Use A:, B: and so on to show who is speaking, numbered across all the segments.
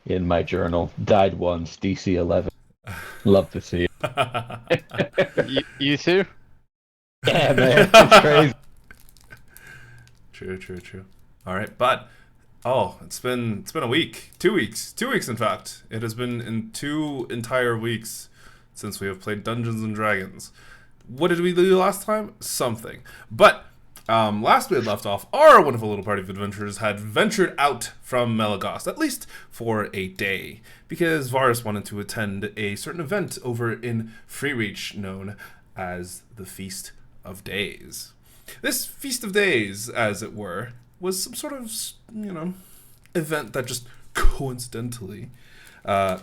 A: in my journal. Died once, DC 11. Love to see it.
B: You too?
A: Yeah, man, it's crazy.
C: True, true, true. All right, but it's been a week, 2 weeks, 2 weeks in fact. It has been in 2 entire weeks since we have played Dungeons and Dragons. What did we do last time? Something. But last we had left off, our wonderful little party of adventurers had ventured out from Melagos, at least for a day, because Varus wanted to attend a certain event over in Freereach known as the Feast of Days. This Feast of Days, as it were, was some sort of, event that just coincidentally, uh,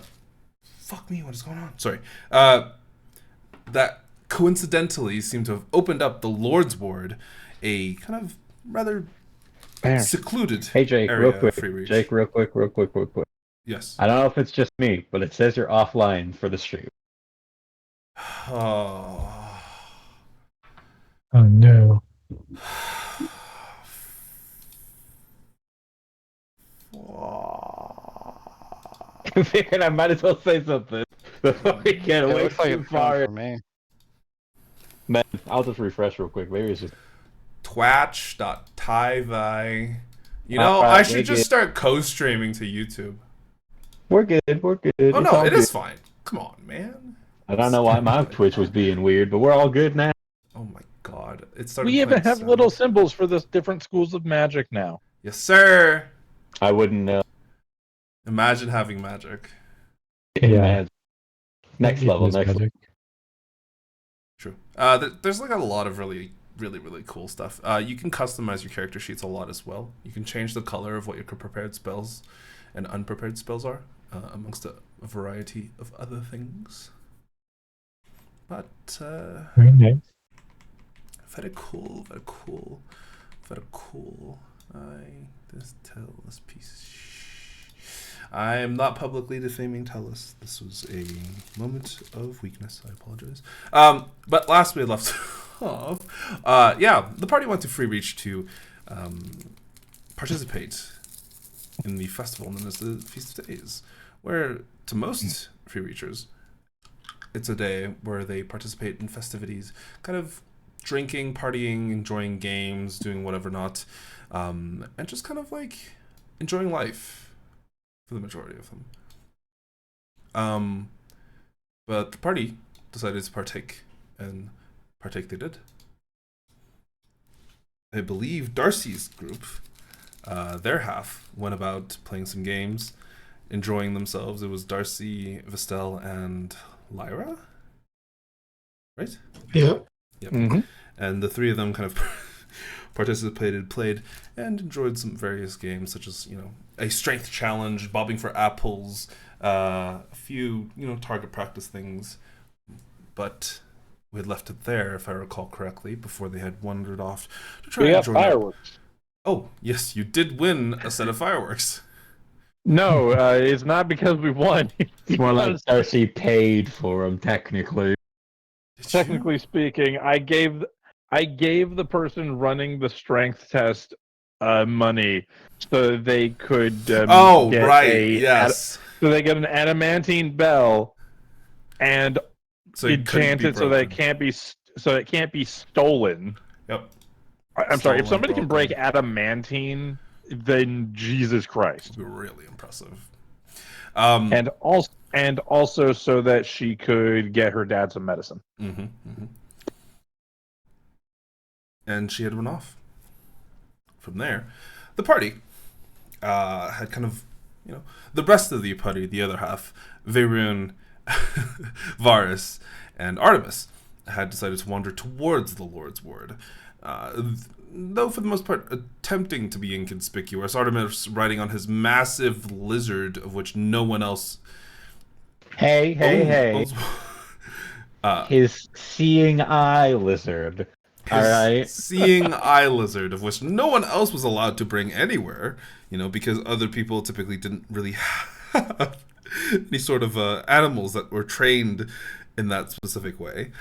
C: fuck me, what is going on? Sorry. That coincidentally seemed to have opened up the Lord's Ward, a kind of rather
A: Man.
C: secluded
A: Hey, Jake,
C: area
A: real quick.
C: of Freereach.
A: Jake, real quick, real quick, real quick.
C: Yes.
A: I don't know if it's just me, but it says you're offline for the stream.
C: Oh.
D: Oh no.
A: Figured I might as well say something before we get
B: It
A: away
B: looks like
A: too
B: it's going
A: far.
B: for me.
A: Man, I'll just refresh real quick. Maybe it's just
C: Twatch.tyvi. You know,
A: Alright,
C: I should
A: make
C: just
A: it.
C: start co-streaming to YouTube.
A: we're good. We're good.
C: Oh
A: It's
C: no,
A: all
C: it
A: good.
C: is fine. Come on, man.
A: I don't know why my Twitch was being weird, but we're all good now.
C: Oh my god. It started
D: We even
C: playing
D: have
C: sound.
D: little symbols for the different schools of magic now.
C: Yes, sir.
A: I wouldn't know.
C: Imagine having magic.
A: Man. Next
D: It
A: level,
D: is
A: next level.
D: magic.
C: True. There's like a lot of really, really, really cool stuff. You can customize your character sheets a lot as well. You can change the color of what your prepared spells and unprepared spells are, amongst a variety of other things. But
D: Very nice.
C: very cool, very cool, very cool. I just tell this piece. I am not publicly defaming Tellus. This was a moment of weakness. I apologize. But last we had left off, the party went to Freereach to participate in the festival known as the Feast of Days, where to most Freereachers, it's a day where they participate in festivities, kind of drinking, partying, enjoying games, doing whatever not, and just kind of like enjoying life for the majority of them. But the party decided to partake, and partake they did. I believe Darcy's group, their half, went about playing some games, enjoying themselves. It was Darcy, Vestel, and Lyra, right?
E: Yep.
C: Yep.
A: Mhm.
C: And the three of them kind of participated, played, and enjoyed some various games, such as, a strength challenge, bobbing for apples, a few, target practice things. But we had left it there, if I recall correctly, before they had wandered off to try
D: We
C: and
D: got
C: join
D: fireworks.
C: Oh, yes, you did win a set of fireworks.
D: No, it's not because we won.
A: It's more like
D: Because
A: Darcy paid for them, technically.
C: Did you?
D: technically speaking, I gave the person running the strength test money so they could
C: Oh,
D: get
C: right, yes.
D: so they get an adamantine bell and
C: So it couldn't
D: enchant
C: be
D: it so that
C: broken.
D: it can't be stolen.
C: Yep.
D: I'm sorry, if
C: Stolen,
D: somebody can break
C: broken.
D: adamantine, then Jesus Christ.
C: Really impressive.
D: And also so that she could get her dad some medicine.
C: And she had run off. From there, the party had kind of, the rest of the party, the other half, Veyrun, Varus, and Artemis, had decided to wander towards the Lord's Ward. Though for the most part attempting to be inconspicuous, Artemis riding on his massive lizard, of which no one else.
A: Hey. His seeing eye lizard. All right.
C: Seeing eye lizard, of which no one else was allowed to bring anywhere, because other people typically didn't really have any sort of animals that were trained in that specific way.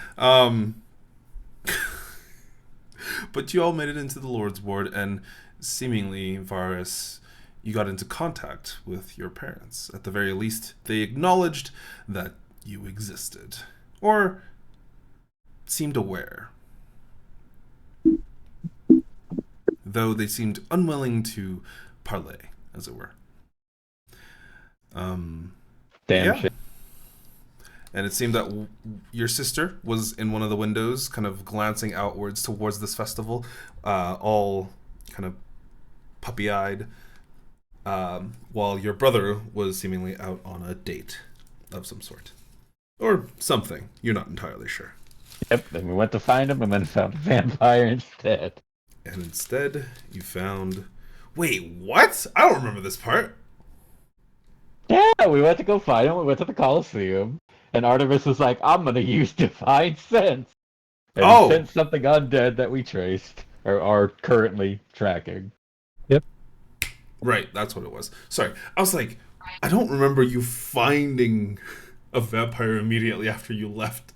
C: But you all made it into the Lord's Ward, and seemingly Varus, you got into contact with your parents. At the very least, they acknowledged that you existed, or seemed aware, though they seemed unwilling to parlay, as it were.
A: Damn
C: Yeah.
A: shit.
C: And it seemed that your sister was in one of the windows, kind of glancing outwards towards this festival, all kind of puppy-eyed, while your brother was seemingly out on a date of some sort. Or something. You're not entirely sure.
A: Yep, then we went to find him and then found a vampire instead.
C: And instead, you found... Wait, what? I don't remember this part.
A: Yeah, we went to go find him. We went to the Coliseum. And Artemis was like, I'm going to use Divine Sense. And
C: Oh!
A: he sent something undead that we traced, or are currently tracking.
C: Right, that's what it was. Sorry, I was like, I don't remember you finding a vampire immediately after you left.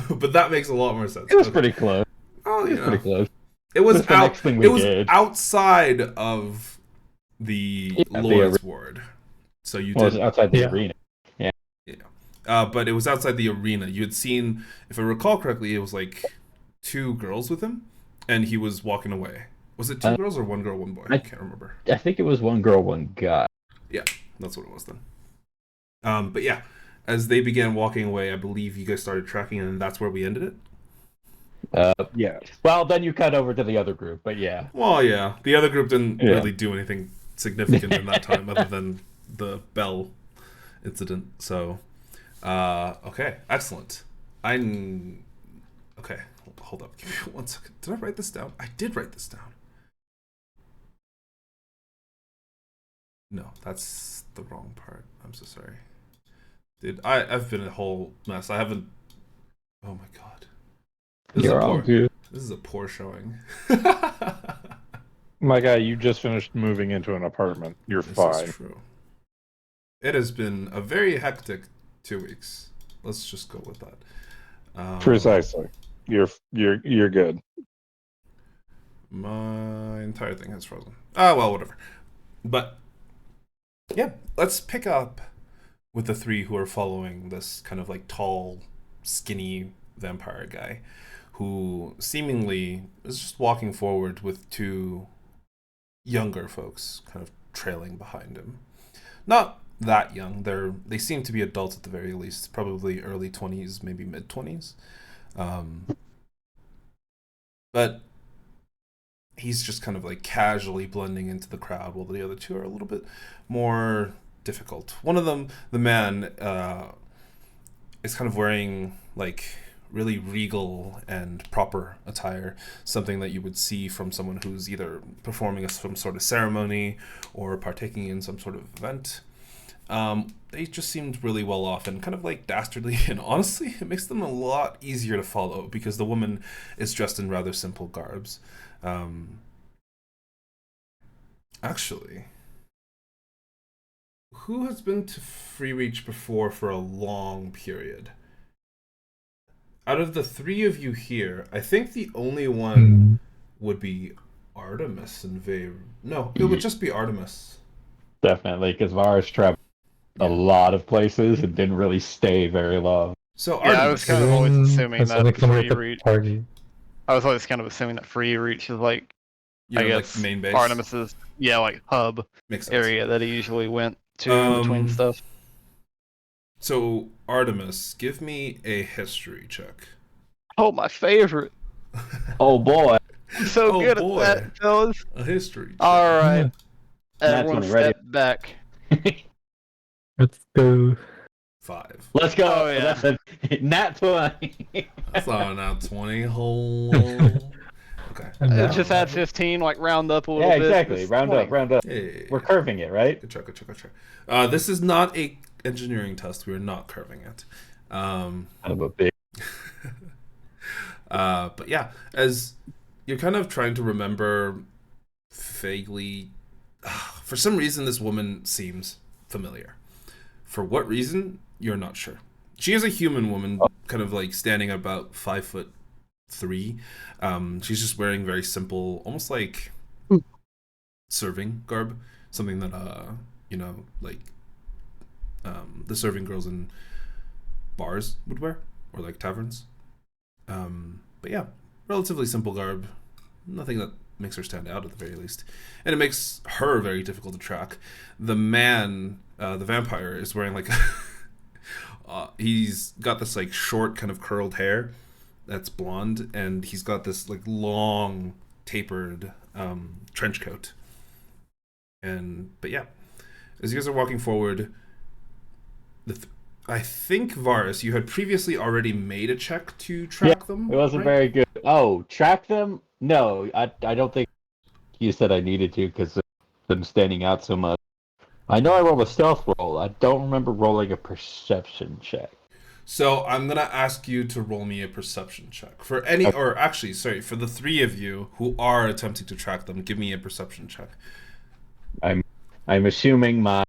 C: But that makes a lot more sense.
A: It was
C: Okay.
A: pretty close.
C: Oh,
A: It
C: you
A: was
C: know.
A: pretty close.
C: It was
A: That's the next thing we
C: it was
A: did.
C: outside of the
A: Yeah, the
C: Lord's Ward. So you
A: Well, it
C: did,
A: was outside the
B: Yeah.
A: arena.
C: but it was outside the arena. You had seen, if I recall correctly, it was like 2 girls with him, and he was walking away. Was it 2 girls or 1 girl, 1 boy? I can't remember.
A: I think it was one girl, one guy.
C: That's what it was then. But yeah, as they began walking away, I believe you guys started tracking, and that's where we ended it.
D: Yeah.
A: Well, then you cut over to the other group, but yeah.
C: Well, yeah, the other group didn't
A: Yeah.
C: really do anything significant in that time, other than the bell incident. So, okay, excellent. Okay. Hold up. Give me 1 second. Did I write this down? I did write this down. No, that's the wrong part. I'm so sorry. Dude, I've been a whole mess. I haven't... Oh my god. This
A: You're
C: is a
A: all
C: poor,
A: good.
C: This is a poor showing.
D: My guy, you just finished moving into an apartment. You're
C: This
D: fine.
C: is true. It has been a very hectic 2 weeks. Let's just go with that.
D: Precisely. You're good.
C: My entire thing has frozen. Ah, well, whatever. But yeah, let's pick up with the 3 who are following this kind of like tall, skinny vampire guy who seemingly is just walking forward with 2 younger folks kind of trailing behind him. Not that young. They seem to be adults at the very least, probably early 20s, maybe mid 20s. But he's just kind of like casually blending into the crowd, while the other 2 are a little bit more difficult. One of them, the man, is kind of wearing like really regal and proper attire, something that you would see from someone who's either performing some sort of ceremony or partaking in some sort of event. They just seemed really well off and kind of like dastardly, and honestly, it makes them a lot easier to follow because the woman is dressed in rather simple garbs. Actually, who has been to Free Reach before for a long period? Out of the 3 of you here, I think the only one would be Artemis and No, it would just be Artemis.
A: Definitely, because Varus traveled a lot of places and didn't really stay very long.
C: So
E: Yeah, I
C: Artemis,
E: was kind of always assuming
B: That's when they
E: that
B: come
E: Free
B: with the
E: Reach.
B: party.
E: I was always kind of assuming that Free Reach is like,
C: you
E: I
C: know,
E: guess,
C: like main base.
E: Artemis's like hub
C: Makes sense.
E: area that he usually went to between stuff.
C: So Artemis, give me a history check.
E: Oh, my favorite!
A: Oh boy.
E: I'm so
C: Oh,
E: good
C: boy.
E: at that, fellas.
C: A history check.
E: All right,
A: That's
E: everyone,
A: when ready.
E: step back.
B: Let's go.
C: 5.
A: Let's go.
E: Oh, yeah.
A: That's a nat 20.
C: That's not now 20 whole. Okay.
B: And now-
E: Just add 15, like round up a little
A: Yeah,
E: bit.
A: exactly.
E: It's
A: Round
E: 20.
A: up, round up.
C: Hey.
A: We're curving it, right?
C: Good check, good check, good check. This is not a engineering test. We are not curving it.
A: Kind of a big.
C: But yeah, as you're kind of trying to remember vaguely, for some reason this woman seems familiar. For what reason, you're not sure. She is a human woman, kind of like standing about 5'3". She's just wearing very simple, almost like serving garb. something that like the serving girls in bars would wear, or like taverns. But yeah, relatively simple garb, nothing that makes her stand out at the very least, and it makes her very difficult to track. The man, the vampire, is wearing like he's got this like short kind of curled hair that's blonde, and he's got this like long tapered trench coat. But yeah, as you guys are walking forward, I think Varus, you had previously already made a check to track them.
A: It wasn't
C: right?
A: very good. Oh, track them? No, I don't think you said I needed to because of them standing out so much. I know I rolled a stealth roll. I don't remember rolling a perception check.
C: So I'm gonna ask you to roll me a perception check for any, or actually, sorry, for the three of you who are attempting to track them. Give me a perception check.
A: I'm assuming my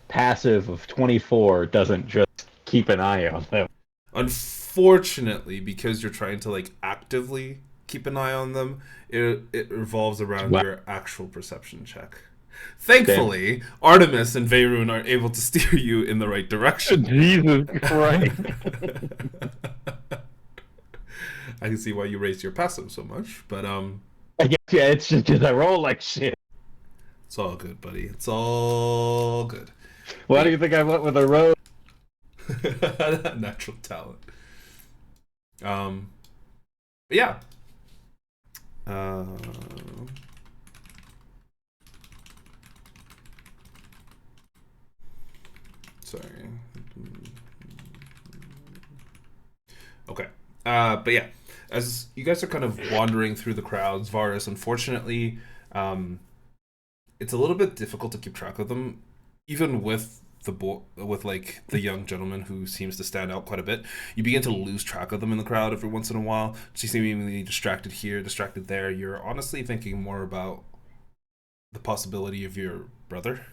A: passive of 24 doesn't just keep an eye on them.
C: Unfortunately, because you're trying to like actively keep an eye on them, it revolves around your actual perception check. Thankfully, Artemis and Veyruin are able to steer you in the right direction.
D: Jesus Christ.
C: I can see why you raised your passive so much, but
A: I guess, yeah, it's just because I roll like shit.
C: it's all good, buddy. It's all good.
A: Why do you think I went with a rogue?
C: Natural talent. But yeah. Sorry. Okay. But yeah, as you guys are kind of wandering through the crowds, Varus, unfortunately, it's a little bit difficult to keep track of them, even with the young gentleman who seems to stand out quite a bit. You begin to lose track of them in the crowd every once in a while. She's seemingly distracted here, distracted there. You're honestly thinking more about the possibility of your brother,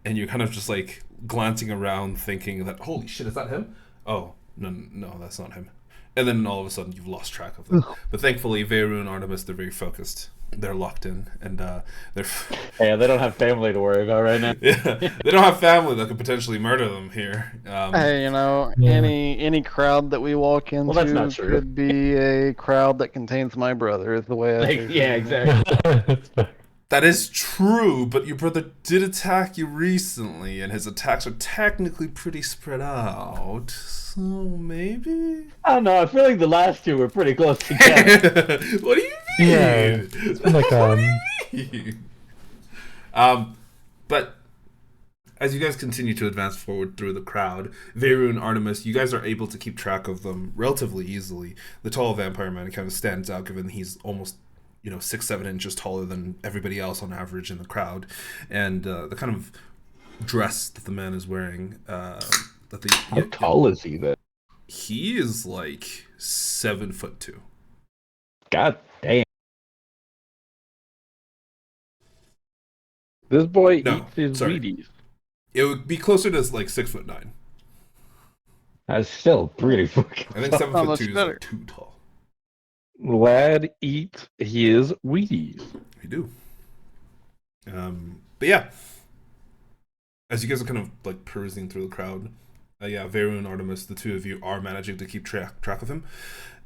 C: and you're kind of just like glancing around thinking that, holy shit, is that him? Oh, no, that's not him. And then all of a sudden you've lost track of them. But thankfully, Veyruin and Artemis, they're very focused. They're locked in, and they're
A: Yeah, they don't have family to worry about right now.
C: yeah, they don't have family that could potentially murder them here.
E: Hey,
B: Yeah.
E: any crowd that we walk into
A: that's not true.
E: could be a crowd that contains my brother. Is the way I
A: Like,
E: see it.
A: yeah, exactly.
B: That's fair.
C: That is true, but your brother did attack you recently, and his attacks are technically pretty spread out. So maybe.
A: I don't know. I feel like the last two were pretty close together.
C: What do you mean?
B: Yeah, it's been like
C: But as you guys continue to advance forward through the crowd, Veyruin and Artemis, you guys are able to keep track of them relatively easily. The tall vampire man kind of stands out, given he's almost 6-7 inches taller than everybody else on average in the crowd, and the kind of dress that the man is wearing.
A: How tall is he then?
C: He is like 7'2".
A: God damn.
D: This boy
C: No,
D: eats his
C: sorry.
D: Wheaties.
C: It would be closer to like 6'9".
A: That's still pretty fucking.
C: I think
E: Not much
C: 7'2" is
E: better.
C: like too tall.
D: Lad eats his Wheaties.
C: We do. But yeah, as you guys are kind of like perusing through the crowd, Veyruin and Artemis, the two of you are managing to keep track of him.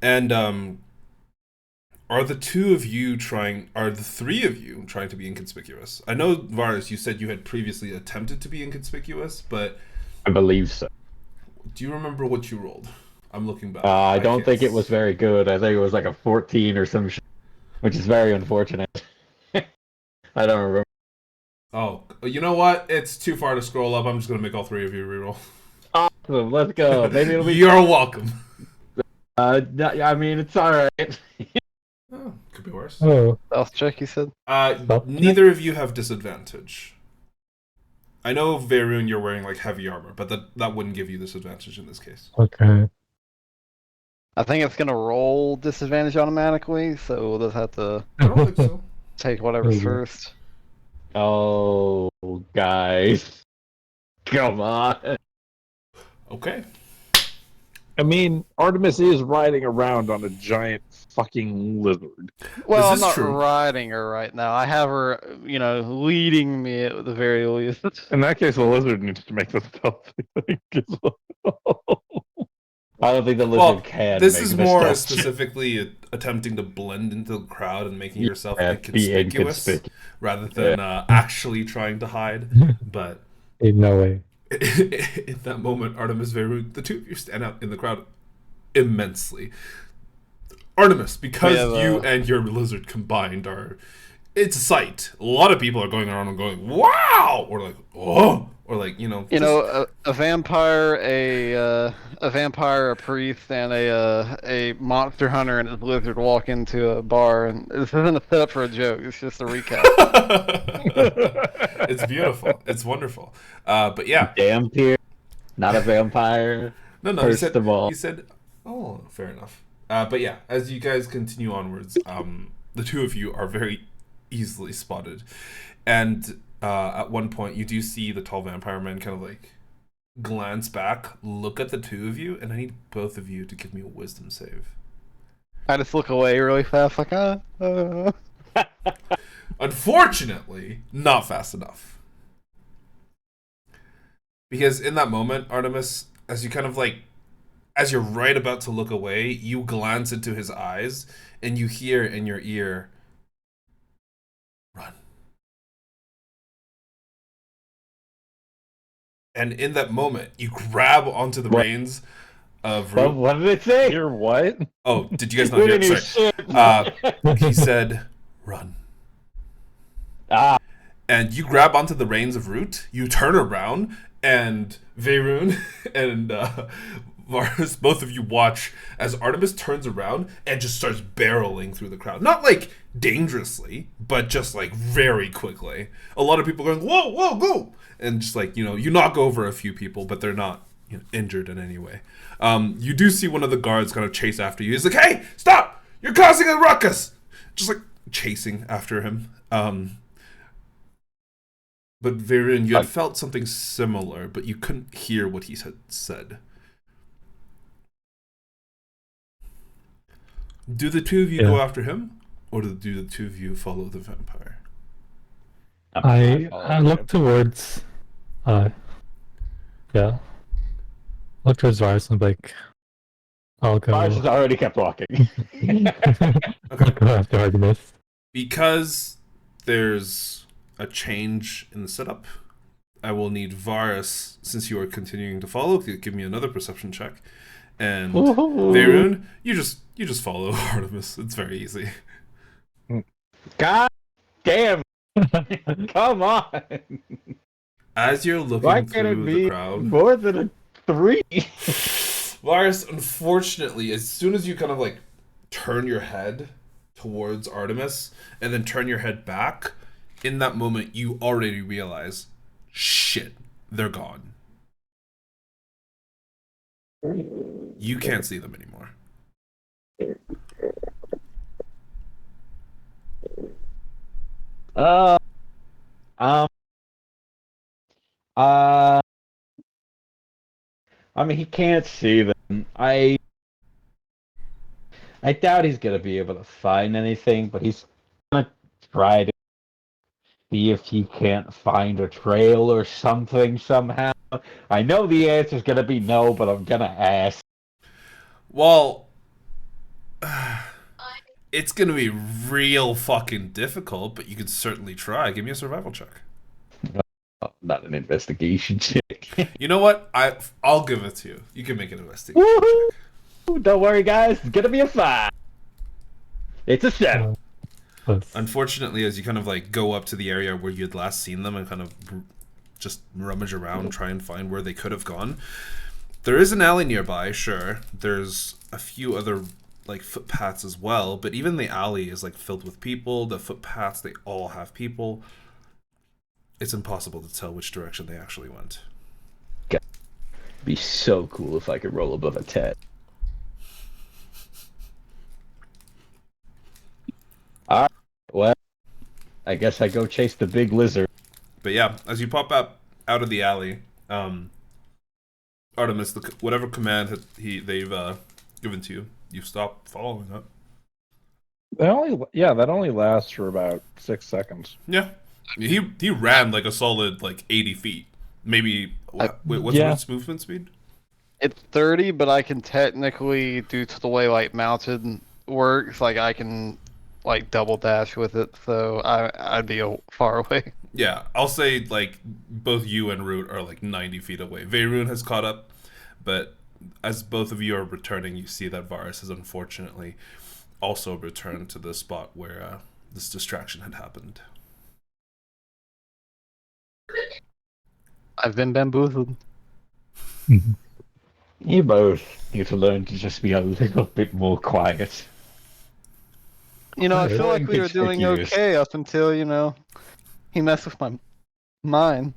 C: And are the three of you trying to be inconspicuous? I know, Varus, you said you had previously attempted to be inconspicuous, but
A: I believe so.
C: do you remember what you rolled? I'm looking back.
A: I don't think it
C: can't-
A: was very good. I think it was like a 14 or some shit, which is very unfortunate. I don't remember.
C: Oh, you know what? It's too far to scroll up. I'm just gonna make all three of you reroll.
A: Awesome, let's go. Maybe it'll be.
C: You're welcome.
A: I mean, it's alright.
C: Oh, could be worse.
B: oh,
E: Stealth check, you said?
B: Stop.
C: Neither of you have disadvantage. I know, Veyruin, you're wearing like heavy armor, but that wouldn't give you disadvantage in this case.
B: okay.
E: I think it's gonna roll disadvantage automatically, so we'll just have to
C: I don't think so.
E: take whatever's
B: Mhm.
E: first.
A: Oh, guys. Come on.
C: Okay.
D: I mean, Artemis is riding around on a giant fucking lizard.
E: Well, I'm
C: is
E: not
C: true.
E: riding her right now. I have her, leading me at the very least.
D: In that case, the lizard needs to make the stealth thing as well.
A: I don't think the lizard
C: Well,
A: can.
C: this
A: make
C: is
A: the
C: more
A: stealth
C: specifically attempting to blend into the crowd and making yourself
A: Yeah, be
C: inconspicuous
A: inconspicuous.
C: rather than actually trying to hide. But
B: In no way.
C: in that moment, Artemis Veru, the two of you stand out in the crowd immensely. Artemis, because
E: Yeah,
C: you and your lizard combined it's a sight. A lot of people are going around and going, wow! Or like, oh! Or like,
E: A vampire, a vampire, a priest, and a monster hunter and his lizard walk into a bar, and this isn't a setup for a joke. It's just a recap.
C: It's beautiful. It's wonderful. But yeah.
A: Vampire, not a vampire.
C: No,
A: First of all.
C: he said, oh, fair enough. But yeah, as you guys continue onwards, the two of you are very easily spotted. And at one point, you do see the tall vampire man kind of like glance back, look at the two of you, and I need both of you to give me a wisdom save.
E: I just look away really fast, like,
C: Unfortunately, not fast enough. Because in that moment, Artemis, as you're right about to look away, you glance into his eyes and you hear in your ear, run. And in that moment, you grab onto the reins of Root.
A: What did it say?
D: Hear what?
C: Oh, did you guys not
A: We
C: hear?
A: didn't
C: Sorry.
A: hear shit.
C: He said, run.
A: Ah,
C: And you grab onto the reins of Root, you turn around, and Veyroon and Varus, both of you watch as Artemis turns around and just starts barreling through the crowd. Not like dangerously, but just like very quickly. A lot of people going, whoa, whoa, go! And just like, you knock over a few people, but they're not injured in any way. You do see one of the guards kind of chase after you. He's like, hey, stop! You're causing a ruckus! Just like chasing after him. But Veyroon, you had felt something similar, but you couldn't hear what he had said. Do the two of you go after him, or do the two of you follow the vampire?
B: I look towards yeah. Look towards Varus and like I'll go.
A: Mars has already kept walking.
B: I'll go after Artemis.
C: Because there's a change in the setup, I will need Varus, since you are continuing to follow, to give me another perception check. And Veyroon, you just follow Artemis. It's very easy.
A: God damn! Come on!
C: As you're looking
A: Why can't it
C: through
A: be
C: the crowd,
A: more than a 3?
C: Varus, unfortunately, as soon as you kind of like turn your head towards Artemis and then turn your head back, in that moment you already realize, shit, they're gone. You can't see them anymore.
A: I mean, he can't see them. I doubt he's gonna be able to find anything, but he's gonna try to see if he can't find a trail or something somehow. I know the answer's gonna be no, but I'm gonna ask.
C: Well, it's gonna be real fucking difficult, but you can certainly try. Give me a survival check.
A: Oh, not an investigation check.
C: You know what? I'll give it to you. You can make an investigation
A: Woohoo!
C: check.
A: Don't worry, guys. It's gonna be a 5. It's a 7.
C: Unfortunately, as you kind of like go up to the area where you had last seen them and kind of just rummage around, try and find where they could have gone, there is an alley nearby, sure. There's a few other like footpaths as well, but even the alley is like filled with people. The footpaths, they all have people. It's impossible to tell which direction they actually went.
A: It'd be so cool if I could roll above a 10. Alright, well, I guess I go chase the big lizard.
C: But yeah, as you pop up out of the alley, Artemis, whatever command they've given to you, you stop following it.
D: That only lasts for about 6 seconds.
C: Yeah, he ran like a solid like 80 feet. Maybe what's
D: yeah.
C: Root's movement speed?
E: It's 30, but I can technically, due to the way like mounted works, like I can like double dash with it, so I'd be far away.
C: Yeah, I'll say like both you and Root are like 90 feet away. Veyroon has caught up, but as both of you are returning, you see that Varus has unfortunately also returned to the spot where this distraction had happened.
E: I've been bamboozled.
A: You both need to learn to just be a little bit more quiet.
E: You know, I
A: Right.
E: feel like we were doing
A: Conspicuous.
E: okay up until, he messed with my mind.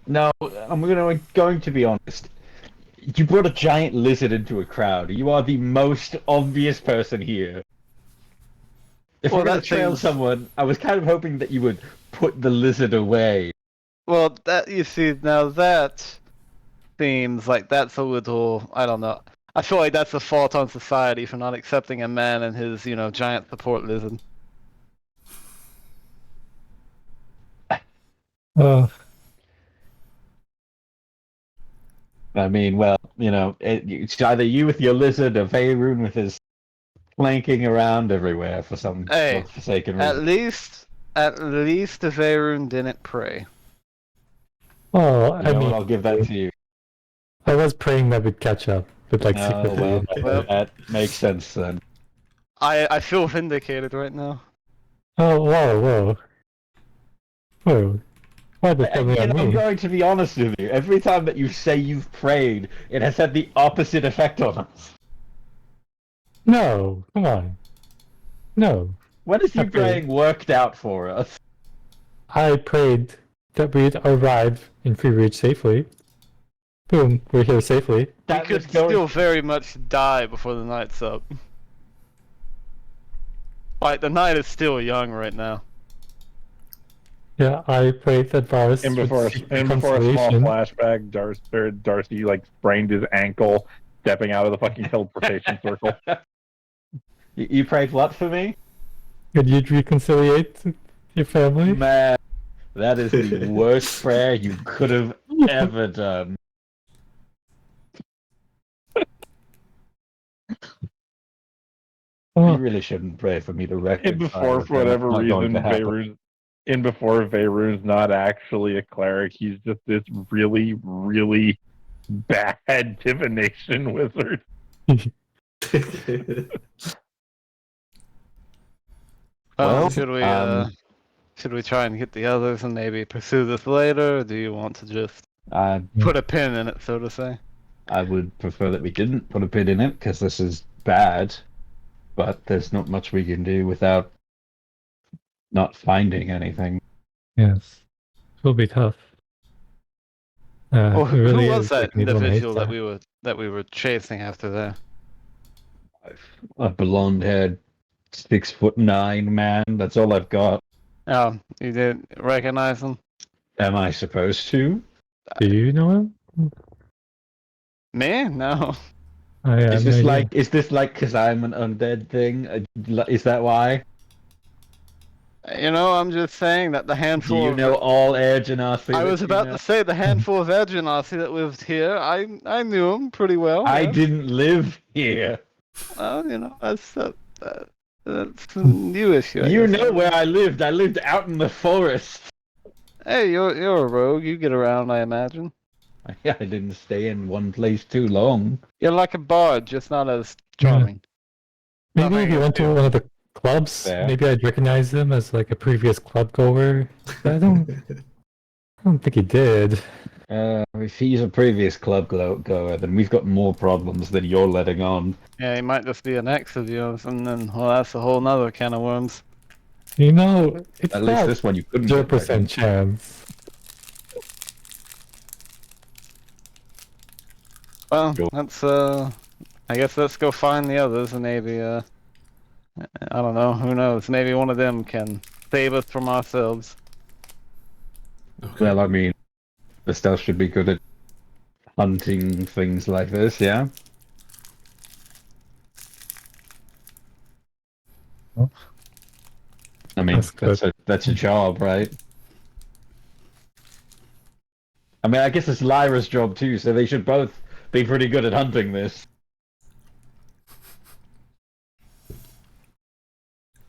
A: No, I'm going to be honest. You brought a giant lizard into a crowd. You are the most obvious person here. If
E: Well,
A: we're going
E: that
A: to trail
E: seems-
A: someone, I was kind of hoping that you would put the lizard away.
E: Well, you see, now that seems like that's a little, I don't know. I feel like that's a fault on society for not accepting a man and his, giant support lizard.
B: Oh,
A: I mean, well, it's either you with your lizard or Veyroon with his flanking around everywhere for some
E: Hey,
A: godforsaken
E: At
A: reason.
E: least the Veyroon didn't pray.
B: well,
A: You
B: I
A: know
B: mean,
A: what, I'll give that to you.
B: I was praying that we'd catch up, but like
A: Oh,
B: secretly.
A: well,
B: in my head.
A: that makes sense then.
E: I feel vindicated right now.
B: Oh, whoa. Why the something on
A: I'm
B: me?
A: going to be honest with you. Every time that you say you've prayed, it has had the opposite effect on us.
B: No, come on. No,
A: When has you
B: Okay.
A: praying worked out for us?
B: I prayed that we'd arrive in Free Reach safely. Boom, we're here safely.
E: We
A: That
E: could
A: was going-
E: still very much die before the night's up. Like, the night is still young right now.
B: Yeah, I prayed that Varus
D: And
B: would
D: before
B: seek
D: a small
B: consolation.
D: flashback, Darcy like sprained his ankle stepping out of the fucking teleportation circle.
A: You prayed what for me?
B: Could you reconciliate your family?
A: Man, that is the worst prayer you could have ever done. You
B: Oh,
A: really shouldn't pray for me to
D: And
A: reconcile.
D: before,
A: with
D: for
A: them.
D: whatever
A: It's not going
D: reason,
A: to happen.
D: Veyroon's not actually a cleric. He's just this really, really bad divination wizard.
A: Well,
E: should
A: um,
E: we try and get the others and maybe pursue this later, or do you want to just
A: I
E: put a pin in it, so to say?
A: would prefer that we didn't put a pin in it because this is bad, but there's not much we can do without not finding anything.
B: yes. It will be tough.
E: Well,
B: It really
E: who was
B: is
E: that
B: like Needle and
E: individual that
B: Haystack.
E: we were chasing after there?
A: A blonde-haired, 6'9" man. That's all I've got.
E: Oh, you didn't recognize him?
A: Am I supposed to?
B: Do you know him?
E: Me? No.
B: I have
A: Is
B: no
A: this
B: idea.
A: like? Is this like because I'm an undead thing? Is that why?
E: I'm just saying that the
A: Do
E: handful
A: you
E: of
A: know all Air Genasi?
E: I was about to say the handful of Edgenasi that lived here. I knew him pretty well.
A: I
E: yeah.
A: didn't live here.
E: Well, that's a new issue. I
A: You
E: guess.
A: know where I lived. I lived out in the forest.
E: Hey, you're a rogue. You get around, I imagine.
A: I didn't stay in one place too long.
E: You're like a bard, just not as charming.
B: Maybe
E: nothing
B: if you
E: to
B: went to
E: do.
B: one of the clubs,
A: Fair.
B: maybe I'd recognize him as like a previous club goer. I don't think he did.
A: If he's a previous club goer, then we've got more problems than you're letting on.
E: Yeah, he might just be an ex of yours, and then that's a whole nother can of worms.
B: You know, it's
A: At least
B: not
A: this one you couldn't.
B: 0% chance.
E: Well,
A: Cool.
E: let's I guess let's go find the others, and maybe I don't know, who knows? Maybe one of them can save us from ourselves.
C: Okay.
A: Well, I mean, the stealth should be good at hunting things like this, yeah?
B: Oh.
A: I mean,
B: That's good.
A: that's a job, right? I mean, I guess it's Lyra's job too, so they should both be pretty good at hunting this.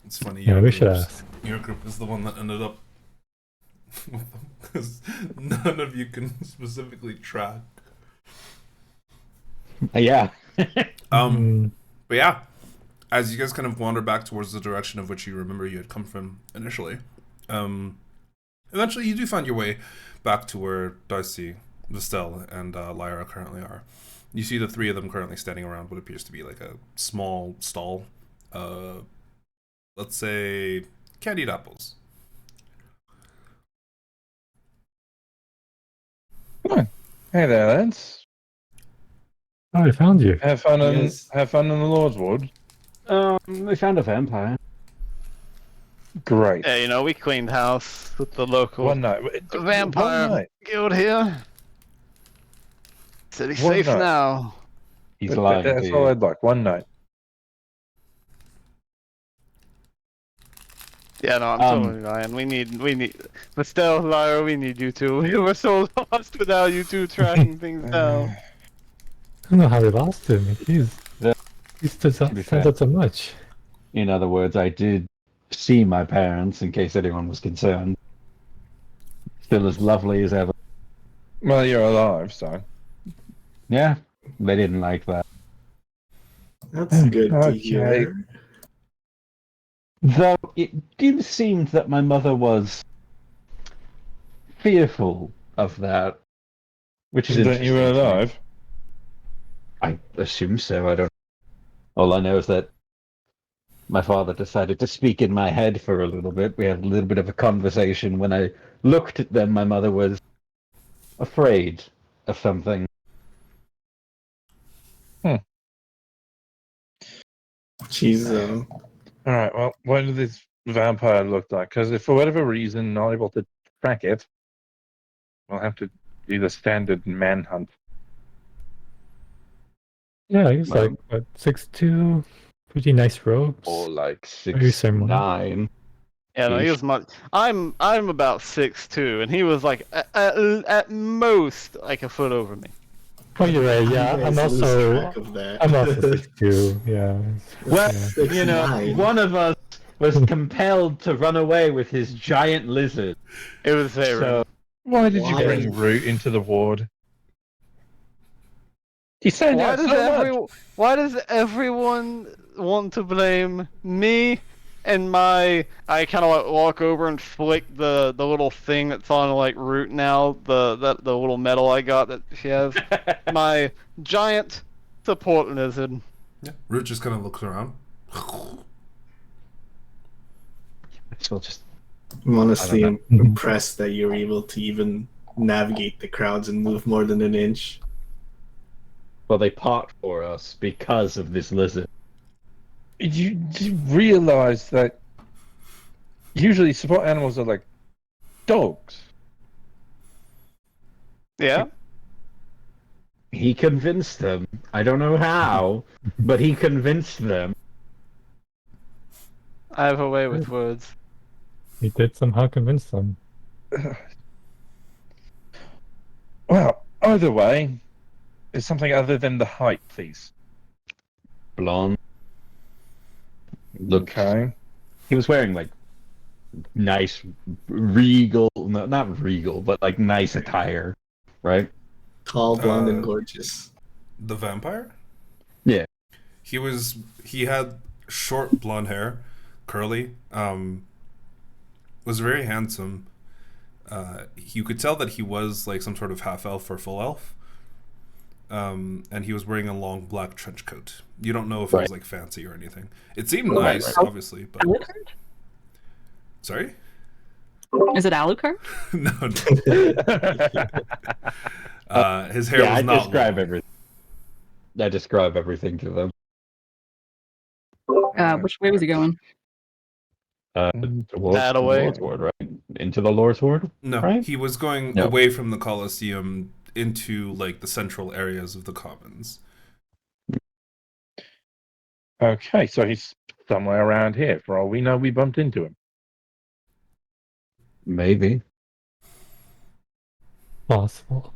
C: It's funny.
B: Yeah, we should ask.
C: Your group is the one that ended up with them because none of you can specifically track.
A: Yeah.
B: Mm,
C: But yeah, as you guys kind of wander back towards the direction of which you remember you had come from initially, eventually you do find your way back to where Darcy, Vestel, and Lyra currently are. You see the three of them currently standing around what appears to be like a small stall. Let's say candied apples.
D: Hey there, lads.
B: oh, I found you.
D: Have fun in
F: Yes.
D: the Lord's Wood.
A: We found a vampire.
D: Great.
E: Yeah, you know, we cleaned house with the local
D: One night.
E: vampire
D: One night.
E: guild here. City
D: One
E: safe
D: night.
E: now.
A: He's lying
D: That's
A: to
D: all
A: you.
D: I'd like. One night.
E: Yeah, no, I'm totally lying. We need, but still, Lyra, we need you two. We were so lost without you two tracking things down.
B: I don't know how we lost him. He's
A: Yeah.
B: he stands
A: To be
B: out
A: fair.
B: so much.
A: In other words, I did see my parents, in case anyone was concerned. Still as lovely as ever.
D: Well, you're alive, so.
A: Yeah, they didn't like that.
F: That's good to
D: Okay.
F: hear.
A: Though it did seem that my mother was fearful of that. Which is
D: That you were
A: interesting to me.
D: alive?
A: I assume so, I don't. All I know is that my father decided to speak in my head for a little bit. We had a little bit of a conversation. When I looked at them, my mother was afraid of something.
F: She's
D: Alright, well, what did this vampire look like? Because if for whatever reason not able to track it, we'll have to do the standard manhunt.
B: Yeah, he's
A: Well-
B: like what, 6'2", pretty nice robes.
A: Or like
B: Very similar.
A: 6'9".
E: Yeah, no, he
A: Ish.
E: was much. I'm about 6'2", and he was like at most like a foot over me.
B: Oh, you're right. Yeah,
F: you
B: I'm
F: guys lose
B: also
F: track of that.
B: I'm also 6'2". Yeah.
A: Well,
B: Yeah.
A: you know,
F: 6'9".
A: one of us was compelled to run away with his giant lizard.
E: It was very.
A: So
D: Why did you
F: Why?
D: bring Root into the ward? He said
E: Why
D: that
E: does
D: so much.
E: why does everyone want to blame me and my? I kind of like walk over and flick the little thing that's on like Root now. The little medal I got that she has. My giant support lizard.
C: Yeah, Root just kind of looks around.
A: we'll just
F: I'm honestly
A: I don't
F: impressed that you're able to even navigate the crowds and move more than an inch.
A: well, they part for us because of this lizard.
D: You realize that usually support animals are like dogs.
E: Yeah.
A: He convinced them. I don't know how, but he convinced them.
E: I have a way with words.
B: He did somehow convince them.
D: Well, either way, it's something other than the height, please.
A: Blonde. Look,
D: Okay.
A: he was wearing like nice, regal, no, not regal, but like nice attire, right?
F: Tall, blonde, and
C: Uh,
F: gorgeous.
C: The vampire?
A: Yeah.
C: He had short blonde hair, curly, was very handsome. You could tell that he was like some sort of half elf or full elf. And he was wearing a long black trench coat. You don't know if it was
A: Right.
C: like fancy or anything. It seemed
A: Right,
C: nice,
A: right.
C: obviously, but
G: Alucard?
C: sorry?
G: Is it Alucard?
C: No, no. His hair
A: Yeah,
C: was
A: I
C: not
A: describe
C: long.
A: everything. I describe everything to them.
G: Which way was he going?
A: Towards
E: That
A: the
E: away.
A: Lord's Ward, right? Into the Lord's Ward?
C: No,
A: Right?
C: he was going
A: No.
C: away from the Colosseum into like the central areas of the commons.
D: Okay, so he's somewhere around here. For all we know, we bumped into him.
A: Maybe.
B: Possible.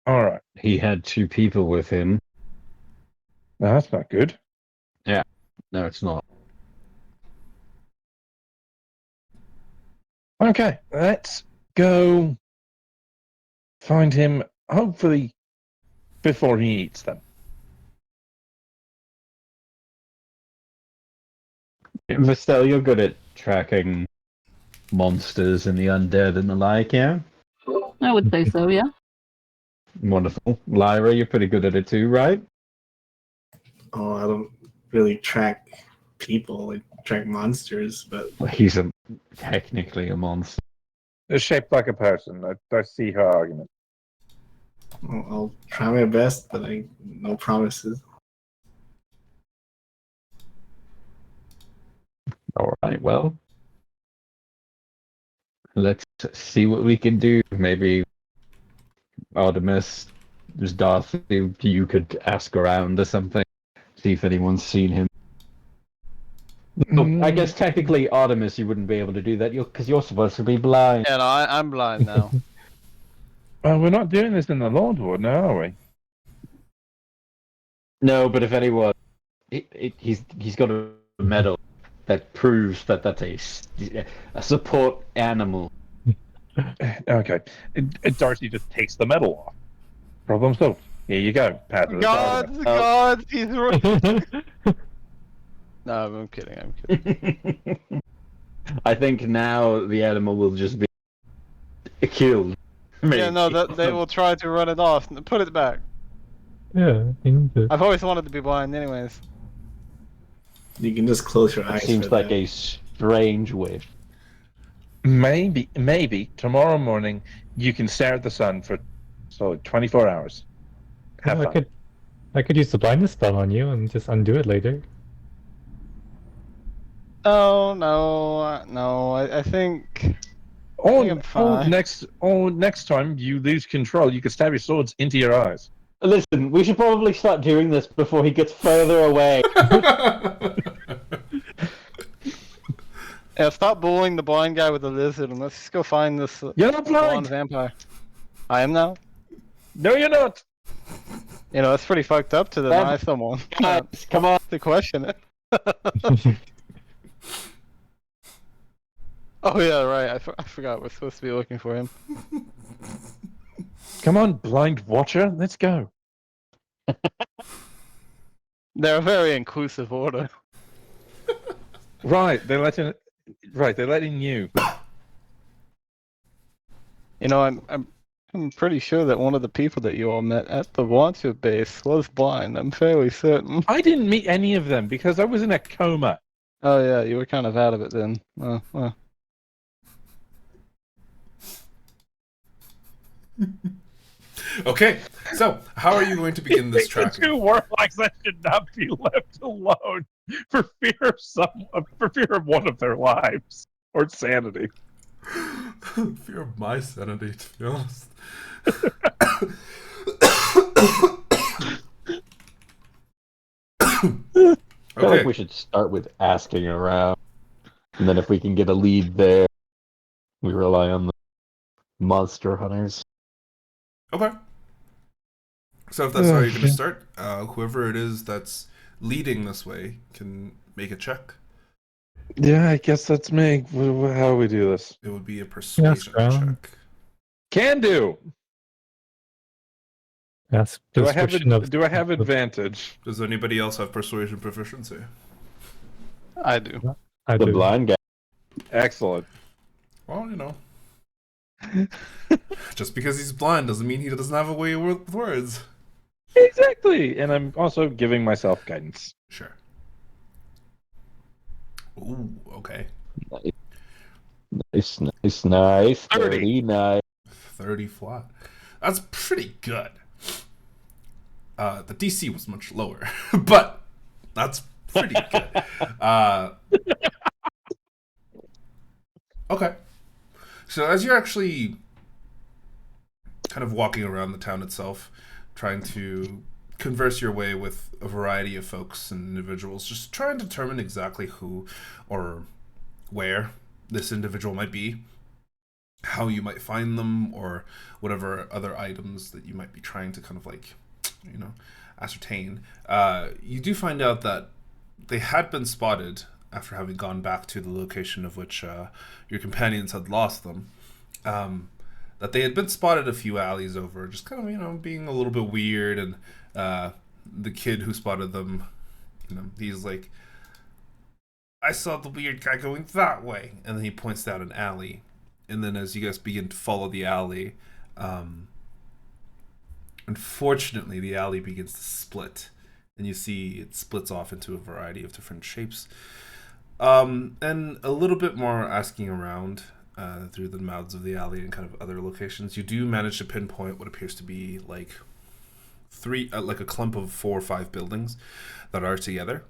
D: All right.
A: He had 2 people with him.
D: No, that's not good.
A: No, it's not.
D: Okay, let's go find him, hopefully, before he eats them.
A: Vestel, you're good at tracking monsters and the undead and the like, yeah?
G: I would say so, yeah.
A: Wonderful. Lyra, you're pretty good at it too, right?
F: Oh, I don't really track people. I track monsters, but
A: He's technically a monster.
D: They're shaped like a person. I see her argument.
F: I'll try my best, but no promises.
A: All right, well, let's see what we can do. Maybe Artemis, there's Darcy, you could ask around or something, see if anyone's seen him. I guess technically, Artemis, you wouldn't be able to do that because you're supposed to be blind.
E: Yeah, no, I'm blind now.
D: Well, we're not doing this in the Lordwood now, are we?
A: No, but if anyone, he's got a medal that proves that that's a support animal.
D: Okay. Darcy just takes the medal off. Problem solved. Here you go, Pat.
E: God, he's right. No, I'm kidding.
A: I think now the animal will just be killed. Maybe.
E: Yeah, no, they will try to run it off. Put it back.
B: Yeah, you need to.
E: I've always wanted to be blind, anyways.
F: You can just close your
A: That
F: eyes.
A: seems
F: for
A: like
F: that.
A: a strange wish.
D: Maybe tomorrow morning you can stare at the sun for 24 hours. Have fun.
B: I could use the blindness spell on you and just undo it later.
E: Oh no! I think.
D: Or,
E: I'm fine.
D: next time you lose control, you can stab your swords into your eyes.
A: Listen, we should probably start doing this before he gets further away.
E: Yeah, stop bullying the blind guy with the lizard, and let's just go find this
D: You're not
E: blonde
D: blind.
E: vampire. I am now.
D: No, you're not.
E: You know, that's pretty fucked up to deny someone.
A: Guys, come on.
E: To question it. Oh yeah, right. I forgot we're supposed to be looking for him.
D: Come on, blind watcher. Let's go.
E: They're a very inclusive order.
D: Right, they're letting you.
E: You know, I'm pretty sure that one of the people that you all met at the launcher base was blind. I'm fairly certain.
D: I didn't meet any of them because I was in a coma.
E: Oh yeah, you were kind of out of it then. Well.
C: Okay, so how are you going to begin this
D: The
C: tracking?
D: two warlocks that should not be left alone for fear of one of their lives or sanity.
C: Fear of my sanity, to be honest.
A: I feel like
C: Okay.
A: we should start with asking around, and then if we can get a lead there, we rely on the monster hunters.
C: Okay. So if that's how you're going to
B: Yeah.
C: start, whoever it is that's leading this way can make a check.
D: Yeah, I guess that's me. How do we do this?
C: It would be a persuasion
B: Brown.
C: check.
D: Can do.
B: That's
D: Do I have
B: persuasion of.
D: do I have advantage?
C: Does anybody else have persuasion proficiency?
E: I do.
B: I
A: The
B: do.
A: blind guy.
D: Excellent.
C: Well, you know. Just because he's blind doesn't mean he doesn't have a way with words.
D: Exactly. And I'm also giving myself guidance.
C: Sure. Ooh, okay.
A: Nice.
D: 30.
A: 30, nice.
C: 30 flat. That's pretty good. The DC was much lower, but that's pretty good. Okay. So as you're actually kind of walking around the town itself, trying to converse your way with a variety of folks and individuals, just try and determine exactly who or where this individual might be, how you might find them, or whatever other items that you might be trying to kind of like, ascertain. You do find out that they had been spotted after having gone back to the location of which your companions had lost them. That they had been spotted a few alleys over, just kind of, being a little bit weird. And the kid who spotted them, he's like, I saw the weird guy going that way. And then he points out an alley. And then as you guys begin to follow the alley, unfortunately, the alley begins to split. And you see it splits off into a variety of different shapes. And a little bit more asking around through the mouths of the alley and kind of other locations, you do manage to pinpoint what appears to be like like a clump of 4 or 5 buildings that are together.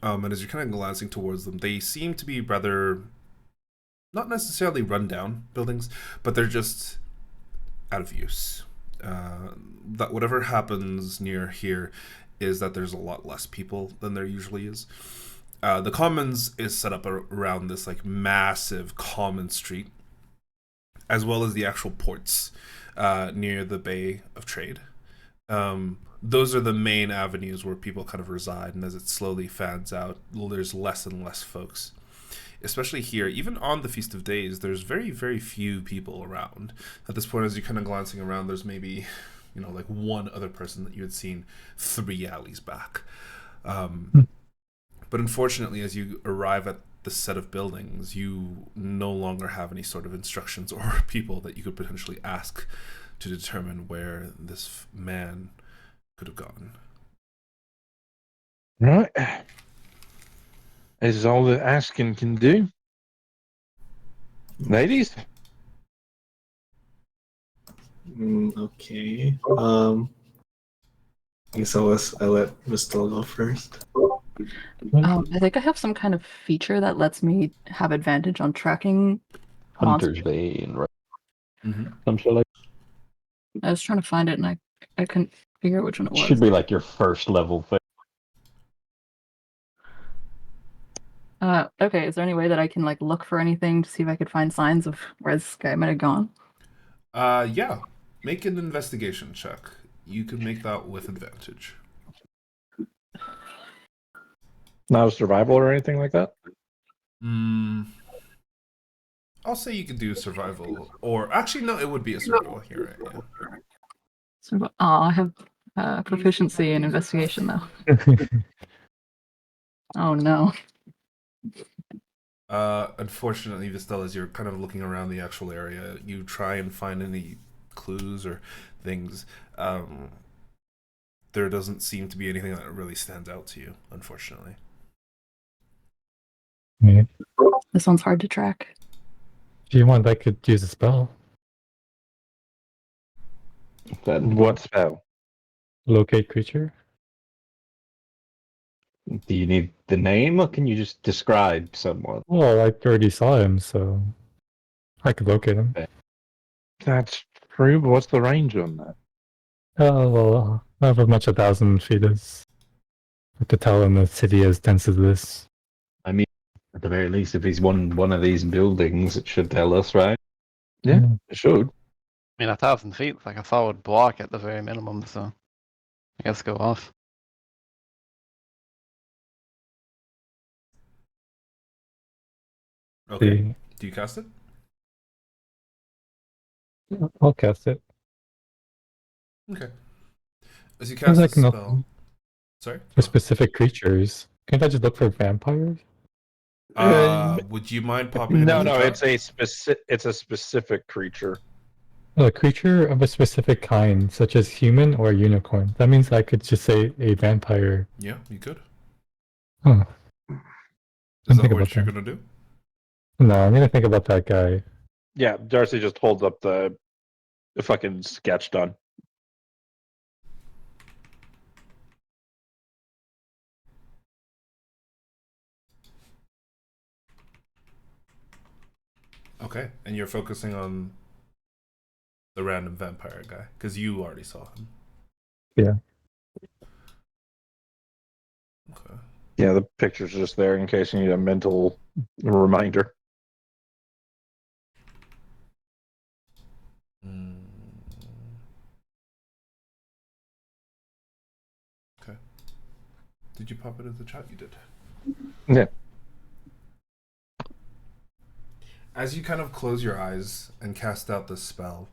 C: And as you're kind of glancing towards them, they seem to be rather not necessarily rundown buildings, but they're just out of use. That whatever happens near here is that there's a lot less people than there usually is. The Commons is set up around this like massive common street, as well as the actual ports near the Bay of Trade. Those are the main avenues where people kind of reside, and as it slowly fans out, there's less and less folks. Especially here, even on the Feast of Days, there's very, very few people around. At this point, as you're kind of glancing around, there's maybe, like one other person that you had seen 3 alleys back. But unfortunately, as you arrive at the set of buildings, you no longer have any sort of instructions or people that you could potentially ask to determine where this man could have gone.
D: Right. This is all that asking can do. Ladies?
F: Okay. I guess I'll let Mistel go first.
G: I think I have some kind of feature that lets me have advantage on tracking monsters.
A: Hunter's Vein, right?
C: Mm-hmm.
A: Some shit like
G: I was trying to find it and I couldn't figure out which one it was.
A: should be like your first level thing.
G: Okay, is there any way that I can like look for anything to see if I could find signs of where this guy might have gone?
C: Yeah. Make an investigation check. You can make that with advantage.
D: Not a survival or anything like that?
C: I'll say you could do survival, or actually no, it would be a survival here. Right? Yeah.
G: So, I have proficiency in investigation though. Oh no.
C: Unfortunately, Vistel, as you're kind of looking around the actual area, you try and find any clues or things. There doesn't seem to be anything that really stands out to you, unfortunately.
B: Yeah.
G: This one's hard to track.
B: If you want, I could use a spell.
D: What spell?
B: Locate creature.
A: Do you need the name, or can you just describe someone?
B: Well, I already saw him, so I could locate him.
D: That's true, but what's the range on that?
B: Oh, well, however much 1,000 feet is. Have to tell in the city as dense as this.
A: I mean, at the very least, if he's one of these buildings, it should tell us, right?
D: Yeah, it should.
E: I mean, 1,000 feet is like a solid block at the very minimum, so I guess go off.
C: Okay.
B: See.
C: Do you cast it?
B: I'll cast it.
C: Okay. As you
B: Seems
C: cast the
B: like
C: spell...
B: nothing
C: Sorry?
B: for specific creatures. Can't I just look for vampires?
C: Would you mind popping it
D: No,
C: in the
D: no,
C: chat?
D: it's a specific creature.
B: A creature of a specific kind, such as human or unicorn. That means I could just say a vampire.
C: Yeah, you could.
B: Huh.
C: Is
B: think
C: that what
B: about
C: you're
B: that.
C: going to do?
B: No, I'm gonna think about that guy.
D: Yeah, Darcy just holds up the fucking sketch done.
C: Okay, and you're focusing on the random vampire guy because you already saw him.
B: Yeah.
C: Okay.
D: Yeah, the picture's just there in case you need a mental reminder.
C: Mm. Okay. Did you pop it in the chat? You did.
D: Yeah.
C: As you kind of close your eyes and cast out this spell,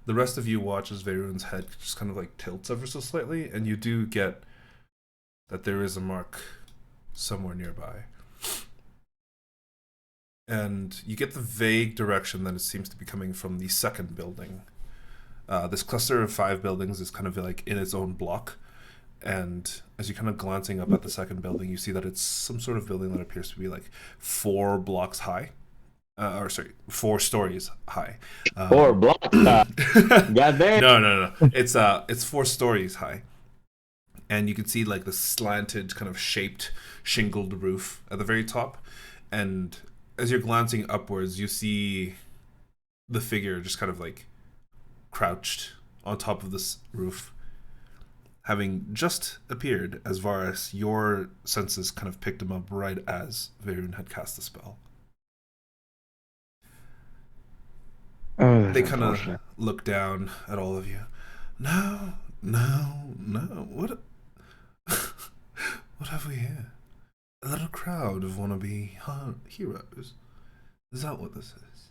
C: the rest of you watch as Veyron's head just kind of like tilts ever so slightly, and you do get that there is a mark somewhere nearby. And you get the vague direction that it seems to be coming from the second building. This cluster of 5 buildings is kind of like in its own block. And as you're kind of glancing up at the second building, you see that it's some sort of building that appears to be like 4 blocks high. 4 stories high.
A: 4 blocks. God damn.
C: No. It's 4 stories high. And you can see like the slanted kind of shaped shingled roof at the very top. And as you're glancing upwards, you see the figure just kind of like crouched on top of this roof, having just appeared as Varus. Your senses kind of picked him up right as Veyron had cast the spell.
D: Oh,
C: They kind of look down at all of you. No. What? What have we here? A little crowd of wannabe heroes. Is that what this is?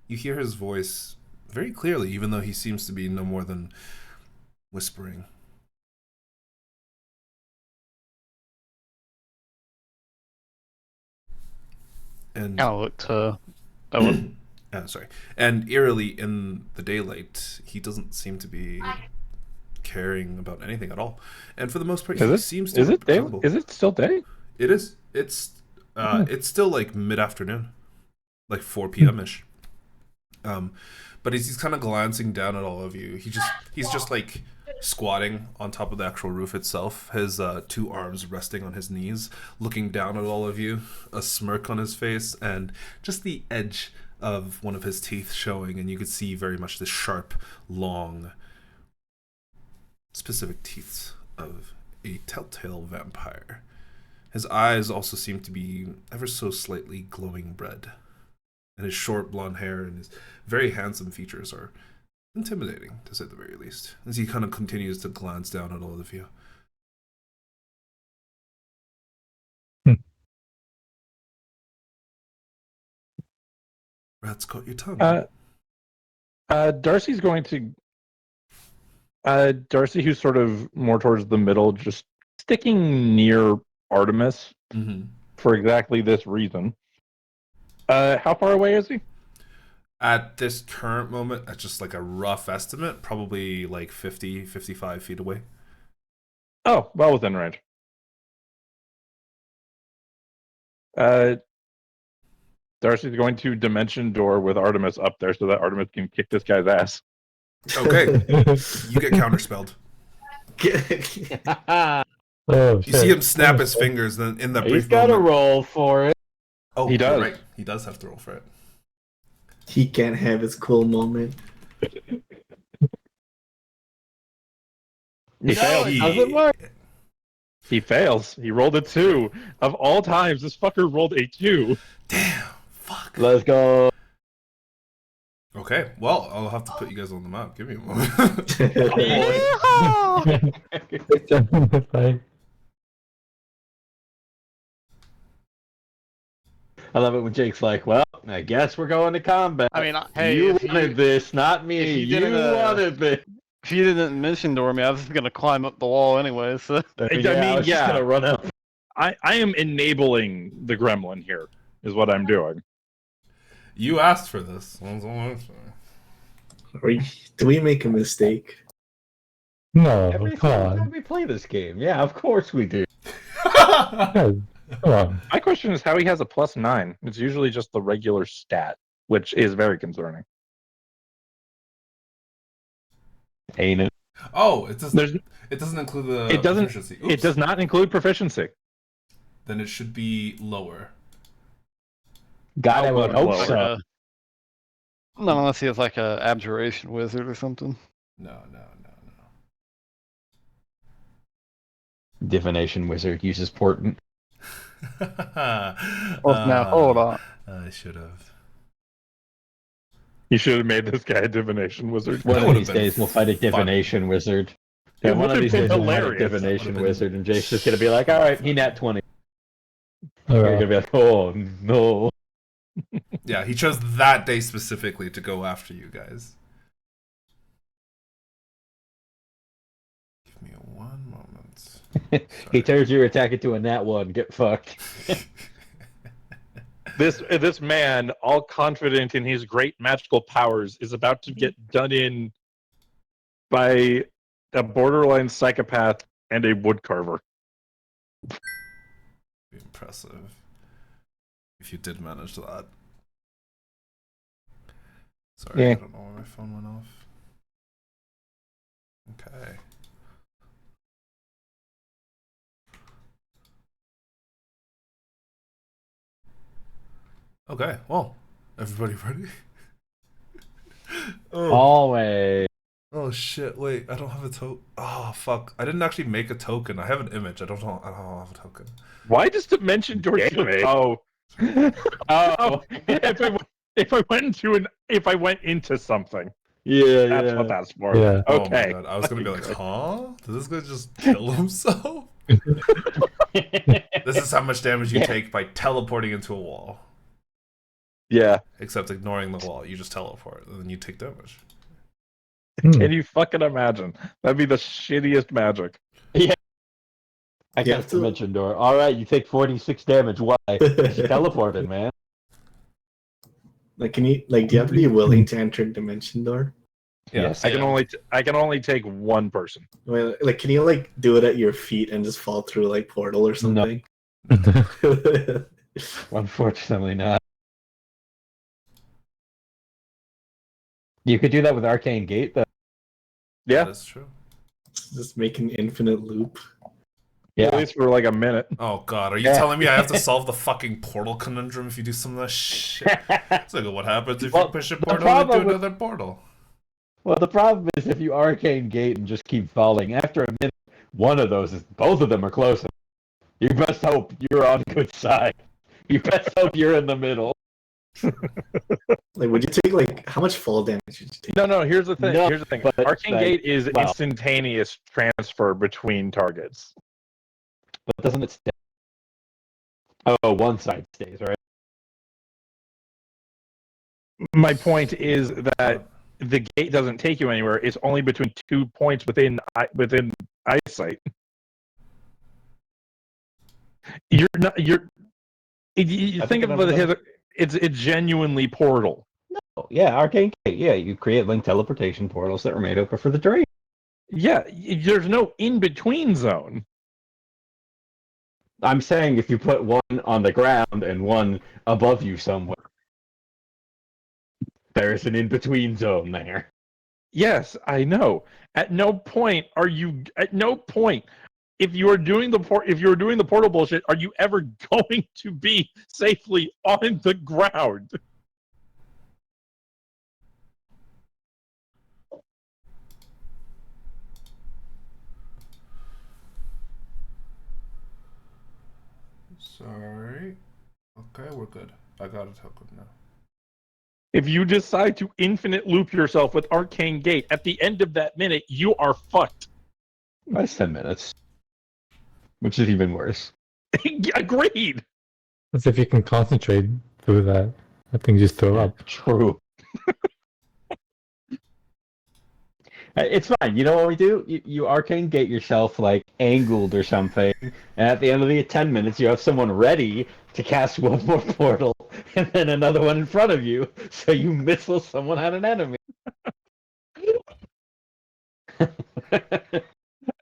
C: You hear his voice very clearly, even though he seems to be no more than whispering. And
E: Kind of look to Owen.
C: sorry. And eerily in the daylight, he doesn't seem to be caring about anything at all. And for the most part, he seems to
D: is it day?
C: resemble-
D: Is it still day?
C: It is. It's still like mid-afternoon, like 4 p.m. ish. But as he's kind of glancing down at all of you, he's just like squatting on top of the actual roof itself, his 2 arms resting on his knees, looking down at all of you, a smirk on his face, and just the edge of one of his teeth showing, and you could see very much the sharp, long, specific teeth of a telltale vampire. His eyes also seem to be ever so slightly glowing red, and his short blonde hair and his very handsome features are intimidating, to say the very least, as he kind of continues to glance down at all of you. Rat's caught your tongue.
D: Darcy's going to. Darcy, who's sort of more towards the middle, just sticking near Artemis for exactly this reason. How far away is he?
C: At this current moment, that's just like a rough estimate, probably like 50, 55 feet away.
D: Oh, well within range. Darcy's going to dimension door with Artemis up there so that Artemis can kick this guy's ass.
C: Okay, you get counterspelled.
B: Oh,
C: You see him snap his fingers in that
A: He's
C: brief
A: got to
C: moment.
A: roll for it.
C: Oh,
D: He
C: you're
D: does.
C: Right. He does have to roll for it.
F: He can't have his cool moment.
D: He failed.
A: It doesn't work.
D: He fails. He rolled a 2. Of all times, this fucker rolled a 2.
C: Damn. Fuck.
A: Let's go.
C: Okay. Well, I'll have to put you guys on the map. Give me a moment.
B: Good job. Like,
A: I love it when Jake's like, well, I guess we're going to combat.
E: I mean, hey,
A: you
E: if
A: wanted this, not me.
E: if you
A: You
E: didn't,
A: wanted this.
E: if you didn't mention to me, I was gonna climb up the wall anyway. So
A: I
D: mean,
A: was just
D: yeah.
A: gonna run out.
D: I am enabling the gremlin here, is what I'm doing.
C: You asked for this.
F: Do we make a mistake?
B: no,
A: Every
B: come
A: single time
B: on.
A: we play this game, yeah, of course we do.
B: No, come on.
D: My question is how he has a +9. It's usually just the regular stat, which is very concerning.
A: Ain't it?
C: Oh, it doesn't.
D: There's,
C: It doesn't include the
D: it doesn't.
C: proficiency.
D: It does not include proficiency.
C: Then it should be lower.
A: God, I would hope
D: Lower.
A: so.
E: Not unless he has like a abjuration wizard or something.
C: No.
A: Divination wizard uses portent.
E: Well, now hold on.
C: I should have.
D: You should have made this guy a divination wizard.
A: One
C: That
A: of
C: would've
A: these
C: been
A: days, we'll fight a divination wizard.
D: It
A: Yeah, one of
D: would've
A: these
D: been
A: days, we'll fight a
D: hilarious.
A: divination
C: That would've been-
A: wizard, and Jake's just gonna be like, "All right, he nat 20."
B: Oh,
A: You're
B: well.
A: gonna be like, "Oh no."
C: Yeah, he chose that day specifically to go after you guys. Give me one moment.
A: He turns your attack into a nat 1. Get fucked.
D: This man, all confident in his great magical powers, is about to get done in by a borderline psychopath and a woodcarver.
C: Be impressive if you did manage that. Sorry,
D: Yeah.
C: I don't know why my phone went off. Okay. Okay, well, everybody ready?
A: Always.
C: Oh shit! Wait, I don't have a token. Oh fuck! I didn't actually make a token. I have an image. I don't have a token.
D: Why does Dimension Door?
A: Damn it.
D: Oh,
A: Oh,
D: if I went into something,
A: yeah,
D: that's
A: yeah.
D: what that's for.
B: Yeah.
C: Oh my
D: Okay.
C: god! I was gonna be like, huh? Did this guy just kill himself? This is how much damage you
A: Yeah.
C: take by teleporting into a wall.
D: Yeah.
C: Except ignoring the wall, you just teleport, and then you take damage.
B: Hmm.
D: Can you fucking imagine? That'd be the shittiest magic.
A: I
F: You
A: got
F: have
A: the
F: to-
A: dimension door. All right, you take 46 damage. Why? You teleported, man.
F: Like, do you have to be willing to enter Dimension Door?
C: Yeah.
A: Yes.
D: I can only take one person.
F: Well, like, can you like do it at your feet and just fall through like portal or something?
A: Unfortunately, not. You could do that with Arcane Gate, though.
D: Yeah,
C: That is true.
F: Just make an infinite loop.
D: at least for like a minute.
C: Oh god, are you
A: Yeah.
C: telling me I have to solve the fucking portal conundrum if you do some of that shit? It's like, what happens if you
A: Well,
C: push a
A: the
C: portal into
A: problem with-
C: another portal?
A: Well, the problem is if you Arcane Gate and just keep falling, after a minute, both of them are close. You best hope you're on good side. You best hope you're in the middle.
F: Like, would you take like how much fall damage would you take?
D: No, here's the thing.
A: No,
D: Here's the thing.
A: but,
D: Arcane
A: like,
D: Gate is
A: well-
D: instantaneous transfer between targets.
A: But doesn't it stay? Oh, one side stays, right?
D: My point is that the gate doesn't take you anywhere. It's only between 2 points within eyesight. You
A: I
D: think
A: think
D: of
A: I'm-
D: it. It's genuinely portal.
A: Oh, yeah, Arcane Gate. Yeah, you create link teleportation portals that were made open for the terrain.
D: Yeah, there's no in between zone.
A: I'm saying if you put one on the ground and one above you somewhere, there's an in-between zone there.
D: Yes, I know. At no point are you. At no point, if you are doing the portal bullshit, are you ever going to be safely on the ground?
C: Sorry. Okay, we're good. I got a token now.
D: If you decide to infinite loop yourself with Arcane Gate, at the end of that minute, you are fucked.
A: That's 10 minutes. Which is even worse.
D: Agreed.
B: As if you can concentrate through that. I think just throw up.
A: True. It's fine. You know what we do? You Arcane Gate yourself, like, angled or something, and at the end of the 10 minutes, you have someone ready to cast one more portal, and then another one in front of you, so you missile someone at an enemy.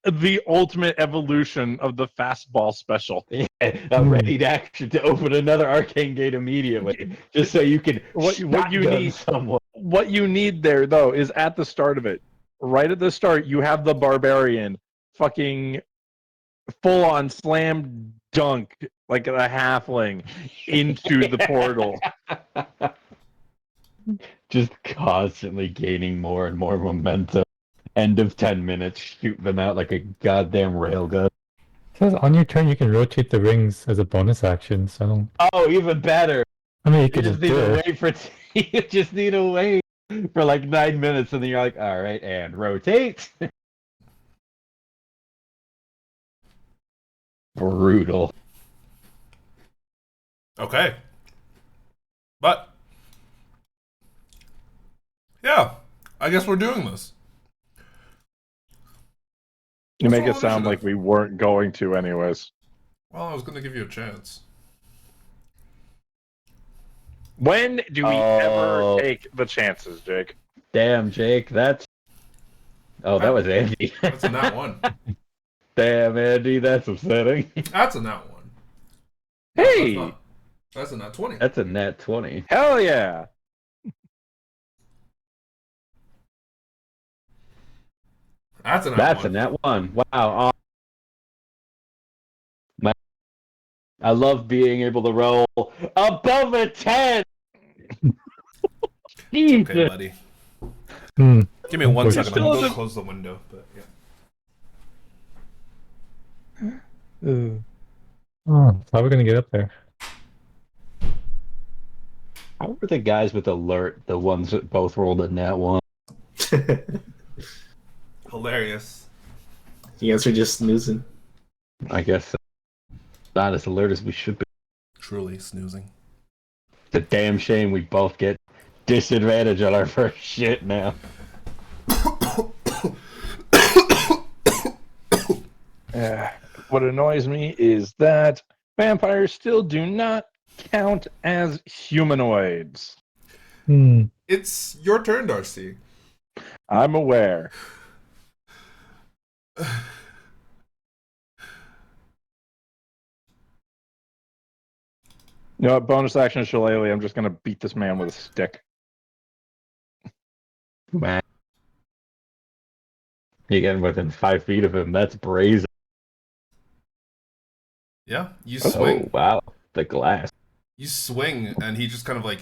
D: The ultimate evolution of the fastball special.
A: A ready to action to open another Arcane Gate immediately, just so you can
D: What you
A: shotgun
D: need-
A: someone.
D: What you need there, though, is at the start of it. Right at the start, you have the barbarian fucking full on slam dunk like a halfling, into the portal.
A: Just constantly gaining more and more momentum. End of 10 minutes, shoot them out like a goddamn railgun.
B: It says on your turn you can rotate the rings as a bonus action, so I don't...
A: Oh, even better.
B: I mean, you
A: You
B: could
A: just
B: just
A: need
B: do
A: to
B: it.
A: wait for you just need to wait for like 9 minutes, and then you're like, all right, and rotate. Brutal.
C: Okay. But yeah, I guess we're doing this.
D: You make it
C: Full
D: sound like
C: initiative.
D: we weren't going to, anyways.
C: Well, I was gonna give you a chance.
D: When do we
A: Oh.
D: ever take the chances, Jake?
A: Damn, Jake, that's. Oh, that was Andy.
C: That's a nat one.
A: Damn, Andy, that's upsetting.
C: That's a nat one.
D: Hey!
C: That's not. That's a nat 20.
A: That's a nat 20.
D: Hell yeah!
C: That's a nat
A: That's
C: one.
A: a nat 1. Wow. I love being able to roll above a 10. Jesus.
C: Okay, buddy.
B: Hmm.
C: Give me one
B: We're
C: second. I'm
D: still
C: gonna go
D: the-
C: close the window. But yeah.
B: Oh, how are we gonna get up there?
A: How were the guys with alert the ones that both rolled a nat 1?
C: Hilarious.
F: You guys are just snoozing.
A: I guess not as alert as we should be.
C: Truly snoozing.
A: It's a damn shame we both get disadvantage on our first shit now.
D: What annoys me is that vampires still do not count as humanoids.
B: Hmm.
C: It's your turn, Darcy.
D: I'm aware. You know what? Bonus action Shillelagh. I'm just gonna beat this man with a stick.
A: Man. You get within 5 feet of him. That's brazen.
C: Yeah, you
A: Oh,
C: swing.
A: wow. The glass.
C: You swing, and he just kind of like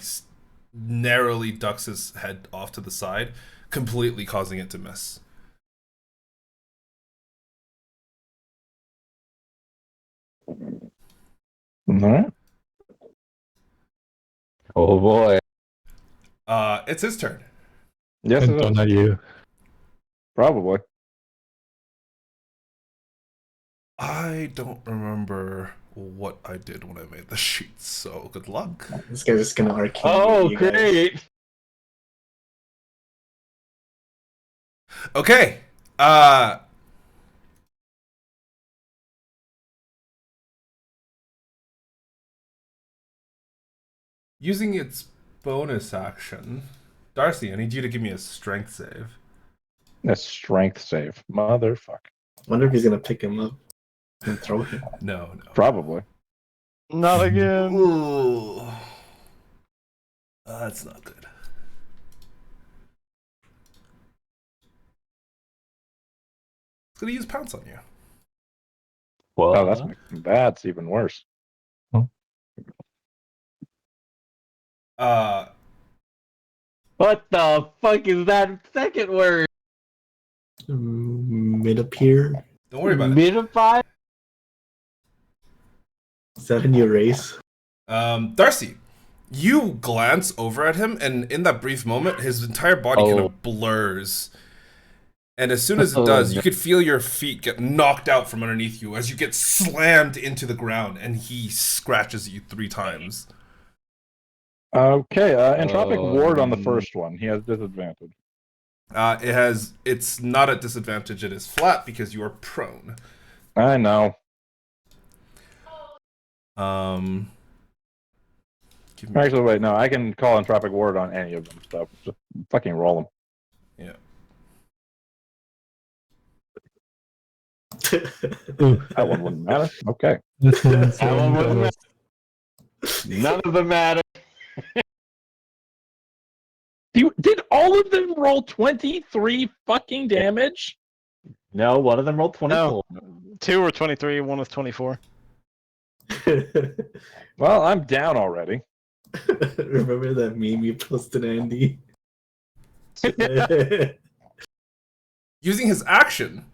C: narrowly ducks his head off to the side, completely causing it to miss.
D: All right.
A: Oh, boy.
C: It's his turn.
D: Yes,
B: And
D: it
B: don't
D: is.
B: know you.
D: Probably.
C: I don't remember what I did when I made the sheet, so good luck.
F: This guy's just gonna arcade.
A: Oh,
F: you guys.
A: great.
C: Okay. Using its bonus action, Darcy, I need you to give me a strength save.
D: A strength save. Motherfucker.
F: Wonder if he's gonna pick him up and throw him.
C: No.
D: Probably.
E: Not again.
C: Ooh. That's not good. It's gonna use pounce on you.
A: Well,
D: Oh, that's even worse.
A: what the fuck is that second word?
F: Mid appear.
C: Don't worry about it.
A: Midify?
F: Is that a new race?
C: Darcy, you glance over at him, and in that brief moment, his entire body kind
A: Oh.
C: of blurs. And as soon as it
A: Oh,
C: does,
A: no.
C: you could feel your feet get knocked out from underneath you as you get slammed into the ground, and he scratches you 3 times.
D: Okay, entropic
A: Oh,
D: ward on the
A: no.
D: first one. He has disadvantage.
C: It's not at disadvantage, it is flat because you are prone.
D: I know.
C: Give me-
D: Actually, wait, no, I can call entropic ward on any of them, so just fucking roll them.
C: yeah.
B: Ooh,
D: That one wouldn't matter. Okay.
B: this one's
A: That one wouldn't
B: bonus.
A: None of them matter.
D: Did all of them roll 23 fucking damage?
A: No, one of them rolled 24.
E: No. 2 or 23, one is 24.
D: Well, I'm down already.
F: Remember that meme you posted, Andy?
C: Using his action,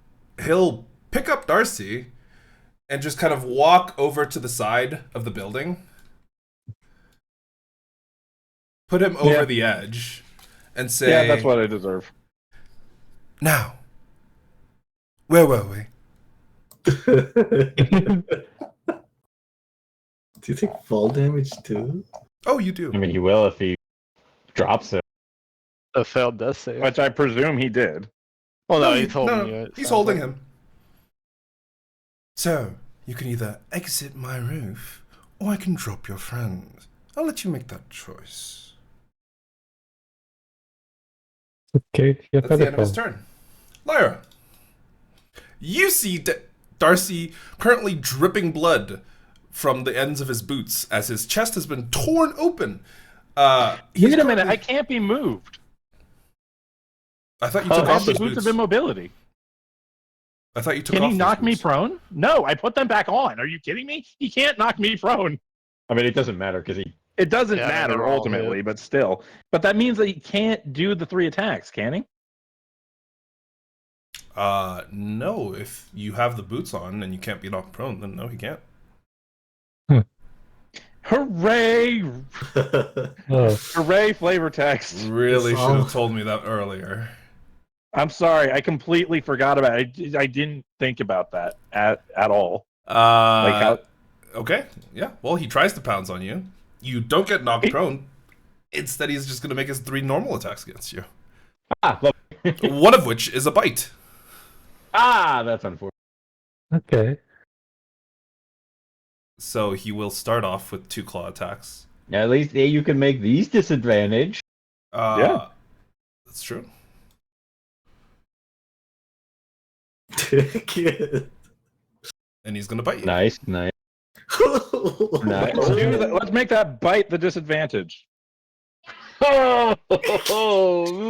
C: he'll pick up Darcy and just kind of walk over to the side of the building, put him over
D: Yeah.
C: the edge, and say,
D: Yeah, that's what I deserve.
C: "Now, where were we?"
F: Do you take fall damage too?
C: Oh, you do.
A: I mean, he will if he drops it.
E: A failed death save.
D: Which I presume he did.
E: Well, no,
C: you-
E: he's holding
C: no,
E: you. it
C: He's
E: sounds
C: holding
E: like.
C: him. So, you can either exit my roof, or I can drop your friend. I'll let you make that choice.
B: Okay, yeah,
C: That's the end of his
B: better
C: turn. Lyra, you see Darcy currently dripping blood from the ends of his boots as his chest has been torn open. He's
D: Wait a minute,
C: currently-
D: I can't be moved.
C: I thought you
D: I
C: took
D: have
C: off
D: the
C: those
D: boots
C: boots.
D: of immobility.
C: I thought you took
D: Can
C: off
D: he
C: those
D: knock me
C: boots.
D: prone? No, I put them back on. Are you kidding me? He can't knock me prone.
A: I mean, it doesn't matter because he.
D: It doesn't
E: Yeah, I mean,
D: matter
E: they're all
D: ultimately,
E: hit.
D: but still. But that means that he can't do the 3 attacks, can he?
C: No. If you have the boots on and you can't be knocked prone, then no, he can't.
D: Hooray!
B: Oh,
D: Hooray, flavor text.
C: Really
F: It's
C: should
F: all-
C: have told me that earlier.
D: I'm sorry, I completely forgot about it. I didn't think about that at all.
C: How?
D: how-
C: Okay, yeah. Well, he tries to pounce on you. You don't get knocked prone. Instead, he's just going to make his 3 normal attacks against you.
A: Look.
C: One of which is a bite.
A: That's unfortunate.
B: okay.
C: So he will start off with 2 claw attacks.
A: At least you can make these disadvantage.
D: Yeah.
C: That's true. And he's going to bite you.
A: Nice. Nice.
D: Let's, do that. Let's make that bite the disadvantage.
A: Oh,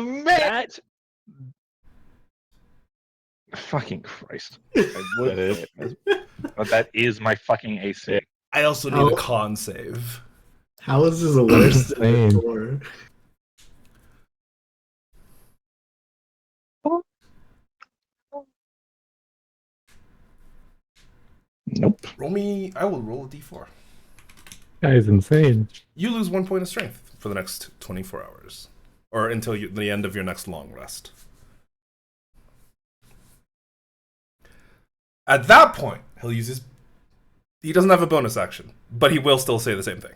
A: man.
D: That. Fucking Christ. I would
A: That is.
D: say it, but that is my fucking AC.
C: I also need
F: Oh.
C: a con save.
F: How is this worse than
B: Insane.
F: before?
D: Nope.
C: I will roll a d4.
B: That is insane.
C: You lose 1 point of strength for the next 24 hours. Or until the end of your next long rest. At that point, he'll use his... He doesn't have a bonus action, but he will still say the same thing.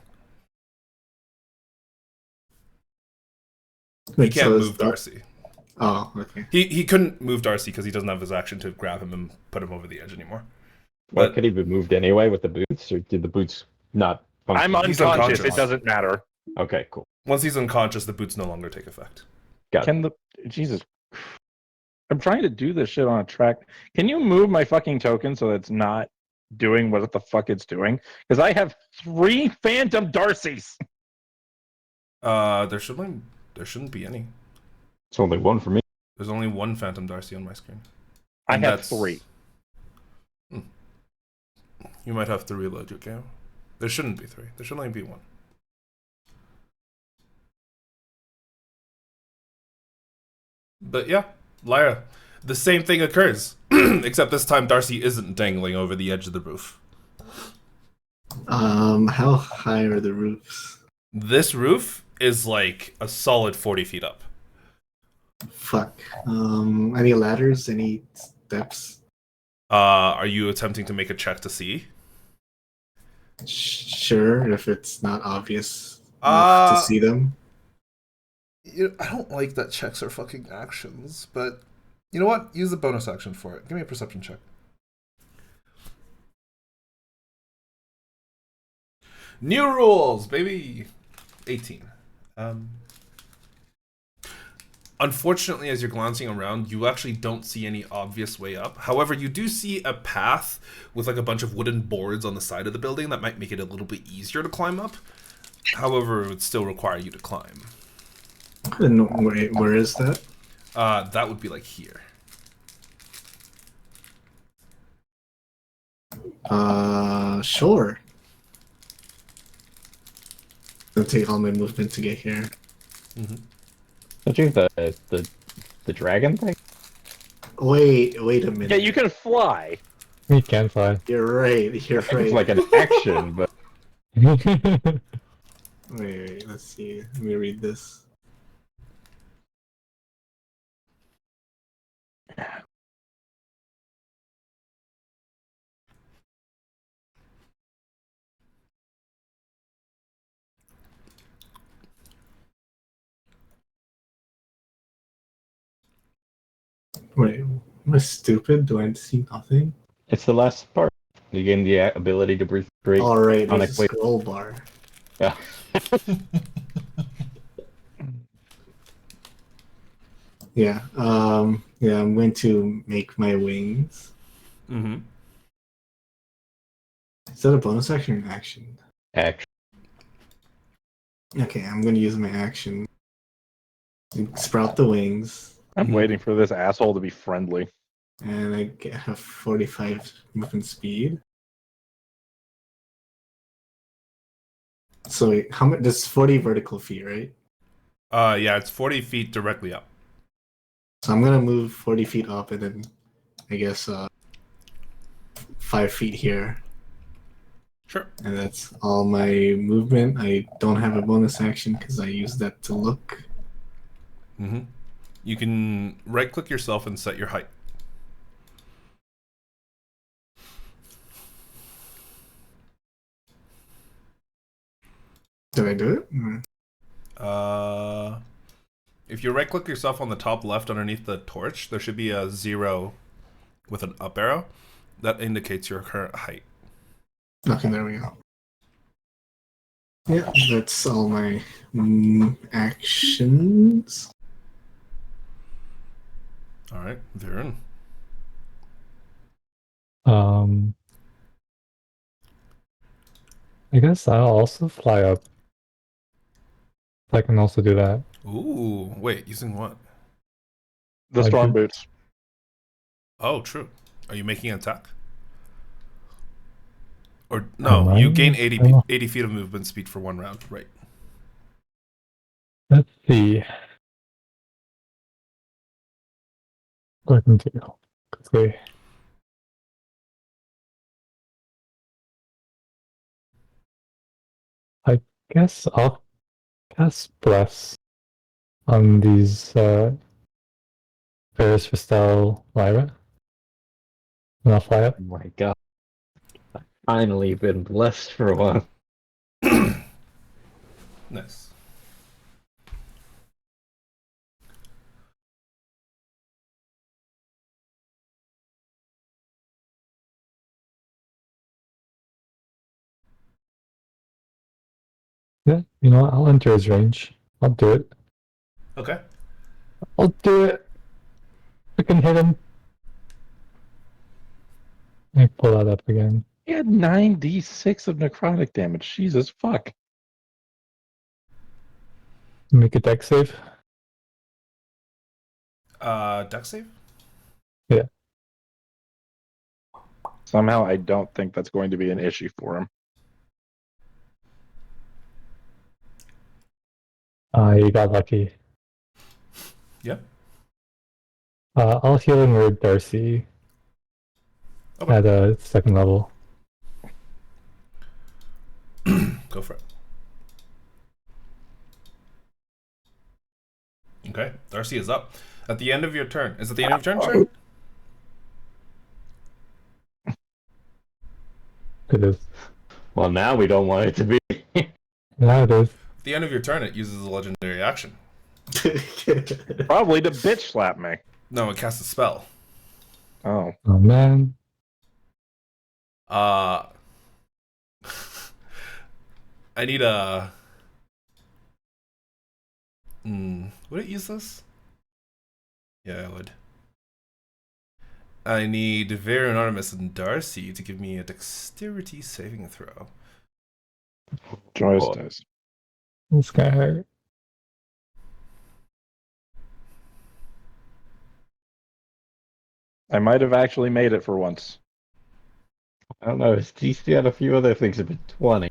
C: He
F: Wait,
C: can't
F: so
C: move Darcy.
F: Oh, okay.
C: He couldn't move Darcy because he doesn't have his action to grab him and put him over the edge anymore.
A: Well,
C: But
A: could he be moved anyway with the boots, or did the boots not function?
D: I'm
C: He's
D: unconscious.
C: unconscious.
D: It doesn't matter.
A: Okay, cool.
C: once he's unconscious, the boots no longer take effect.
D: Can the Jesus? I'm trying to do this shit on a track. Can you move my fucking token so that it's not doing what the fuck it's doing? Because I have 3 Phantom Darcys.
C: There shouldn't be any.
A: It's only one for me.
C: There's only 1 Phantom Darcy on my screen.
D: I
C: And
D: have
C: that's-
D: 3.
C: You might have to reload your game. There shouldn't be 3. There should only be 1. But yeah, Lyra, the same thing occurs, except this time Darcy isn't dangling over the edge of the roof.
F: How high are the roofs?
C: This roof is like a solid 40 feet up.
F: Fuck. Any ladders? Any steps?
C: Are you attempting to make a check to see?
F: Sure, if it's not obvious enough to see them.
C: I don't like that checks are fucking actions, but you know what? Use the bonus action for it. Give me a perception check. New rules, baby. 18. Unfortunately, as you're glancing around, you actually don't see any obvious way up. However, you do see a path with like a bunch of wooden boards on the side of the building that might make it a little bit easier to climb up. However, it would still require you to climb.
F: And where is that?
C: That would be like here.
F: Sure. It'll take all my movement to get here.
A: Don't you have the dragon thing?
F: Wait a minute.
D: Yeah, you can fly.
B: We can fly.
F: You're right. You're
A: It's
F: right.
A: like an action, but
F: Wait. Let's see. Let me read this. Wait, am I stupid? Do I see nothing?
A: it's the last part. You gain the ability to breathe straight.
F: All right,
A: on
F: there's
A: a
F: a scroll bar.
A: Yeah.
F: Yeah. Yeah. I'm going to make my wings.
C: Mm-hmm.
F: Is that a bonus action or an action?
A: Action.
F: Okay, I'm going to use my action. Sprout the wings,
D: I'm waiting for this asshole to be friendly.
F: and I have 45 movement speed. So wait, how much? That's 40 vertical feet, right?
C: Yeah, it's 40 feet directly up.
F: So I'm gonna move 40 feet up, and then I guess 5 feet here,
C: Sure.
F: and that's all my movement. I don't have a bonus action because I use that to look.
C: Mm-hmm. You can right-click yourself and set your height.
F: Did I do it?
C: If you right-click yourself on the top left underneath the torch, there should be a 0 with an up arrow. That indicates your current height.
F: Okay, there we go. Yeah, that's all my actions.
C: All right, Viren.
B: I guess I'll also fly up. I can also do that.
C: Ooh, wait, using what?
D: The
B: I
D: storm
B: do-
D: boots.
C: Oh, true. Are you making an attack? Or no, you gain 80 feet of movement speed for 1 round, right?
B: Let's see. What I can do quickly. I guess I'll cast Bless on these Ferris Vestel Lyra. And I'll fly up.
A: Oh my god. I've finally been blessed for a while.
C: Nice.
B: Yeah, you know what? I'll enter his range. I'll do it.
C: Okay.
B: I'll do it. I can hit him. Let me pull that up again.
D: He had 9d6 of necrotic damage. Jesus fuck.
B: Make a deck save.
C: Deck save?
D: Somehow I don't think that's going to be an issue for him.
B: You got lucky.
C: Yep.
B: I'll heal him with Darcy
C: Okay.
B: at a 2nd level.
C: Go for it. Okay, Darcy is up. At the end of your turn. Is it the end of your turn, sir?
B: It is.
A: Well, now we don't want it to be.
B: Yeah, it is.
C: At the end of your turn, it uses a legendary action.
D: Probably to bitch slap me.
C: No, it casts a spell.
D: Oh.
B: Oh man.
C: I need a... would it use this? Yeah, I would. I need Varian Artemis and Darcy to give me a dexterity saving throw.
D: Joyous
A: Oh.
D: dice.
B: This guy hurt.
D: I might have actually made it for once.
A: I don't know. His DC had a few other things, but 20.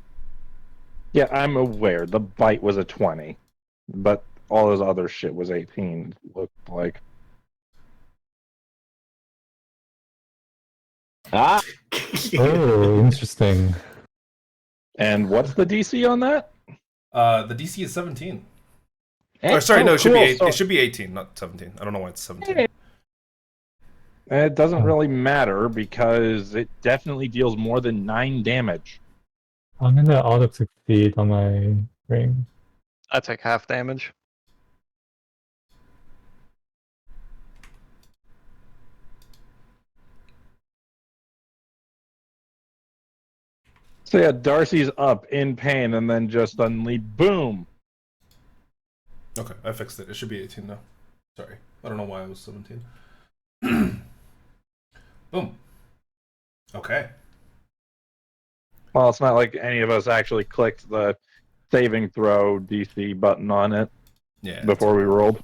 D: Yeah, I'm aware. The bite was a 20, but all his other shit was 18. Looked like.
A: Ah,
B: Oh, interesting.
D: And what's the DC on that?
C: The DC is 17. Or sorry,
D: oh,
C: no, it should be
D: cool.
C: 8.
D: So-
C: It should be 18, not 17. I don't know why it's 17.
D: Hey. It doesn't really matter because it definitely deals more than 9 damage.
B: I'm gonna auto succeed on my ring.
E: I take half damage.
D: So yeah, Darcy's up in pain, and then just suddenly, boom!
C: Okay, I fixed it. It should be 18 now. Sorry. I don't know why it was 17. Boom. Okay.
D: Well, it's not like any of us actually clicked the saving throw DC button on it
C: Yeah.
D: before we rolled.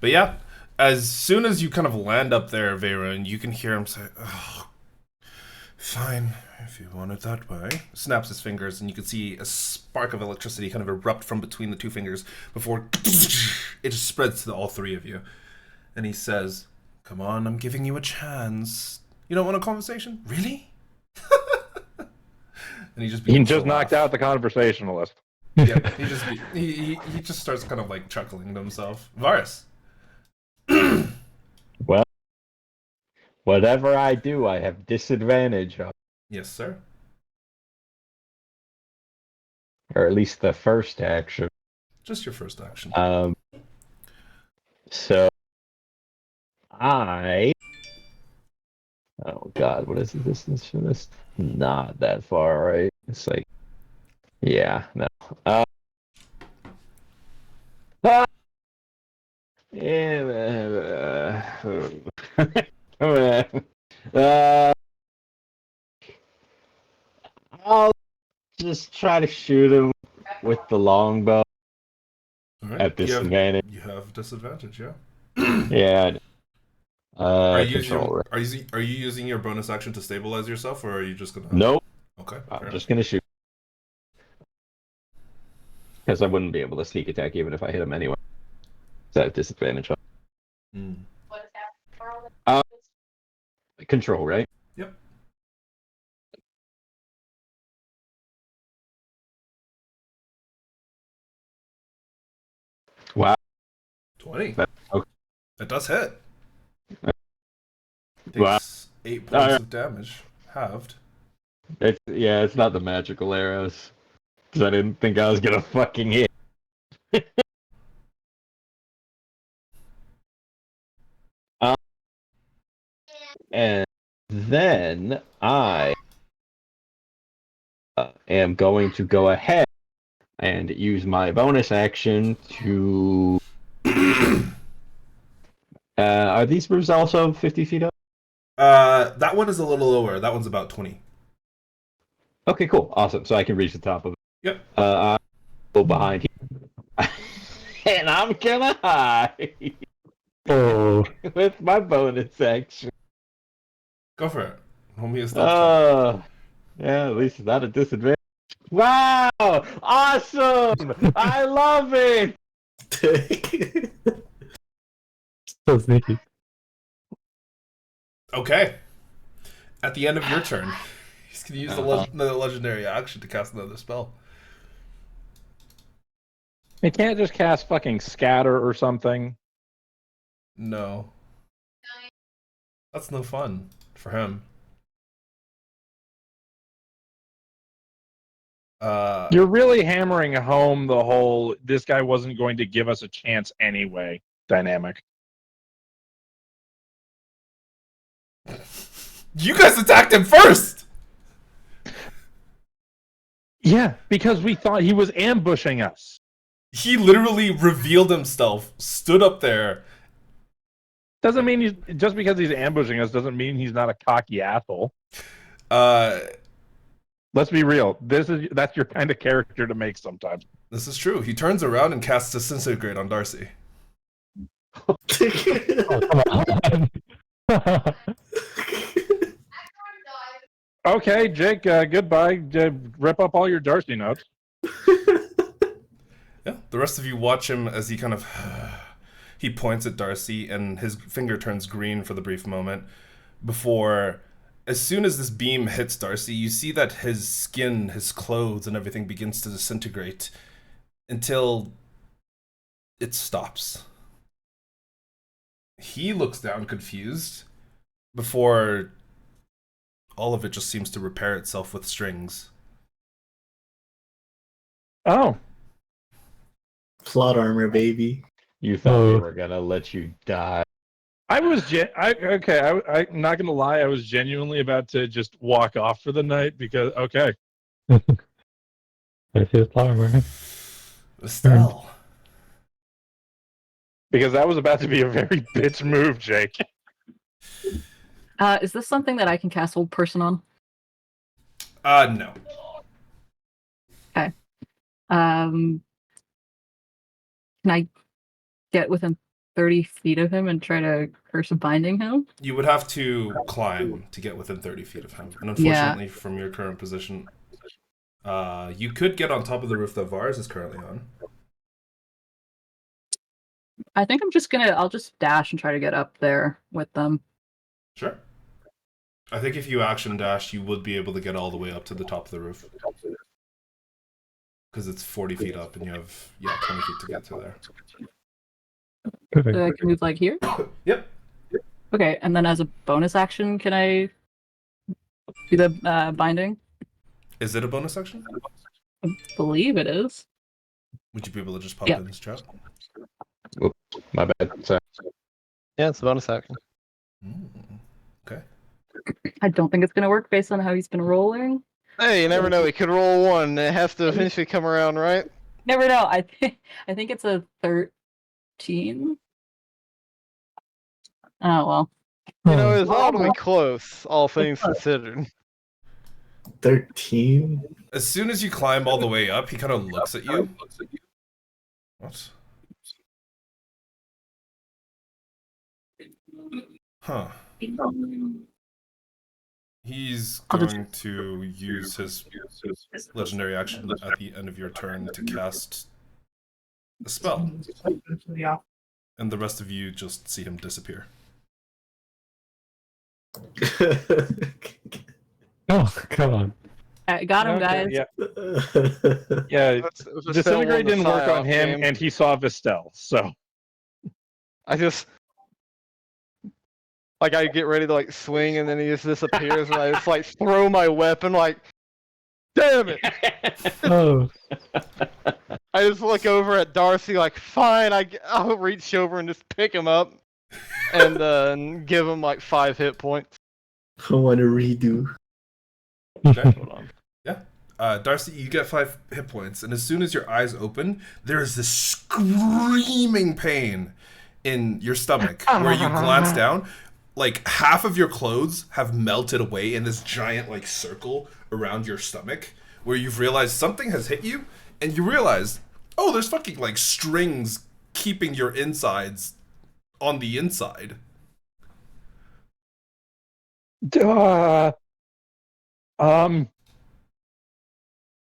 C: But yeah, as soon as you kind of land up there, Veyron, you can hear him say, "Oh, fine, if you want it that way." Snaps his fingers, and you can see a spark of electricity kind of erupt from between the two fingers before it just spreads to all three of you. And he says, "Come on, I'm giving you a chance. You don't want a conversation? Really?" And he just
D: He
C: begins to
D: just knocked
C: laugh.
D: out the conversationalist.
C: Yeah, he just starts kind of like chuckling to himself. Varus.
A: well, whatever I do, I have disadvantage on,
C: Yes, sir.
A: or at least the first action.
C: Just your first action.
A: So I. Oh God, what is the distance for this? Not that far, right? It's like, yeah, no. I'll just try to shoot him with the longbow
C: All right.
A: at disadvantage.
C: You have disadvantage, yeah.
A: Yeah.
C: Are you
A: Control.
C: are you using your bonus action to stabilize yourself, or are you just gonna?
A: Nope.
C: Okay.
A: I'm
C: fair
A: just gonna shoot. Because I wouldn't be able to sneak attack even if I hit him anyway. So I have disadvantage on
C: enough.
A: control, right?
C: Yep.
A: Wow.
C: 20.
A: Okay.
C: That does hit.
A: Wow.
C: Takes 8 points of damage, halved.
A: It's not the magical arrows. Because I didn't think I was gonna fucking hit. And then I am going to go ahead and use my bonus action to. Are these moves also 50 feet up?
C: That one is a little lower. That one's about 20.
A: Okay, cool, awesome. So I can reach the top of it.
C: Yep.
A: I'll go behind here, and I'm gonna hide
B: Oh,
A: with my bonus action.
C: Go for it. Roll me a stealth check.
A: Yeah, at least it's not a disadvantage. Wow! Awesome! I love it!
B: so sneaky.
C: Okay. At the end of your turn, he's gonna use the legendary action to cast another spell.
D: He can't just cast fucking scatter or something.
C: No. That's no fun for him.
D: You're really hammering home the whole "this guy wasn't going to give us a chance anyway" dynamic.
C: You guys attacked him first!
D: Yeah, because we thought he was ambushing us.
C: He literally revealed himself, stood up there.
D: Doesn't mean he's just because he's ambushing us doesn't mean he's not a cocky asshole. Let's be real. That's your kind of character to make sometimes.
C: This is true. He turns around and casts Disintegrate on Darcy.
B: Oh, come on.
D: Okay, Jake. Goodbye. Rip up all your Darcy notes.
C: Yeah, the rest of you watch him as he kind of he points at Darcy and his finger turns green for the brief moment before as soon as this beam hits Darcy, you see that his skin, his clothes and everything begins to disintegrate until it stops. He looks down confused before all of it just seems to repair itself with strings.
D: Oh,
F: Plot armor, baby.
A: You thought we
B: Oh.
A: were gonna let you die.
D: I'm not gonna lie. I was genuinely about to just walk off for the night because
B: There's his armor.
C: Estelle.
D: because that was about to be a very bitch move, Jake.
G: Is this something that I can cast Hold Person on?
C: No.
G: Can I get within 30 feet of him and try to curse binding him?
C: You would have to climb to get within 30 feet of him. And
G: Yeah.
C: unfortunately, from your current position, you could get on top of the roof that Vars is currently on.
G: I think I'll just dash and try to get up there with them.
C: Sure. I think if you action dash, you would be able to get all the way up to the top of the roof. Because it's 40 feet up and you have, 20 feet to get to there.
B: Perfect.
G: So I can move like here?
C: Yep.
G: Okay, and then as a bonus action, can I do the binding?
C: Is it a bonus action?
G: I believe it is.
C: Would you be able to just pop
G: Yeah.
C: in this chat?
A: My bad. Sorry.
E: Yeah, it's a bonus action.
C: Okay.
G: I don't think it's going to work based on how he's been rolling.
E: Hey, you never know. He could roll one. It has to eventually come around, right?
G: Never know. I think it's a 13. Oh, well.
E: You know, it's oddly close, all things considered.
F: 13.
C: As soon as you climb all the way up, he kind of looks at you. What? Huh. He's
G: I'll just-
C: going to use his legendary action at the end of your turn to cast a spell. And the rest of you just see him disappear.
B: Oh, come on.
G: Got him, guys.
D: Yeah, yeah. Disintegrate didn't work on him, and he saw Vistel. So
E: I just I get ready to swing, and then he just disappears, and I just throw my weapon, damn it!
B: Oh,
E: I just look over at Darcy, fine, I'll reach over and just pick him up, and give him 5 hit points.
F: I want to redo.
C: Okay. Darcy, you get 5 hit points, and as soon as your eyes open, there is this screaming pain in your stomach where you glance down. Half of your clothes have melted away in this giant circle around your stomach, where you've realized something has hit you, and you realize, oh, there's fucking strings keeping your insides on the inside.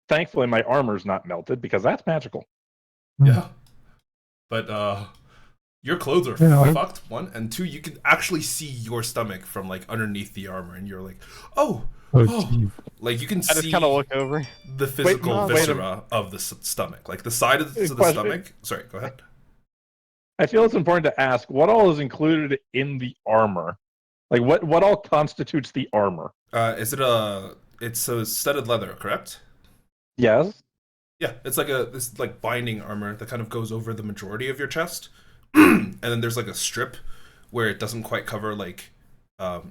D: Thankfully, my armor's not melted because that's magical.
C: Yeah. But your clothes are
B: Yeah,
C: fucked, one, and two, you can actually see your stomach from underneath the armor, and you're like, oh,
B: geez.
C: you can
E: I
C: see
E: just kind of look over.
C: the physical
D: Mom, wait a
C: viscera of the stomach, the side of the
D: Question.
C: stomach. Sorry, go ahead.
D: I feel it's important to ask what all is included in the armor. What all constitutes the armor?
C: It's a studded leather, correct?
D: Yes.
C: Yeah, it's this binding armor that kind of goes over the majority of your chest, and then there's a strip where it doesn't quite cover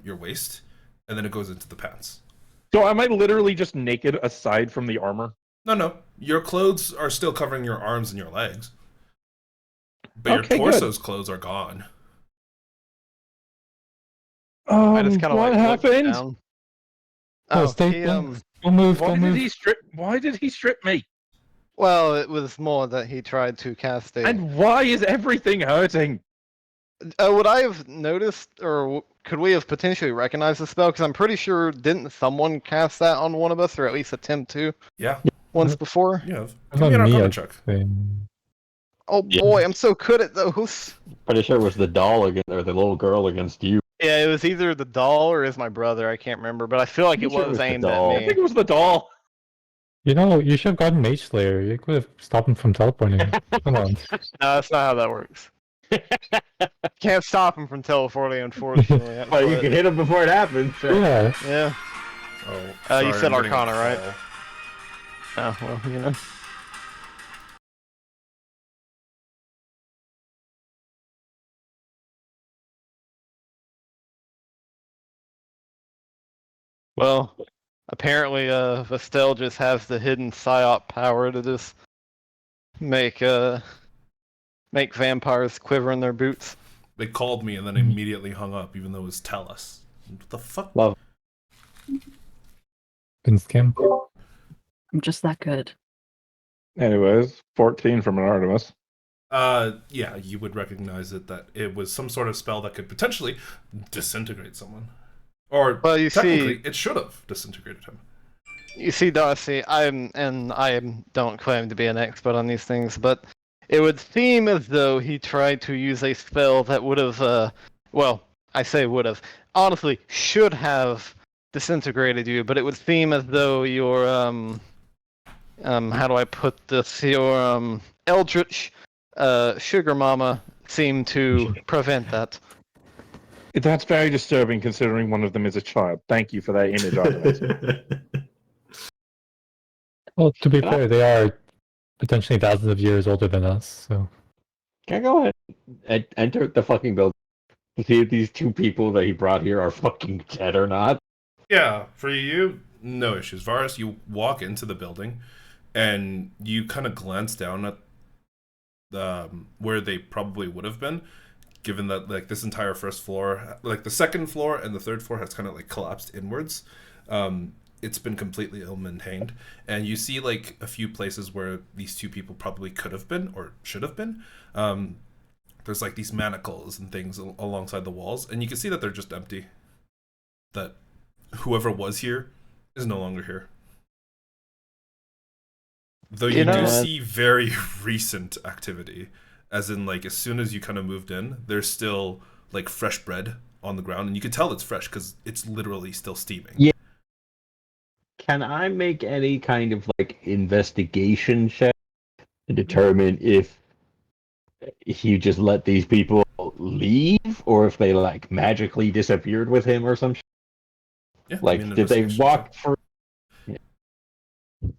C: your waist, and then it goes into the pants.
D: So am I literally just naked aside from the armor?
C: No, your clothes are still covering your arms and your legs, but
D: Okay,
C: your
D: good.
C: torso's clothes are gone.
E: I just kind of
D: what
E: look
D: happened?
E: down.
B: Oh,
E: Oh,
B: stay.
E: he,
B: Don't move.
D: Why
B: Don't
D: did
B: move.
D: he strip? Why did he strip me?
E: well, it was more that he tried to cast a.
D: And why is everything hurting?
E: Would I have noticed, or could we have potentially recognized the spell? Because I'm pretty sure didn't someone cast that on one of us, or at least attempt to?
C: Yeah.
E: once
B: Yep.
E: before.
C: You have.
B: How
C: Give me an
B: about me,
C: Arcana
B: I
C: check.
B: think?
E: Oh
A: Yeah.
E: boy, I'm so good at those.
A: Pretty sure it was the doll against, or the little girl against you.
E: Yeah, it was either the doll or is my brother. I can't remember, but I feel like
A: Pretty
E: it
A: sure it
E: was
A: was the
E: aimed at
A: doll.
D: I
E: me.
D: think it was the doll.
B: You know, you should have gotten Mage Slayer. You could have stopped him from teleporting. Come on.
E: No, that's not how that works. Can't stop him from teleporting, unfortunately.
A: Well, you
E: But-
A: can hit him before it happens.
B: Yeah.
E: Yeah.
C: Oh,
E: You
C: sorry,
E: said
C: I'm getting a
E: Arcana, right?
C: call.
E: Oh well, you know. Well, apparently, Vestel just has the hidden psyop power to just make vampires quiver in their boots.
C: They called me and then immediately hung up, even though it was Tellus. What the fuck?
A: Love.
B: Been scammed.
G: I'm just that good.
D: Anyways, 14 from an Artemis.
C: Yeah, you would recognize it that it was some sort of spell that could potentially disintegrate someone. Or
E: Well, you
C: technically,
E: see,
C: it should have disintegrated him.
E: Darcy, I don't claim to be an expert on these things, but it would seem as though he tried to use a spell that would have, well, I say would have, honestly, should have disintegrated you, but it would seem as though your, how do I put this, your, Eldritch, Sugar Mama seemed to prevent that.
D: That's very disturbing considering one of them is a child. Thank you for that image, Artemis.
B: Well, to be fair, they are potentially thousands of years older than us, so.
A: Can I go ahead and enter the fucking building to see if these two people that he brought here are fucking dead or not?
C: Yeah, for you, no issues. Varus, you walk into the building, and you kind of glance down at where they probably would have been, given that like this entire first floor, like the second floor and the third floor has kind of like collapsed inwards. It's been completely ill-maintained, and you see like a few places where these two people probably could have been or should have been. There's like these manacles and things alongside the walls, and you can see that they're just empty. That whoever was here is no longer here. Though you do see very recent activity, as in like as soon as you kind of moved in, there's still like fresh bread on the ground, and you can tell it's fresh because it's literally still steaming.
A: Yeah. Can I make any kind of like investigation check to determine if he just let these people leave, or if they like magically disappeared with him or some shit?
C: Yeah,
A: Like,
C: give me an
A: did they
C: investigation
A: walk
C: check.
A: through? Yeah.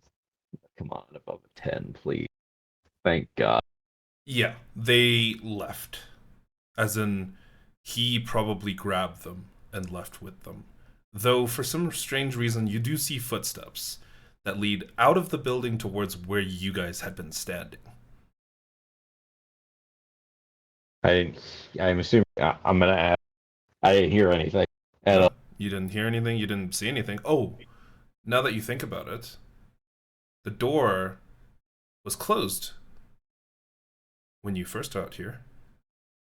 A: Come on, above a 10, please. Thank God.
C: Yeah, they left. As in, he probably grabbed them and left with them. Though, for some strange reason, you do see footsteps that lead out of the building towards where you guys had been standing.
A: I'm assuming I'm gonna ask. I didn't hear anything. And
C: You didn't hear anything, you didn't see anything. Oh, now that you think about it, the door was closed when you first got here,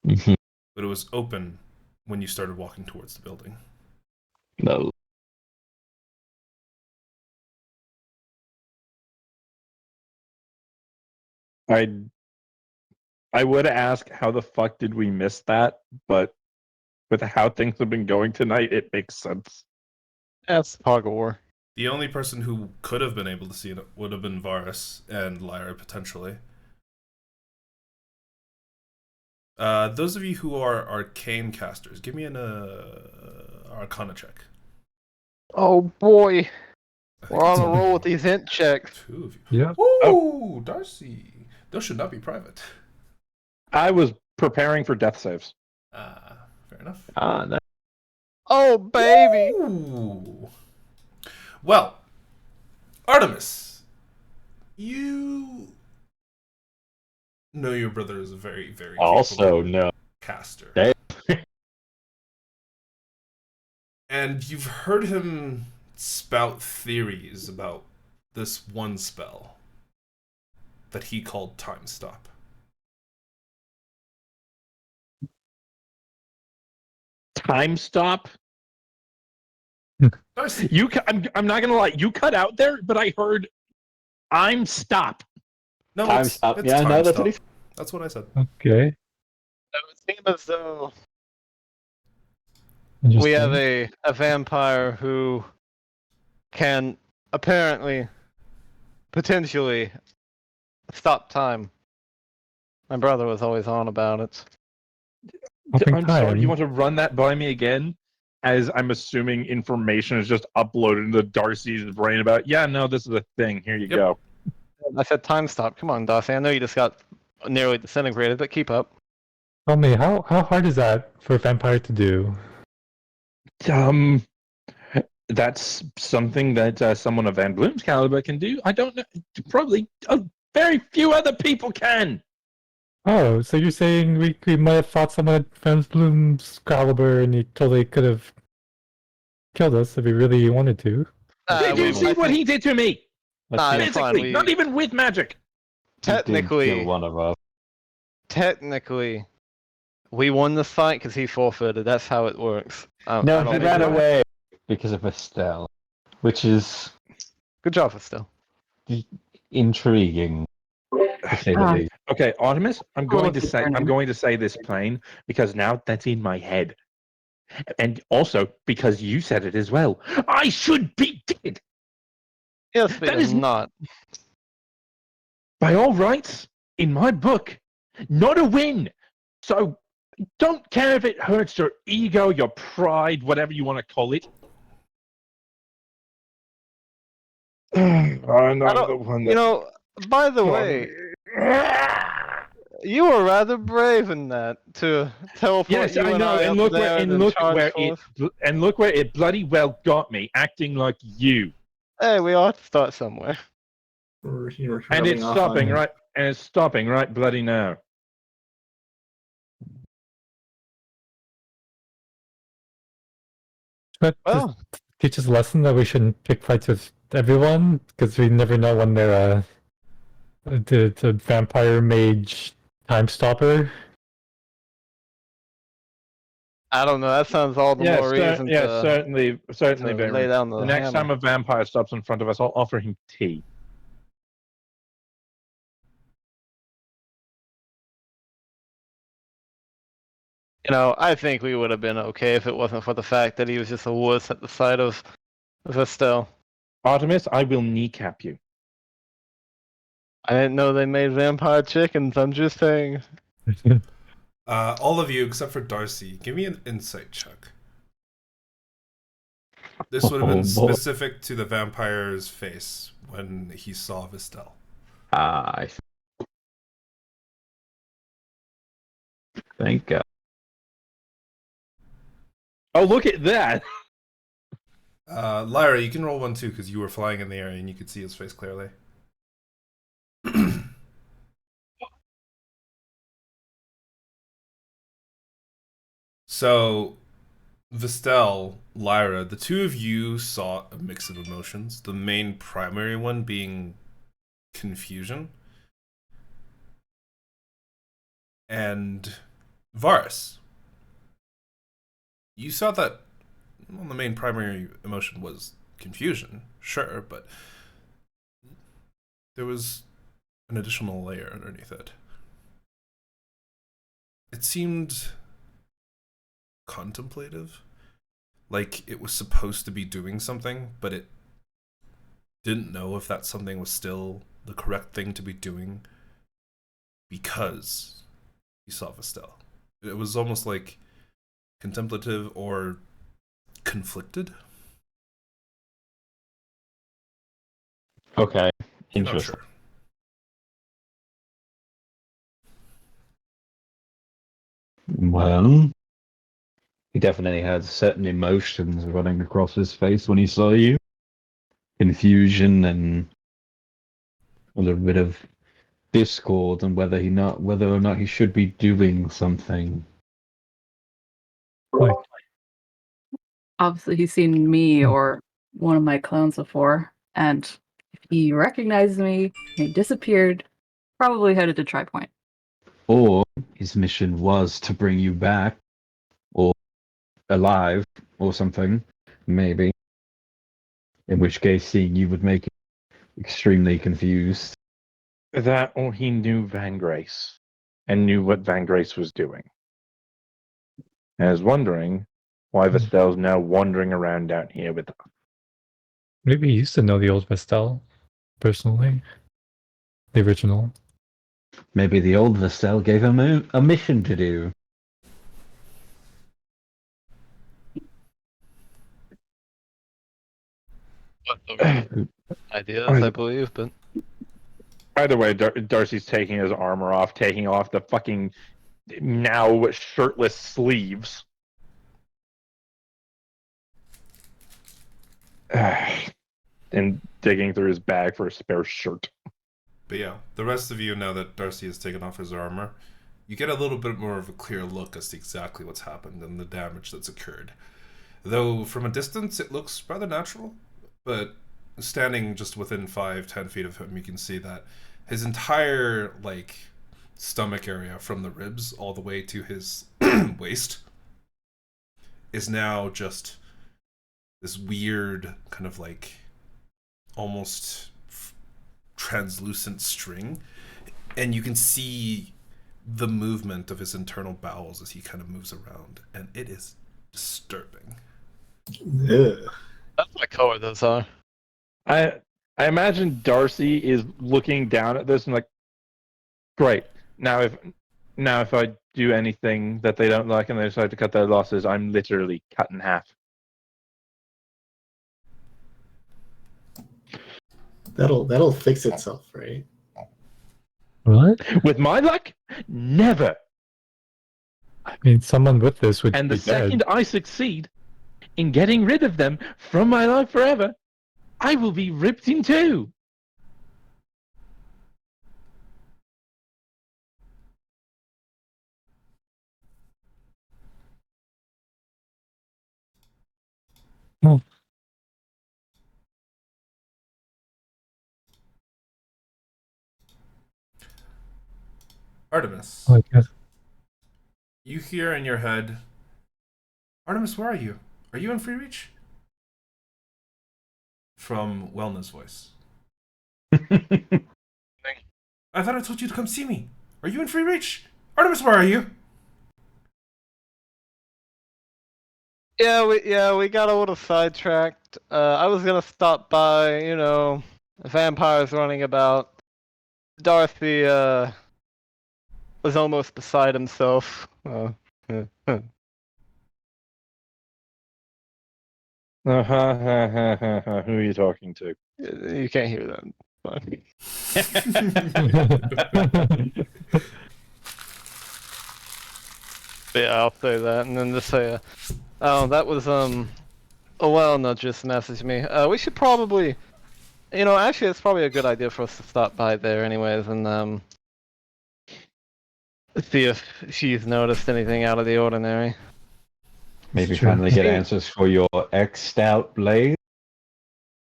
C: but it was open when you started walking towards the building.
A: no.
D: I would ask how the fuck did we miss that, but with how things have been going tonight, it makes sense.
E: That's Fog of War.
C: The only person who could have been able to see it would have been Varus and Lyra, potentially. Those of you who are arcane casters, give me an Arcana check.
E: Oh boy,
C: I think
E: we're on
C: it's
E: a
C: only
E: roll with these hint checks.
C: two of you.
B: Yeah.
C: Ooh, Darcy. Those should not be private.
D: I was preparing for death saves.
C: Fair enough.
A: No.
E: Oh baby.
C: Ooh. Well, Artemis, you know your brother is a very, very
A: Also,
C: capable
A: no.
C: caster.
A: Damn.
C: And you've heard him spout theories about this one spell that he called Time Stop.
D: Time stop.
C: Darcy,
D: I'm not gonna lie. You cut out there, but I heard I'm stop.
C: No,
A: Time
C: it's,
A: stop.
C: it's
A: Yeah,
C: time
A: no, that's
C: stop.
A: what he
C: That's what I said.
B: Okay.
E: It would seem as though
B: Interesting.
E: we have a vampire who can apparently, potentially, stop time. My brother was always on about it.
B: Stopping
D: I'm sorry,
B: time.
D: you want to run that by me again? As I'm assuming information is just uploaded into Darcy's brain about, yeah, no, this is a thing. Here you
C: Yep.
D: go.
E: I said time stop. Come on, Darcy. I know you just got nearly disintegrated, but keep up.
B: Tell me, how hard is that for a vampire to do?
D: That's something that someone of Van Bloom's caliber can do. I don't know. Probably very few other people can.
B: Oh, so you're saying we might have fought someone at Van Bloom's caliber and he totally could have killed us if he really wanted to.
D: Did you see what he did to me?
E: Nah, it's fine.
D: Physically, not even with magic.
E: Technically,
A: kill one of us.
E: technically, we won the fight because he forfeited. That's how it works. I
A: No,
E: don't
A: he
E: think
A: ran
E: you're right.
A: away because of Estelle, which is
E: Good job, Estelle.
A: intriguing. To say the
G: Ah.
A: least.
D: Okay, Artemis, I'm
G: Little
D: going to say
G: concerning.
D: this plain because now that's in my head. And also because you said it as well. I should be dead.
E: Yes, but
D: That
E: you're
D: is-
E: not.
D: By all rights, in my book, not a win. So don't care if it hurts your ego, your pride, whatever you want to call it. I'm
E: I
D: not
E: don't-
D: the one
E: You know, by the
D: Come on.
E: way, you were rather brave in that to teleport
D: Yes,
E: you
D: I
E: and
D: know,
E: I
D: and
E: up
D: look
E: there
D: where
E: and then charge forth.
D: it bloody well got me, acting like you,
E: Hey, we ought to start somewhere.
F: You're
D: and
F: rubbing
D: it's
F: off
D: stopping
F: on-
D: right, and it's stopping right bloody now.
B: But
E: Well,
B: just teach us a lesson that we shouldn't pick fights with everyone because we never know when they're the vampire mage time stopper.
E: I don't know. That sounds all the more reason to,
D: certainly,
E: to
D: Benjamin.
E: lay down the
D: The next
E: hammer.
D: time a vampire stops in front of us, I'll offer him tea.
E: You know, I think we would have been okay if it wasn't for the fact that he was just a wuss at the sight of Estelle.
D: Artemis, I will kneecap you.
E: I didn't know they made vampire chickens. I'm just saying.
C: All of you except for Darcy, give me an insight check. This would have been
A: Oh, boy.
C: specific to the vampire's face when he saw Vistel.
A: I thank God.
D: Oh, look at that!
C: Lyra, you can roll 1 too because you were flying in the air and you could see his face clearly. So, Vistel, Lyra, the two of you saw a mix of emotions. The main primary one being confusion. And Varus, you saw that the main primary emotion was confusion, sure, but there was an additional layer underneath it. It seemed contemplative, like it was supposed to be doing something, but it didn't know if that something was still the correct thing to be doing because you saw Vistel. It was almost like contemplative or conflicted.
A: Okay,
C: You're not
A: interesting.
C: sure.
A: Well, he definitely had certain emotions running across his face when he saw you. Confusion and a little bit of discord on whether or not he should be doing something.
G: Obviously, he's seen me or one of my clones before, and if he recognizes me and he disappeared, probably headed to Tri-Point.
A: Or his mission was to bring you back, or alive, or something, maybe. In which case, seeing you would make it extremely confused.
D: That or he knew Van Grace and knew what Van Grace was doing. And is wondering why Vestel's now wandering around down here with us.
B: Maybe he used to know the old Vestel personally. The original.
A: Maybe the old Vestel gave him a mission to do.
E: Ideas, I believe, but
D: Either way, Darcy's taking his armor off, taking off the fucking now shirtless sleeves. And digging through his bag for a spare shirt.
C: But yeah, the rest of you, now that Darcy has taken off his armor, you get a little bit more of a clear look as to exactly what's happened and the damage that's occurred. Though from a distance it looks rather natural, but standing just within 5-10 feet of him, you can see that his entire stomach area from the ribs all the way to his waist is now just this weird kind of almost translucent string, and you can see the movement of his internal bowels as he kind of moves around, and it is disturbing.
F: Ugh.
E: that's what color those are.
D: I imagine Darcy is looking down at this and like, great. Now if I do anything that they don't like and they decide to cut their losses, I'm literally cut in half.
F: That'll fix itself, right?
B: What?
D: With my luck, never.
B: I mean, someone with this would
D: And
B: be
D: the second
B: dead.
D: I succeed in getting rid of them from my life forever, I will be ripped in two.
B: Oh.
C: Artemis,
B: I guess.
C: you hear in your head, Artemis, where are you? Are you in Free Reach? From Wellna's voice. I thought I told you to come see me. Are you in Free Reach? Artemis, where are you?
E: Yeah, we got a little sidetracked. I was gonna stop by, vampires running about. Dorothy, was almost beside himself.
D: Who are you talking to?
E: You can't hear that. Fine. But yeah, I'll say that, and then just say, oh, that was Alana just messaged me. We should probably, actually, it's probably a good idea for us to stop by there, anyways, and see if she's noticed anything out of the ordinary.
A: Maybe
B: Sure.
A: finally get answers for your X'd-out blade.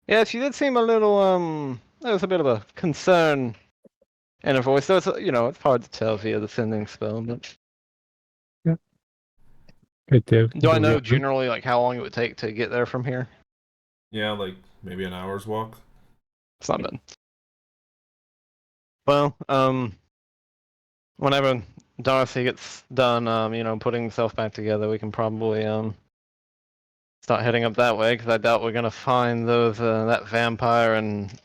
E: Yeah, she did seem a little, there was a bit of a concern in her voice. So it's, it's hard to tell via the sending spell, but
B: Good Dave.
E: do I know generally how long it would take to get there from here?
C: Yeah, maybe an hour's walk.
E: It's not bad. Well, whenever Darcy gets done, putting himself back together, we can probably start heading up that way, because I doubt we're gonna find those that vampire and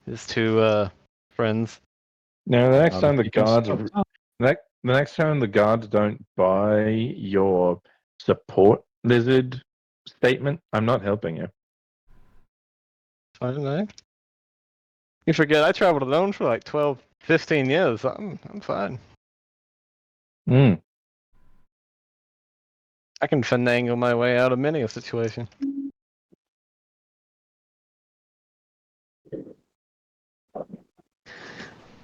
E: his two friends.
D: No, the next time the
A: You can
D: guards
A: still-
D: the next time the guards don't buy your support lizard statement, I'm not helping you.
E: Fine, eh? You forget I traveled alone for 12, 15 years. I'm fine.
D: Mm.
E: I can finagle my way out of many a situation.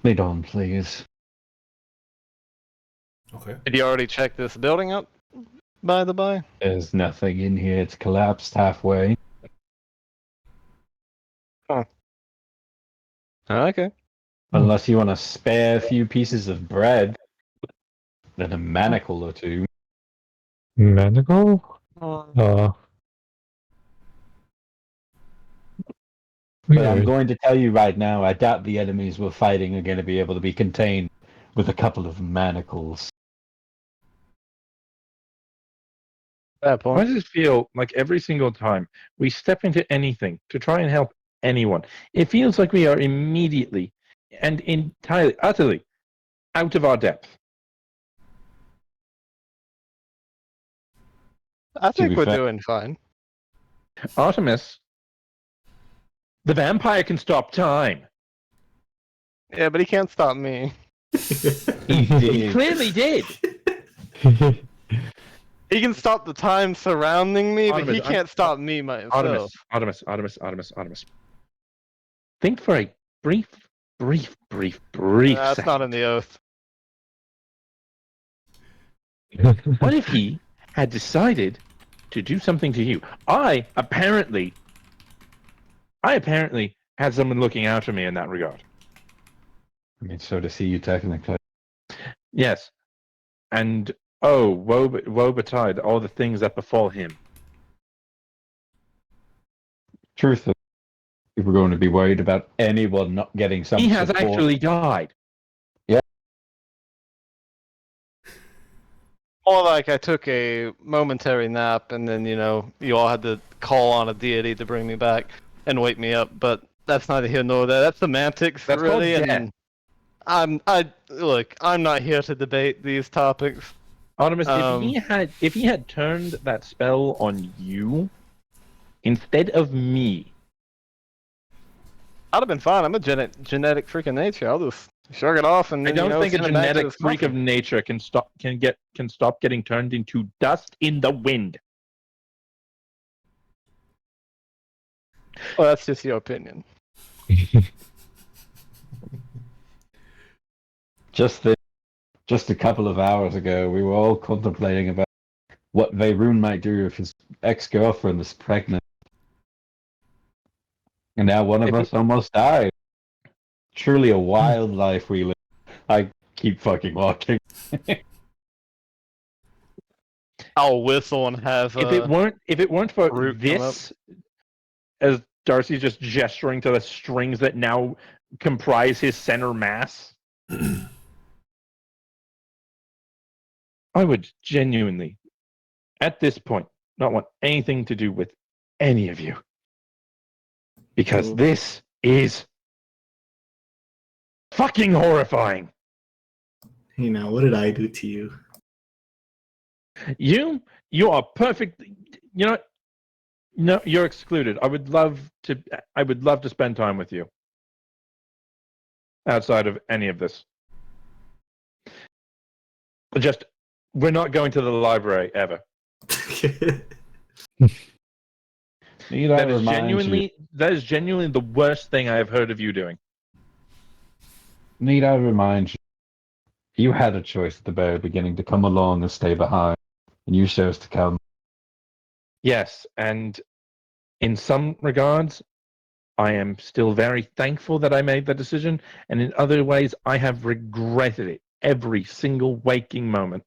A: Lead on, please.
C: Okay.
E: Did you already check this building out, by the by?
A: There's nothing in here. It's collapsed halfway.
E: Okay.
A: Unless you want to spare a few pieces of bread. Then a manacle or two.
B: Manacle?
A: But I'm
B: Weird.
A: going to tell you right now, I doubt the enemies we're fighting are going to be able to be contained with a couple of manacles.
E: Fair
D: Why
E: point.
D: does it feel like every single time we step into anything to try and help anyone, it feels like we are immediately and entirely, utterly out of our depth?
E: I
A: To be
E: think we're
A: fair-
E: doing fine.
D: Artemis, the vampire can stop time.
E: Yeah, but he can't stop me.
D: He clearly did.
E: He can stop the time surrounding me, but he
D: Artemis,
E: can't stop me myself.
D: Artemis. Think for a brief
E: That's
D: second.
E: not in the oath.
D: What if he had decided to do something to you? I apparently had someone looking out for me in that regard.
A: I mean, so to see you technically.
D: Yes. And woe betide all the things that befall him.
A: Truth, if we're going to be worried about anyone not getting some
D: He has
A: support,
D: actually died.
E: Or like I took a momentary nap, and then you all had to call on a deity to bring me back and wake me up. But that's neither here nor there. That's semantics,
D: That's called
E: really.
D: death.
E: And I'm not here to debate these topics.
D: Artemis, if he had turned that spell on you instead of me,
E: I'd have been fine. I'm a genetic freak of nature. I'll just shrug it off and
D: I don't think a
E: send it back to
D: genetic
E: his
D: freak of
E: coffin.
D: nature can stop getting turned into dust in the wind.
E: Well, that's just your opinion.
A: just a couple of hours ago, we were all contemplating about what Veyruun might do if his ex-girlfriend is pregnant. And now one of us almost died. Truly a wild life we live. I keep fucking walking.
E: I'll whistle and have.
D: If it weren't for
E: Root come
D: this, as Darcy's just gesturing to the strings that now comprise his center mass, I would genuinely, at this point, not want anything to do with any of you. Because this is fucking horrifying.
F: Hey, now, what did I do to you?
D: You are perfect. You know, no, you're excluded. I would love to spend time with you outside of any of this. Just, we're not going to the library ever.
A: Need I
D: That is
A: remind
D: genuinely the worst thing I have heard of you doing.
A: Need I remind you? You had a choice at the very beginning to come along and stay behind, and you chose to come.
D: Yes, and in some regards, I am still very thankful that I made that decision, and in other ways, I have regretted it every single waking moment.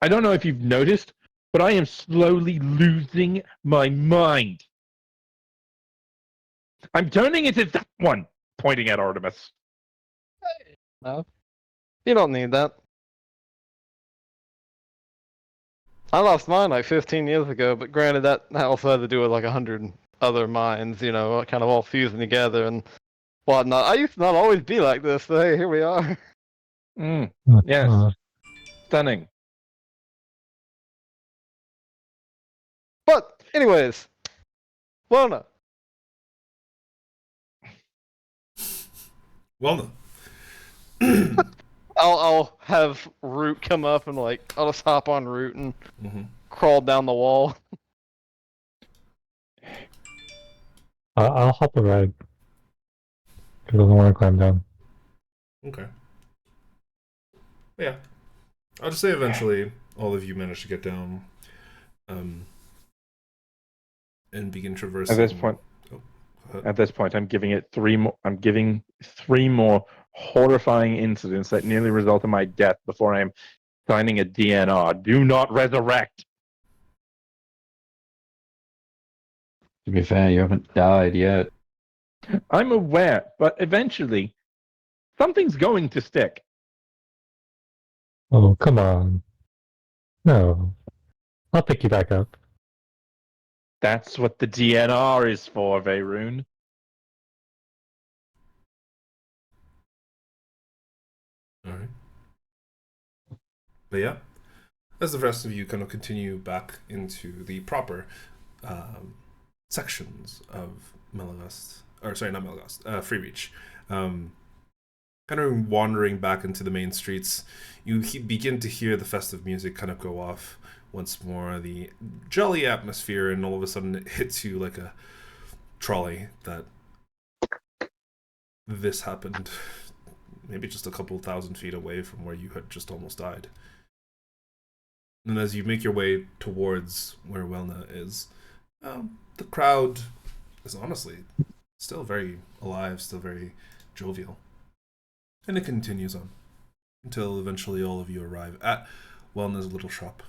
D: I don't know if you've noticed, but I am slowly losing my mind. I'm turning into that one, pointing at Artemis.
E: No, you don't need that. I lost mine like 15 years ago, but granted that also had to do with like 100 other minds, kind of all fusing together and whatnot. I used to not always be like this, so hey, here we are.
D: Yes. Stunning.
E: But anyways, Lona.
C: Well done.
E: I'll have Root come up and I'll just hop on Root and crawl down the wall.
B: I'll hop a ride. Because I don't want to climb down.
C: Okay. Yeah. I'll just say eventually all of you manage to get down and begin traversing.
D: At this point, I'm giving it three more horrifying incidents that nearly result in my death before I'm signing a DNR. Do not resurrect.
A: To be fair, you haven't died yet.
D: I'm aware, but eventually, something's going to stick.
B: Oh, come on. No. I'll pick you back up.
D: That's what the DNR is for, Veyroon.
C: All right. But yeah, as the rest of you kind of continue back into the proper sections of Melagast, or sorry, not Melagast, Free Reach, kind of wandering back into the main streets, you begin to hear the festive music kind of go off once more, the jolly atmosphere, and all of a sudden it hits you like a trolley that this happened maybe just a couple thousand feet away from where you had just almost died. And as you make your way towards where Welna is, the crowd is honestly still very alive, still very jovial. And it continues on until eventually all of you arrive at Welna's little shop.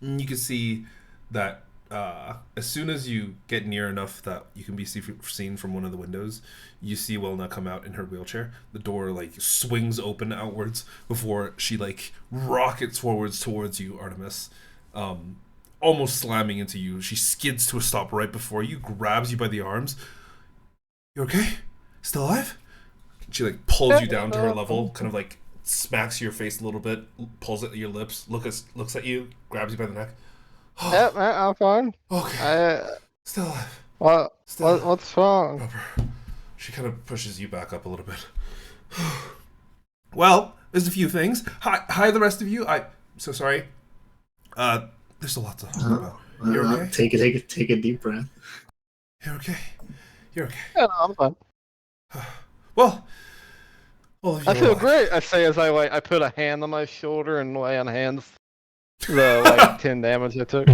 C: And you can see that as soon as you get near enough that you can be seen from one of the windows, you see Welna come out in her wheelchair. The door like swings open outwards before she like rockets forwards towards you, Artemis, almost slamming into you. She skids to a stop right before you, grabs you by the arms. You okay? Still alive? She like pulls you down to her level, kind of like smacks your face a little bit, pulls at your lips, looks at you, grabs you by the neck.
E: Yep, I'm fine.
C: Okay. Still alive.
E: What's wrong?
C: Rubber. She kind of pushes you back up a little bit. Well, there's a few things. Hi, the rest of you. I'm so sorry. There's a lot to talk about. You're okay?
F: Take a deep breath.
C: You're okay. You're okay.
E: Yeah, no, I'm fine.
C: Well, all of you
E: I
C: are
E: feel
C: alive.
E: great. I say as I put a hand on my shoulder and lay on hands the like 10 damage I took.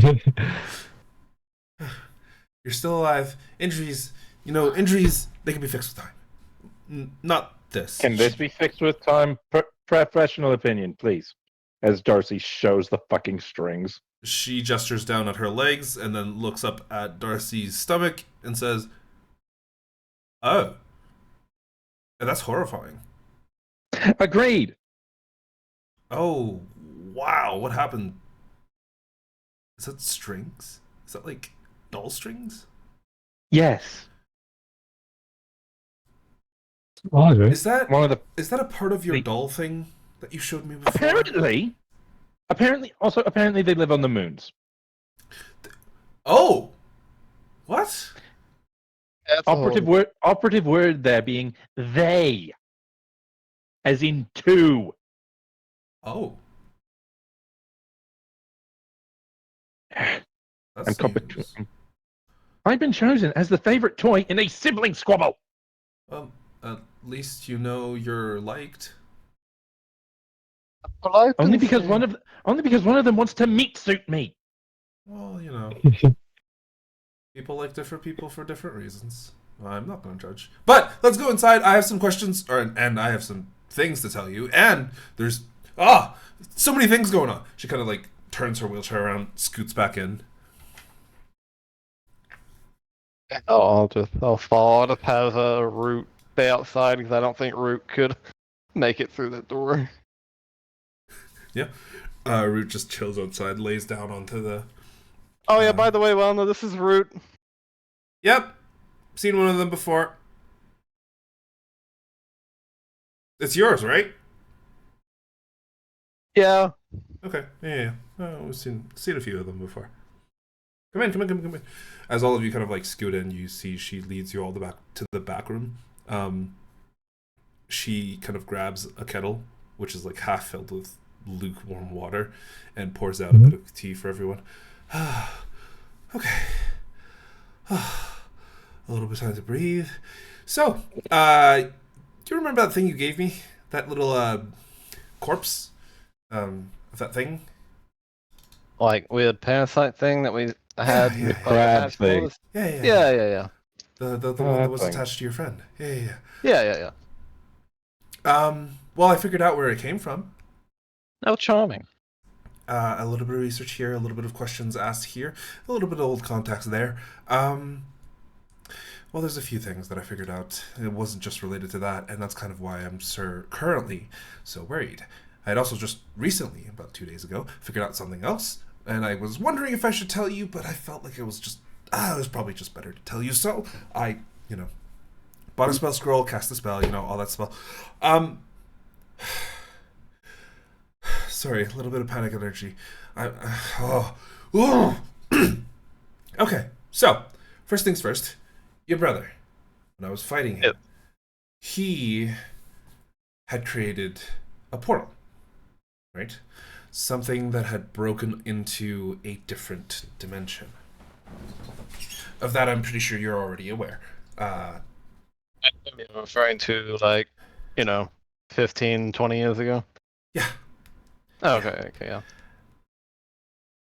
C: You're still alive. Injuries, injuries, they can be fixed with time. Not this.
D: Can this be fixed with time? Professional opinion, please. As Darcy shows the fucking strings.
C: She gestures down at her legs and then looks up at Darcy's stomach and says, "Oh. That's horrifying."
D: Agreed.
C: Oh, wow. What happened? Is that strings? Is that like doll strings?
D: Yes.
B: Odd, right?
C: Is that a part of your
D: the-
C: doll thing that you showed me before?
D: Apparently they live on the moons.
C: Oh! What?
E: That's
D: Operative word there being they. As in two.
C: Oh. That's
D: I'm
C: news.
D: I've been chosen as the favorite toy in a sibling squabble.
C: Well, at least you know you're liked.
D: Only because one of them wants to meat suit me.
C: Well, people like different people for different reasons. I'm not going to judge. But let's go inside. I have some questions, and I have some things to tell you. And there's so many things going on. She kind of like turns her wheelchair around, scoots back in.
E: I'll fall. I'll just have Root stay outside because I don't think Root could make it through that door.
C: Yeah. Root just chills outside, lays down onto the...
E: Oh yeah, by the way, no, this is Root.
C: Yep. Seen one of them before. It's yours, right?
E: Yeah.
C: Okay. Yeah. Oh, we've seen a few of them before. Come in. As all of you kind of like scoot in, you see she leads you all the back to the back room. She kind of grabs a kettle, which is like half filled with lukewarm water, and pours out a bit of tea for everyone. Okay. A little bit of time to breathe. So, do you remember that thing you gave me? That little corpse? Of that thing?
E: Like weird parasite thing that we had.
C: Yeah.
D: Crab thing.
E: Yeah.
C: The one that was attached to your friend. Yeah.
E: Yeah.
C: Well, I figured out where it came from.
E: Oh, charming.
C: a little bit of research here, a little bit of questions asked here, a little bit of old contacts there. Well, there's a few things that I figured out. It wasn't just related to that, and that's kind of why I'm currently so worried. I had also just recently, about 2 days ago, figured out something else, and I was wondering if I should tell you, but I felt like it was probably just better to tell you. So I, bought a spell scroll, cast a spell, all that spell. Sorry, a little bit of panic energy. Okay, so first things first. Your brother, when I was fighting him, he had created a portal, right? Something that had broken into a different dimension. Of that, I'm pretty sure you're already aware.
E: I'm referring to 15, 20 years ago.
C: Yeah.
E: Oh, okay, yeah.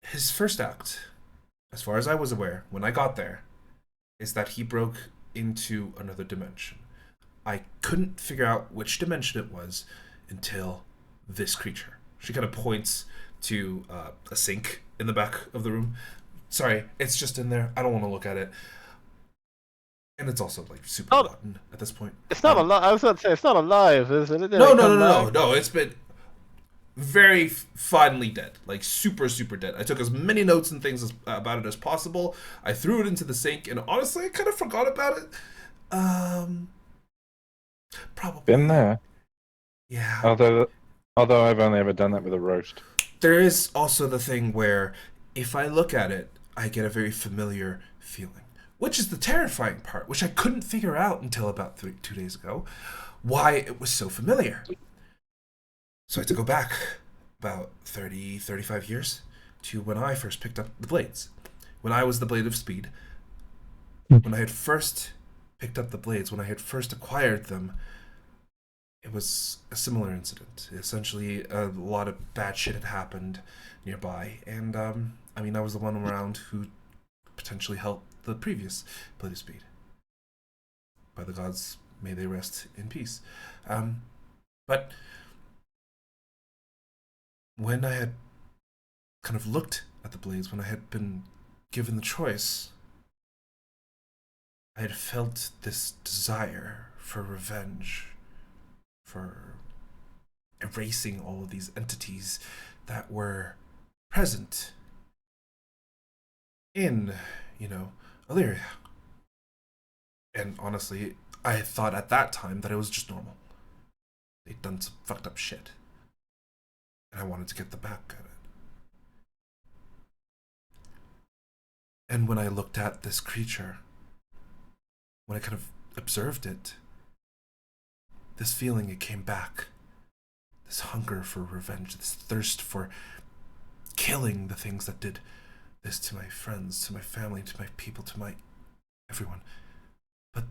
C: His first act, as far as I was aware, when I got there, is that he broke into another dimension. I couldn't figure out which dimension it was until this creature. She kind of points to a sink in the back of the room. Sorry, it's just in there. I don't want to look at it. And it's also super rotten at this point.
E: It's not alive. I was about to say, it's not alive, is it?
C: No. It's been very finally dead, super dead. I took as many notes and things about it as possible. I threw it into the sink, and honestly, I kind of forgot about it. Probably
D: Been there.
C: Yeah.
D: Although I've only ever done that with a roast.
C: There is also the thing where if I look at it, I get a very familiar feeling, which is the terrifying part, which I couldn't figure out until about 2 days ago, why it was so familiar. So I had to go back about 30, 35 years to when I first picked up the blades. When I was the Blade of Speed. When I had first picked up the blades, when I had first acquired them, it was a similar incident. Essentially, a lot of bad shit had happened nearby, and I was the one around who potentially helped the previous Blade of Speed. By the gods, may they rest in peace. But when I had kind of looked at the blades, when I had been given the choice, I had felt this desire for revenge, for erasing all of these entities that were present in, Illyria. And honestly, I had thought at that time that it was just normal. They'd done some fucked up shit. And I wanted to get the back at it. And when I looked at this creature, when I kind of observed it, this feeling, it came back. This hunger for revenge, this thirst for killing the things that did this to my friends, to my family, to my people, to my everyone. But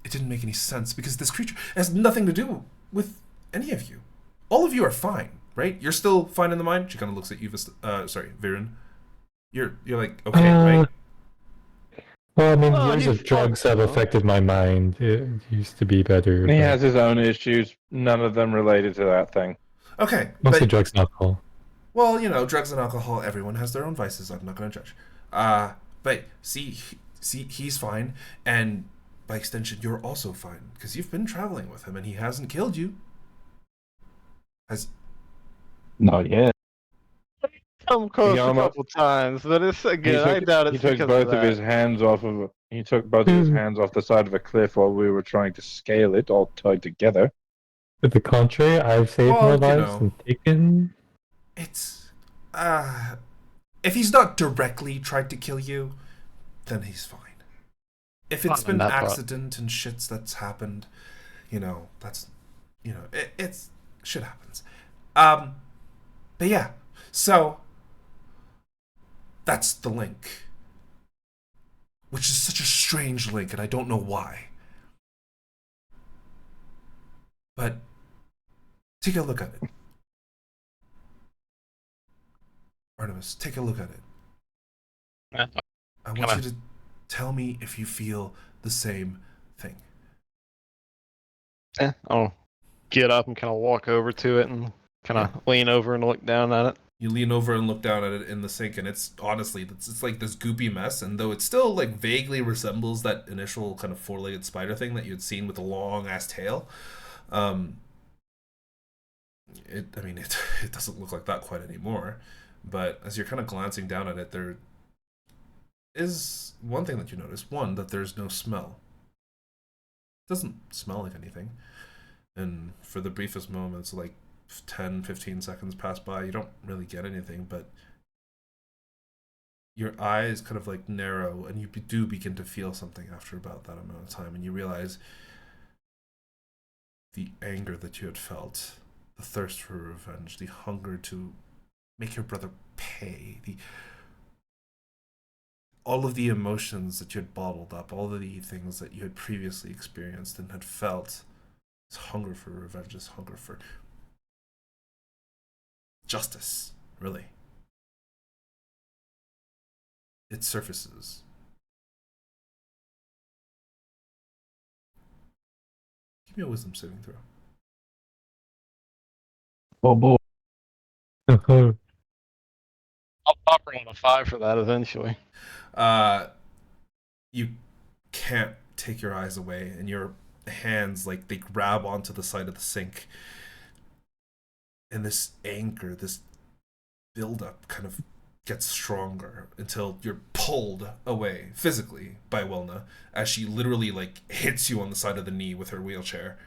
C: it didn't make any sense because this creature has nothing to do with any of you. All of you are fine, right? You're still fine in the mind? She kind of looks at you, Viren. You're like, okay, right?
B: Well, years of drugs have affected my mind. It used to be better.
D: He has his own issues, none of them related to that thing.
C: Okay.
B: Mostly drugs and alcohol.
C: Well, drugs and alcohol, everyone has their own vices. I'm not going to judge. But see, he's fine. And by extension, you're also fine. Because you've been traveling with him and he hasn't killed you.
A: Not yet.
E: Come close a couple times, but it's again. I doubt it's
D: He took
E: because
D: both
E: of
D: of his hands off of. He took both of his hands off the side of a cliff while we were trying to scale it, all tied together.
B: To the contrary, I've saved more lives and taken.
C: It's if he's not directly tried to kill you, then he's fine. If it's been an accident and shits that's happened, that's it's shit happens. But yeah, so that's the link. Which is such a strange link, and I don't know why. But take a look at it. Artemis, take a look at it.
E: Yeah.
C: I want you to tell me if you feel the same thing.
E: I'll get up and kind of walk over to it and kind of lean over and look down at it.
C: You lean over and look down at it in the sink, and it's honestly, it's like this goopy mess. And though it still like vaguely resembles that initial kind of four-legged spider thing that you had seen with the long ass tail, I mean, it doesn't look like that quite anymore. But as you're kind of glancing down at it, there is one thing that you notice. One, that there's no smell. It doesn't smell like anything. And for the briefest moments, like 10, 15 seconds pass by, you don't really get anything, but your eyes kind of like narrow, and you do begin to feel something after about that amount of time, and you realize the anger that you had felt, the thirst for revenge, the hunger to make your brother pay, all of the emotions that you had bottled up, all of the things that you had previously experienced and had felt, this hunger for revenge, this hunger for justice, really. It surfaces. Give me a wisdom saving throw.
A: Oh boy.
E: I'll pop her on a 5 for that eventually.
C: You can't take your eyes away, and your hands, like, they grab onto the side of the sink. And this anger, this buildup kind of gets stronger until you're pulled away physically by Wilna as she literally, like, hits you on the side of the knee with her wheelchair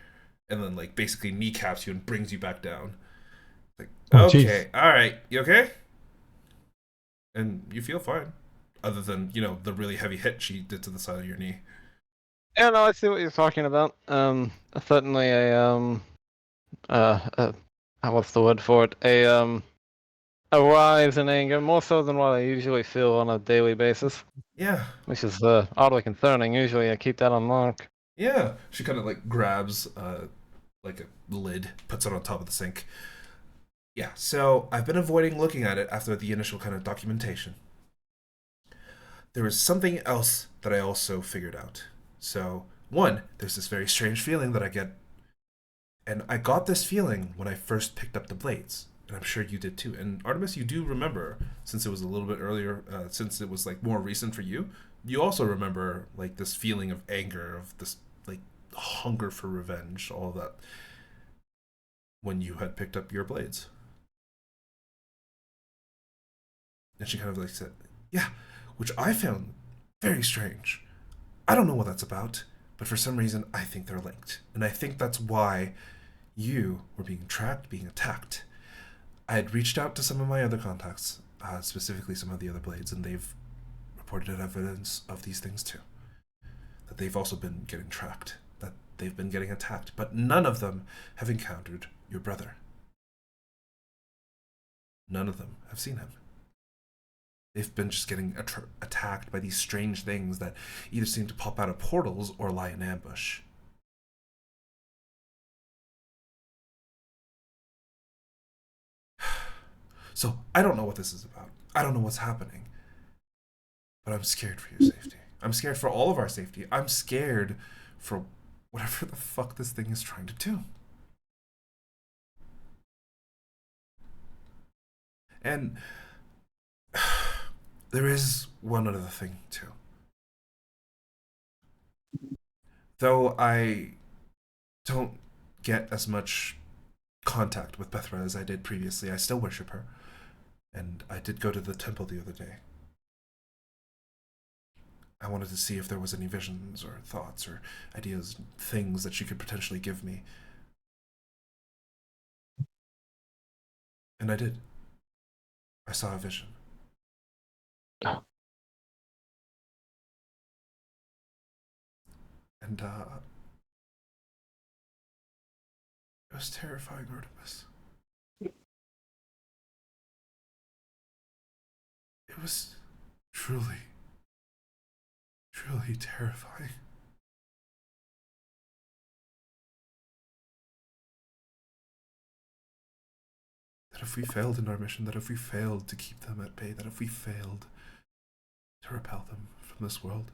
C: and then, like, basically kneecaps you and brings you back down. Like,
B: Oh,
C: okay,
B: jeez.
C: all right, you okay? And you feel fine, other than, you know, the really heavy hit she did to the side of your knee.
E: Yeah, no, I see what you're talking about. Certainly what's the word for it? A rise in anger, more so than what I usually feel on a daily basis,
C: Yeah,
E: which is oddly concerning. Usually I keep that on lock.
C: yeah. She kind of like grabs like a lid, puts it on top of the sink. Yeah, so I've been avoiding looking at it after the initial kind of documentation. There was something else that I also figured out. So, one, there's this very strange feeling that I get. And I got this feeling when I first picked up the blades. And I'm sure you did too. And Artemis, you do remember, since it was a little bit earlier, since it was like more recent for you, you also remember like this feeling of anger, of this like hunger for revenge, all of that, when you had picked up your blades. And she kind of like said, yeah, which I found very strange. I don't know what that's about, but for some reason I think they're linked. And I think that's why you were being tracked, being attacked. I had reached out to some of my other contacts, specifically some of the other blades, and they've reported evidence of these things too. That they've also been getting tracked, that they've been getting attacked, but none of them have encountered your brother. None of them have seen him. They've been just getting attacked by these strange things that either seem to pop out of portals or lie in ambush. So, I don't know what this is about. I don't know what's happening. But I'm scared for your safety. I'm scared for all of our safety. I'm scared for whatever the fuck this thing is trying to do. And there is one other thing, too. Though I don't get as much contact with Bethra as I did previously, I still worship her. And I did go to the temple the other day. I wanted to see if there was any visions or thoughts or ideas, things that she could potentially give me. And I did. I saw a vision. And, it was terrifying, Artemis. It was truly, truly terrifying. That if we failed in our mission, that if we failed to keep them at bay, that if we failed to repel them from this world,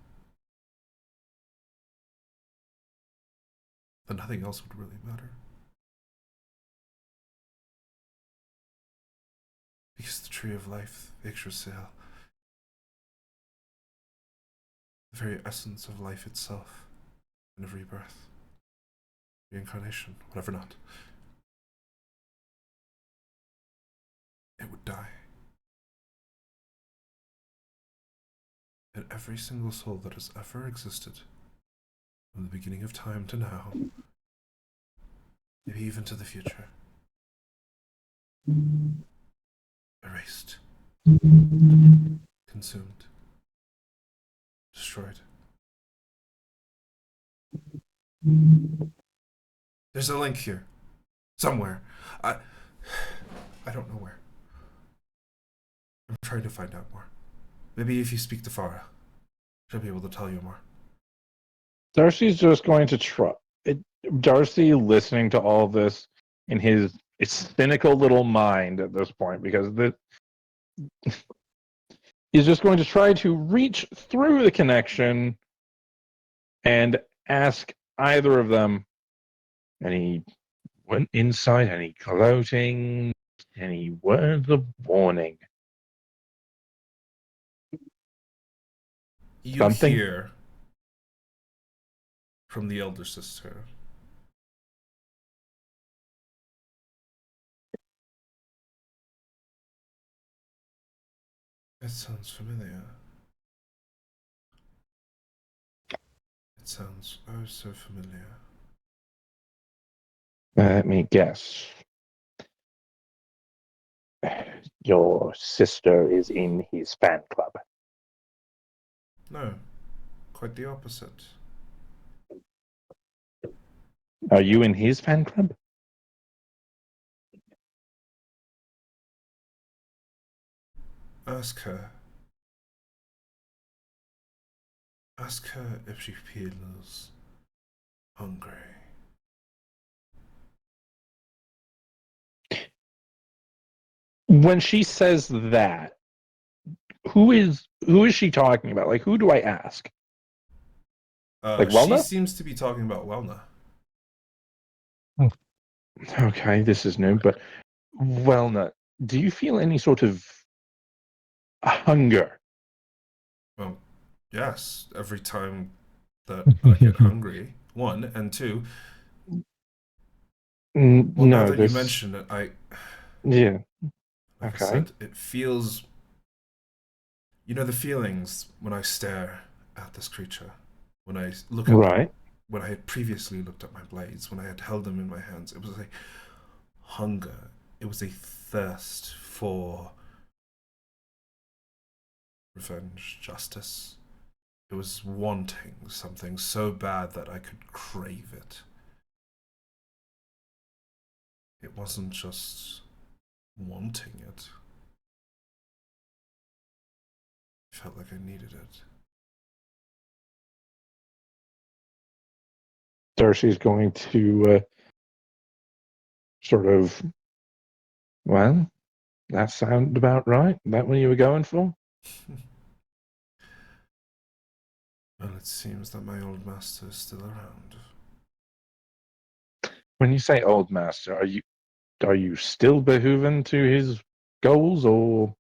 C: then nothing else would really matter. Because the tree of life, Yggdrasil, the very essence of life itself, and of rebirth, reincarnation, whatever not, it would die. And every single soul that has ever existed, from the beginning of time to now, maybe even to the future, erased, consumed, destroyed. There's a link here. Somewhere. I don't know where. I'm trying to find out more. Maybe if you speak to Farah, she'll be able to tell you more.
D: Darcy's just going to try. Darcy, listening to all this in his cynical little mind at this point, because he's just going to try to reach through the connection and ask either of them any insight, any gloating, any words of warning.
C: You
D: Something?
C: hear from the elder sister. It sounds familiar. It sounds oh so familiar.
D: Let me guess. Your sister is in his fan club.
C: No, quite the opposite.
D: Are you in his fan club?
C: Ask her. Ask her if she feels hungry.
D: When she says that, who is she talking about? Like, who do I ask? Like
C: She
D: Welna?
C: seems to be talking about Welna.
D: Okay, this is new, but Welna, do you feel any sort of hunger?
C: Well, yes, every time that I get hungry, one, and two, well, now
D: No,
C: that you mention it,
D: yeah.
C: like
D: Okay.
C: I said, it feels, you know, the feelings when I stare at this creature, when I look at them,
D: Right.
C: when I had previously looked at my blades, when I had held them in my hands, it was a hunger, it was a thirst for revenge, justice. It was wanting something so bad that I could crave it. It wasn't just wanting it. I felt like I needed it.
D: Darcy's going to sort of, well, that sounded about right. That what you were going for?
C: Well, it seems that my old master is still around.
D: When you say old master, are you still behooving to his goals, or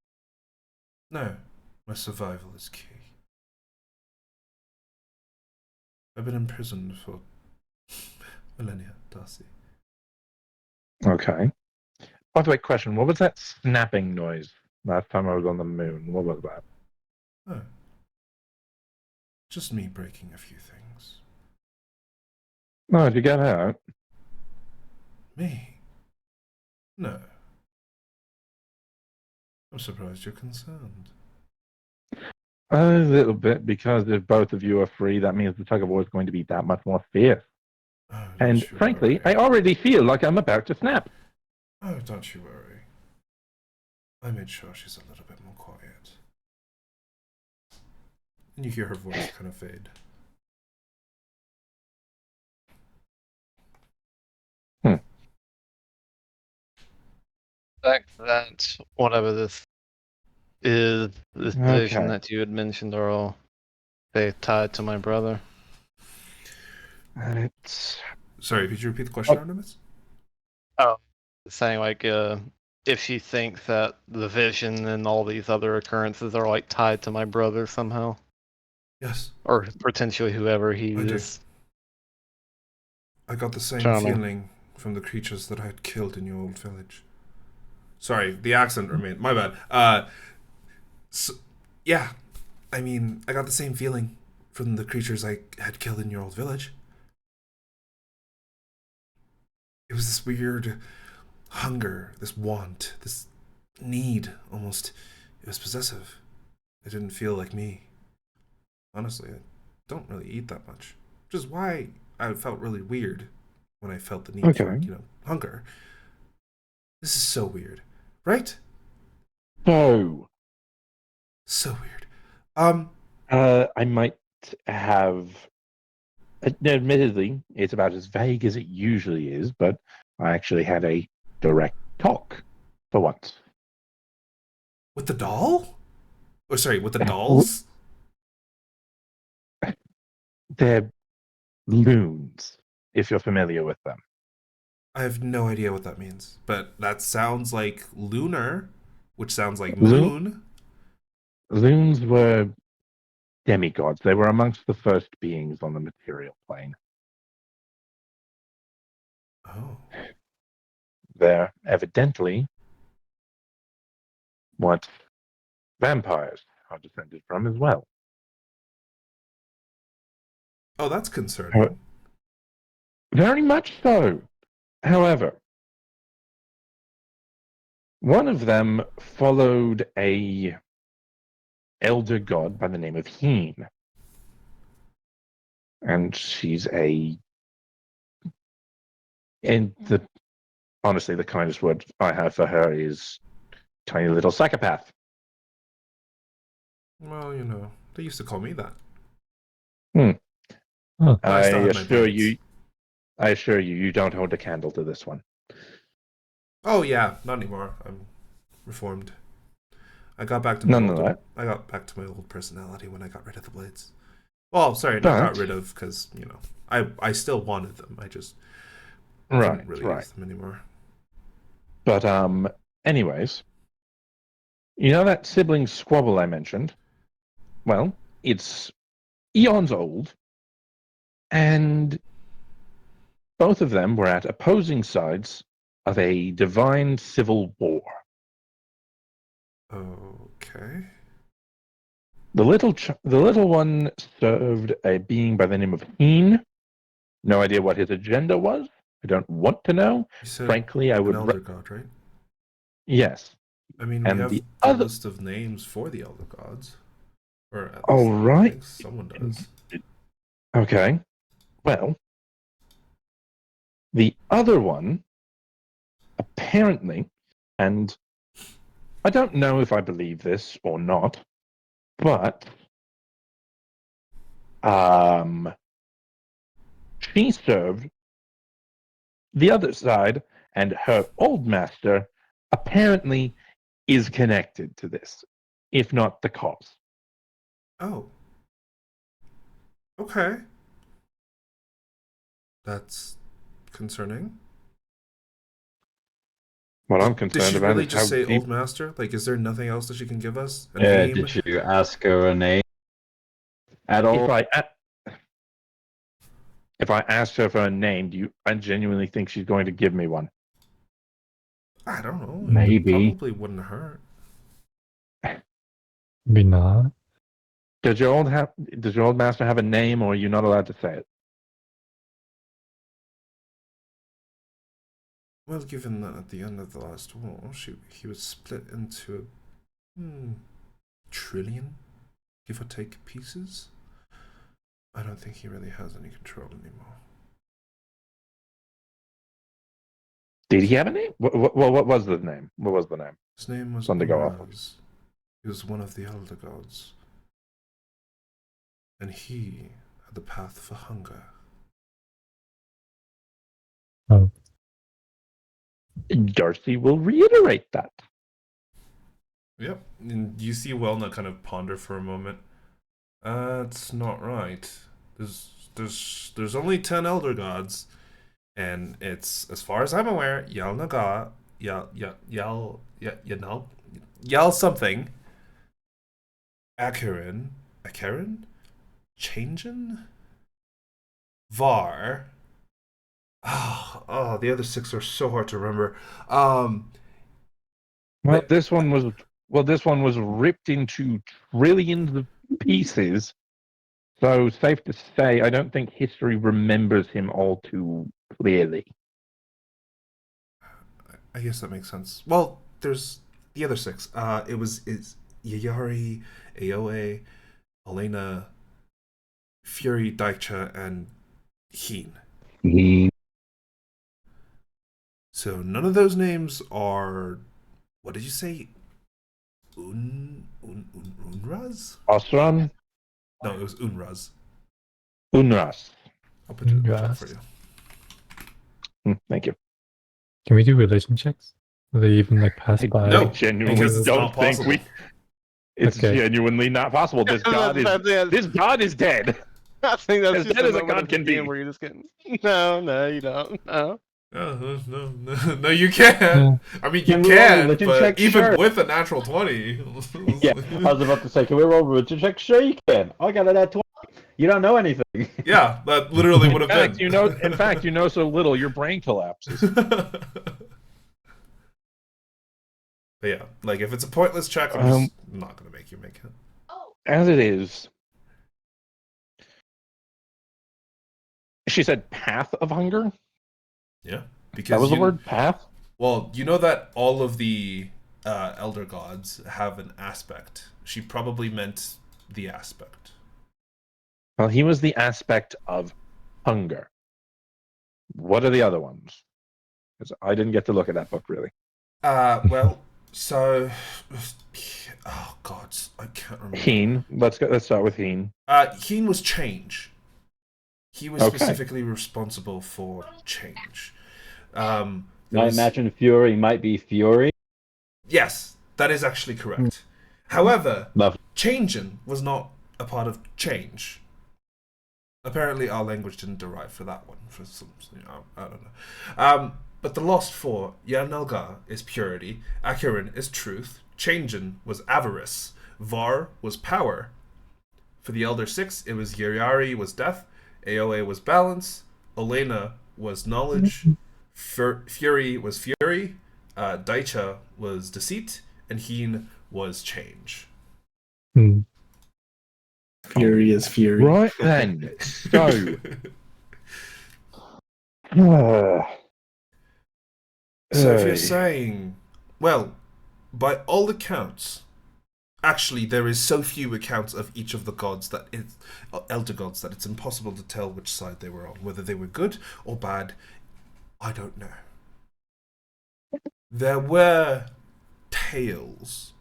C: No, my survival is key. I've been imprisoned for millennia, Darcy.
D: okay? By the way, question: what was that snapping noise last time I was on the moon? What was that?
C: Oh. Just me breaking a few things.
D: No, did you get out?
C: Me? No. I'm surprised you're concerned.
D: A little bit, because if both of you are free, that means the tug of war is going to be that much more fierce.
C: Oh,
D: And
C: don't you
D: frankly,
C: worry.
D: I already feel like I'm about to snap.
C: Oh, don't you worry. I made sure she's a little bit more quiet. And you hear her voice kind of fade.
E: Fact that whatever this is, this vision
D: Okay.
E: that you had mentioned are all they tied to my brother.
D: It's
C: Sorry, could you repeat the question, Artemis?
E: Oh, saying like if she thinks that the vision and all these other occurrences are like tied to my brother somehow,
C: Yes,
E: or potentially whoever he
C: I do.
E: is.
C: I got the same
E: Charming.
C: feeling from the creatures that I had killed in your old village. Sorry, the accent remained. My bad. So, yeah, I mean, I got the same feeling from the creatures I had killed in your old village. It was this weird hunger, this want, this need, almost. It was possessive. It didn't feel like me. Honestly, I don't really eat that much, which is why I felt really weird when I felt the need for,
D: Okay.
C: hunger. This is so weird, right?
D: So,
C: So weird.
D: I might have. Admittedly, it's about as vague as it usually is, but I actually had a direct talk for once.
C: With the doll? Or sorry, with the dolls?
D: They're loons, if you're familiar with them.
C: I have no idea what that means, but that sounds like lunar, which sounds like
D: Loon-
C: moon.
D: Loons were demigods. They were amongst the first beings on the material plane.
C: Oh,
D: They're evidently what vampires are descended from as well.
C: oh, that's concerning.
D: Very much so. However, one of them followed a elder god by the name of Heen. And honestly, the kindest word I have for her is tiny little psychopath.
C: Well, they used to call me that.
B: Huh.
C: But
D: I
C: still had my
D: assure you, you don't hold a candle to this one.
C: Oh yeah, not anymore. I'm reformed. I got back to
D: None of that.
C: I got back to my old personality when I got rid of the blades. Well, sorry, not got rid of because I still wanted them. I just didn't really use them anymore.
D: But anyways, you know that sibling squabble I mentioned? Well, it's eons old, and both of them were at opposing sides of a divine civil war.
C: Okay.
D: The little one served a being by the name of Heen. No idea what his agenda was. I don't want to know.
C: You said
D: Frankly, I would.
C: an elder god, right?
D: Yes.
C: I mean,
D: And
C: we have
D: the
C: the
D: other-
C: list of names for the elder gods, or at least
D: All
C: I
D: right.
C: think someone does.
D: Okay. Well, the other one, apparently, and I don't know if I believe this or not, but she served the other side, and her old master apparently is connected to this, if not the cause.
C: Oh. Okay. That's concerning.
D: What I'm
C: Did
D: concerned
C: she
D: about
C: really
D: is
C: just
D: how
C: say
D: deep.
C: old master? Like, is there nothing else that she can give us? A
A: Yeah,
C: name?
A: did you ask her a name at all?
D: If I asked her for a name, I genuinely think she's going to give me one?
C: I don't know.
A: Maybe.
C: It probably wouldn't hurt.
B: Maybe not.
D: Does your old master have a name, or are you not allowed to say it?
C: Well, given that at the end of the last war, he was split into a trillion, give or take, pieces. I don't think he really has any control anymore.
D: Did he have a name? What was the name? What was the name?
C: His name was
D: Something to go off of.
C: Uraz. He was one of the elder gods. And he had the path for hunger.
B: Oh.
D: Darcy will reiterate that.
C: Yep. And you see Welna kind of ponder for a moment. That's not right. There's only 10 elder gods, and it's, as far as I'm aware, Yalnaga Yal something. Akarin, Changen, Var. Oh, the other 6 are so hard to remember.
D: Well, this one was ripped into trillions of pieces. So safe to say, I don't think history remembers him all too clearly.
C: I guess that makes sense. Well, there's the other 6. It's Yayari, Aoe, Elena, Fury, Daicha, and Heen. So none of those names are. What did you say? Unraz?
D: Osran?
C: No, it was Unraz.
D: Unras.
C: I'll put it in the chat
B: Unraz.
C: for you.
D: Thank you.
B: Can we do religion checks? Are they even like pass by?
C: No,
D: I genuinely
C: because it's
D: don't
C: not
D: think
C: possible.
D: we. It's
B: Okay.
D: genuinely not possible. This god is dead.
E: I think that's
D: As
E: just
D: dead
E: a
D: as a
E: moment
D: god
E: of
D: can
E: the game
D: be.
E: where you're just getting. No, you don't. No.
C: No, you can't. I mean, you
A: Can we roll a
C: can,
A: religion
C: but
A: check?
C: even
A: Sure.
C: with a natural 20.
A: Yeah, I was about to say, can we roll religion check? Sure, you can. I got it at 20. You don't know anything.
C: Yeah, that literally would have been.
D: In fact, you know so little, your brain collapses.
C: But yeah, like if it's a pointless check, I'm just not gonna make you make it.
D: As it is, she said path of hunger?
C: Yeah, because
D: That was the
C: you-
D: word, path?
C: Well, you know that all of the elder gods have an aspect. She probably meant the aspect.
D: Well, he was the aspect of hunger. What are the other ones? 'Cause I didn't get to look at that book, really.
C: Well, so, oh god, I can't remember.
D: Heen. Let's start with Heen.
C: Heen was change. He was
D: Okay.
C: specifically responsible for change. There
A: I
C: was-
A: imagine Fury might be Fury.
C: Yes, that is actually correct. However,
A: Love.
C: Changen was not a part of change. Apparently, our language didn't derive for that one. For some, I don't know. But the Lost Four, Yanelgar is purity, Akirin is truth, Changen was avarice, Var was power. For the Elder Six, it was Yariari was death, Aoe was balance, Olena was knowledge, Fury was fury, Daicha was deceit, and Heen was change.
B: Hmm.
F: Fury is fury.
D: Right then. So, uh,
C: So if you're saying, well, by all accounts, actually there is so few accounts of each of the gods that it's elder gods that it's impossible to tell which side they were on, whether they were good or bad. I don't know. There were tales,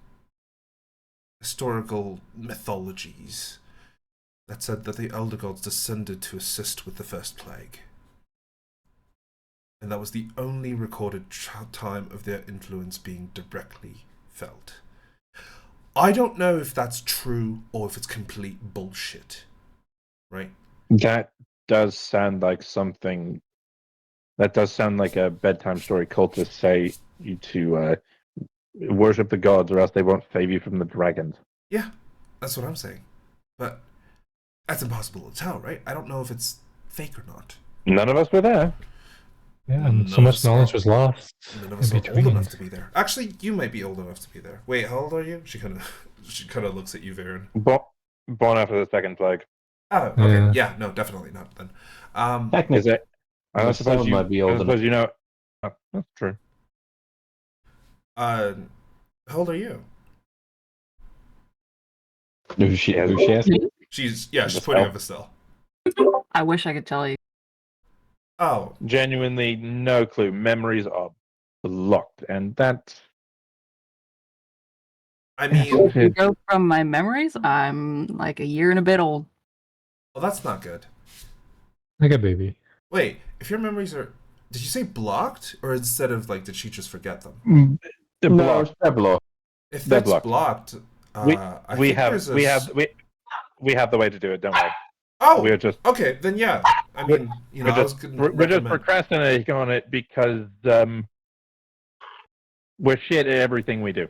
C: historical mythologies that said that the elder gods descended to assist with the first plague. And that was the only recorded time of their influence being directly felt. I don't know if that's true or if it's complete bullshit. Right?
D: that does sound like something. That does sound like a bedtime story cultists say you to worship the gods, or else they won't save you from the dragons.
C: Yeah, that's what I'm saying. But that's impossible to tell, right? I don't know if it's fake or not.
D: None of us were there.
B: Yeah, and so
C: None of
B: much
C: us
B: knowledge
C: are-
B: was lost.
C: None of
B: in
C: us are old
B: between.
C: enough to be there. Actually, you might be old enough to be there. Wait, how old are you? She kind of looks at you, Varen.
D: Born after the second plague.
C: Oh, okay.
B: Yeah.
C: Yeah, no, definitely not then.
D: Is
A: Technically,
D: it? I
A: My
D: suppose
A: son
D: you.
A: might be
D: I
A: old
D: suppose you know. Oh, that's true.
C: How old are you?
A: who's she asking?
C: She's
D: Estelle.
C: pointing at Estelle.
G: I wish I could tell you.
C: Oh,
D: Genuinely, no clue. Memories are blocked, and that's.
C: I mean,
D: Yeah.
G: To go from my memories, I'm like a year and a bit old.
C: well, that's not good.
B: Like a baby.
C: Wait, if your memories are, did you say blocked, or instead of like, did she just forget them?
D: The
A: No,
D: block.
A: it's they're blocked.
C: If
D: They're
C: that's blocked, I
D: We
C: think
D: have
C: there's a
D: we
C: s-
D: have we have the way to do it. Don't worry.
C: Oh,
D: We're just
C: okay, then yeah. I mean, you know, I was gonna
D: we're just
C: recommend.
D: procrastinating on it because We're shit at everything we do.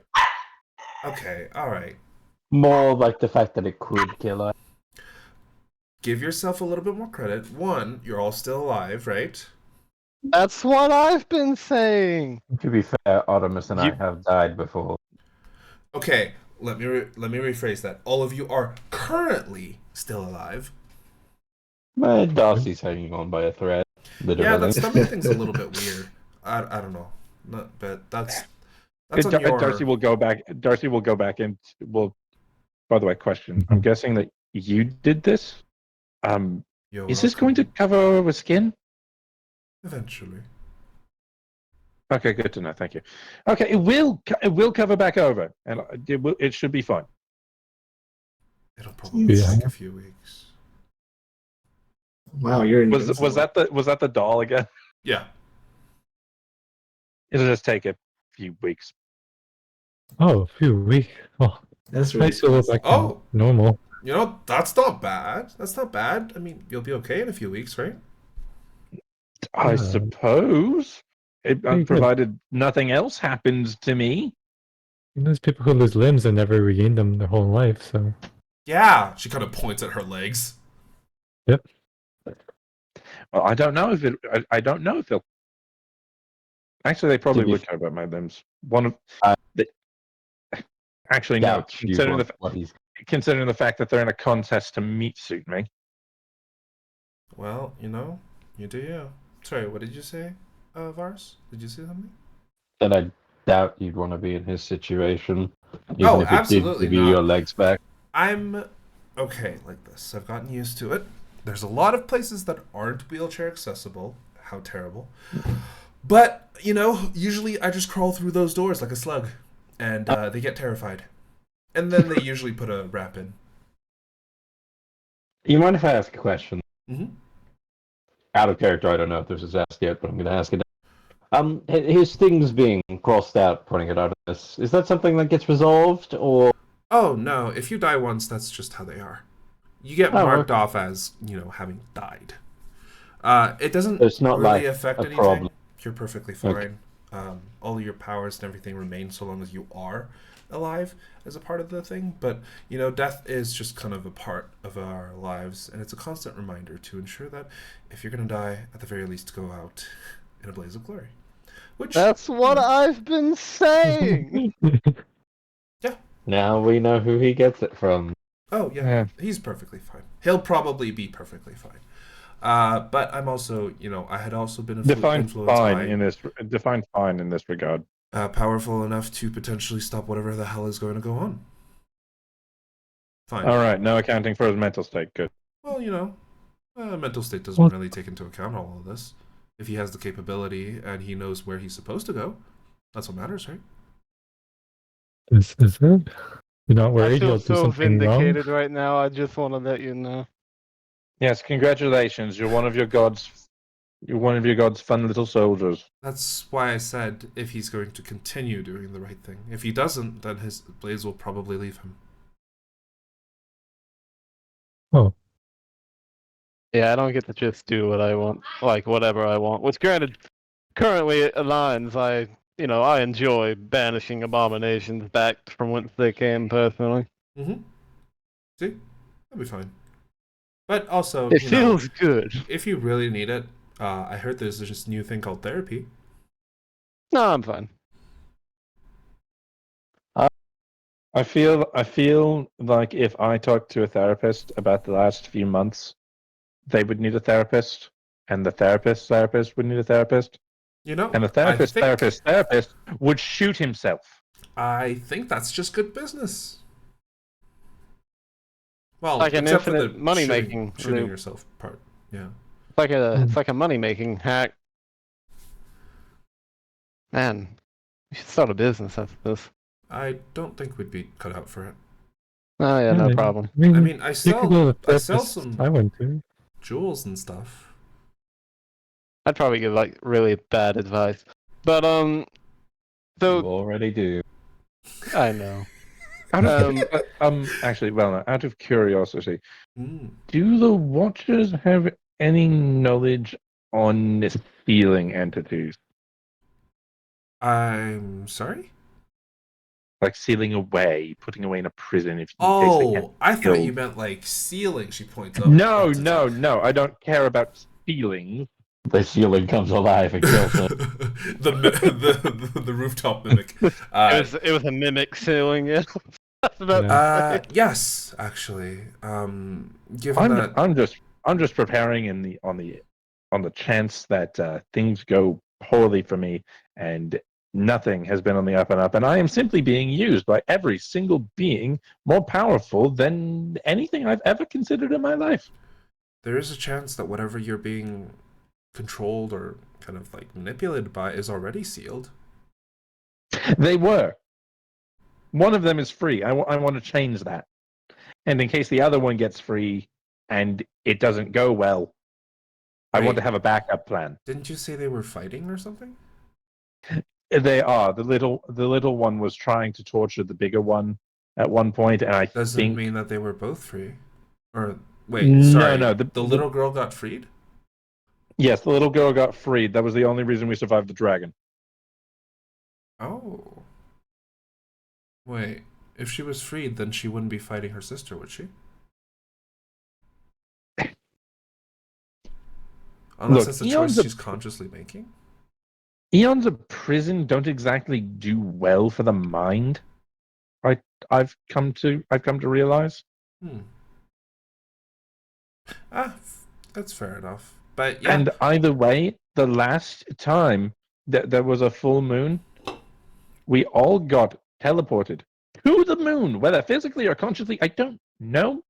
C: Okay, all right.
A: More like the fact that it could kill us.
C: Give yourself a little bit more credit. One, you're all still alive, right?
E: That's what I've been saying.
A: To be fair, Artemis and
D: You-
A: I have died before.
C: Okay, let me rephrase that. All of you are currently still alive.
A: Darcy's hanging on by a thread. Literally.
C: Yeah, that stomach thing's a little bit weird. I don't know, but that's on your.
D: Darcy will go back. Darcy will go back and will. By the way, question. I'm guessing that you did this.
C: You're
D: Is this going to
C: welcome.
D: cover over skin?
C: Eventually?
D: Okay, good to know. Thank you. Okay, it will cover back over, and it should be fine.
C: It'll probably
B: Yeah.
C: take a few weeks.
F: Wow, you're
D: Was
F: invincible.
D: that the doll again?
C: Yeah.
D: It'll just take a few weeks.
B: Oh, a few weeks. Oh,
F: That's
B: I
F: really
B: still look like
C: Oh.
B: normal.
C: You know, that's not bad. That's not bad. I mean, you'll be okay in a few weeks, right?
D: I
B: Yeah.
D: suppose,
B: Pretty good.
D: provided nothing else happens to me.
B: There's people who lose limbs and never regain them their whole life, so.
C: Yeah. She kind of points at her legs.
D: Well, I don't know if it. I don't know if they'll. Actually, they probably
A: To be
D: would care about my limbs. One of
A: Uh,
D: the. Actually, no.
A: Doubt you want what he's.
D: Considering the fact that they're in a contest to meet suit me.
C: Well, you know, you do you. Sorry, what did you say, Vars? Did you say something?
A: And I doubt you'd want to be in his situation. Even
C: Oh,
A: if it did
C: absolutely
A: give you
C: not.
A: your legs back.
C: I'm okay like this. I've gotten used to it. There's a lot of places that aren't wheelchair accessible. How terrible. But, you know, usually I just crawl through those doors like a slug. And they get terrified. And then they usually put a wrap in.
A: You mind if I ask a question?
C: Mm-hmm.
A: Out of character, I don't know if this is asked yet, but I'm going to ask it. His things being crossed out, pointing it out at this, is that something that gets resolved, or
C: Oh, no. If you die once, that's just how they are. You get
A: Oh,
C: marked
A: okay.
C: off as, you know, having died. It doesn't
A: It's not
C: really
A: like
C: affect
A: a
C: anything.
A: problem.
C: You're perfectly fine.
A: Okay.
C: All of your powers and everything remain so long as you are alive as a part of the thing. But, you know, death is just kind of a part of our lives. And it's a constant reminder to ensure that if you're going to die, at the very least, go out in a blaze of glory. Which,
E: That's what I've been saying.
A: now we know who he gets it from?
C: oh, yeah,
D: Yeah.
C: he's perfectly fine. He'll probably be perfectly fine. But I'm also, you know, I had also been
D: Define
C: influenced
D: fine
C: by
D: in this. Define fine in this regard.
C: powerful enough to potentially stop whatever the hell is going to go on. Fine.
D: All right, no accounting for his mental state. Good.
C: Well, you know, mental state doesn't
B: Well-
C: really take into account all of this. If he has the capability and he knows where he's supposed to go, that's what matters, right?
B: Is it? You're not
E: I
B: worried
E: feel
B: you'll do
E: so
B: something wrong?
E: vindicated right now. I just want to let you know.
D: Yes, congratulations. You're one of your gods. You're one of your god's fun little soldiers.
C: That's why I said if he's going to continue doing the right thing. If he doesn't, then his blades will probably leave him.
B: Oh,
E: Yeah, I don't get to just do what I want, like whatever I want. Which, granted, currently it aligns. I enjoy banishing abominations back from whence they came. Personally,
C: Mm-hmm. See? That'll be fine. But also,
E: it
C: you know,
E: feels good.
C: if you really need it, I heard there's this new thing called therapy.
E: No, I'm fine.
D: I feel like if I talked to a therapist about the last few months, they would need a therapist, and the therapist would need a therapist,
C: You know,
D: and the therapist
C: I think,
D: therapist would shoot himself.
C: I think that's just good business. Well,
E: Like an
C: except for the
E: infinite money-making
C: shooting
E: loop.
C: yourself part. Yeah.
E: It's like a money making hack. Man, we should start a business after this.
C: I don't think we'd be cut out for it.
E: Oh yeah, no problem.
C: I mean, I
B: you could go to
C: sell
B: the
C: sell
B: therapist
C: some
B: I went to.
C: jewels and stuff.
E: I'd probably give like really bad advice, but
A: You
E: so
A: already do.
E: I know.
D: Out of, actually, well, no, out of curiosity,
C: Mm.
D: do the Watchers have any knowledge on stealing entities?
C: I'm sorry?
D: Like sealing away, putting away in a prison if in case they can't.
C: Oh, I thought
D: kill.
C: you meant like sealing. She points up.
D: No,
C: up to
D: no,
C: top.
D: no. I don't care about feelings.
A: The ceiling comes alive and kills them.
C: the rooftop mimic.
E: It was a mimic sealing. Yeah. That's about
B: Yeah.
C: Yes, actually. Given that
D: I'm just preparing in the on the chance that things go poorly for me and nothing has been on the up and up, and I am simply being used by every single being more powerful than anything I've ever considered in my life.
C: there is a chance that whatever you're being controlled or kind of like manipulated by is already sealed.
D: They were. One of them is free. I want to change that. And in case the other one gets free and it doesn't go well, I want to
C: Wait.
D: have a backup plan.
C: Didn't you say they were fighting or something?
D: They are. The little one was trying to torture the bigger one at one point, and I
C: Doesn't
D: think
C: mean that they were both free. Or wait,
D: No,
C: sorry.
D: no,
C: The little girl got freed?
D: yes, the little girl got freed. That was the only reason we survived the dragon.
C: Oh. Wait, if she was freed, then she wouldn't be fighting her sister, would she? Unless
D: Look,
C: that's a
D: Eon's
C: choice
D: a-
C: she's consciously making.
D: Eons of prison don't exactly do well for the mind. I've come to realize.
C: That's fair enough. But yeah,
D: And either way, the last time that there was a full moon, we all got teleported to the moon, whether physically or consciously, I don't know.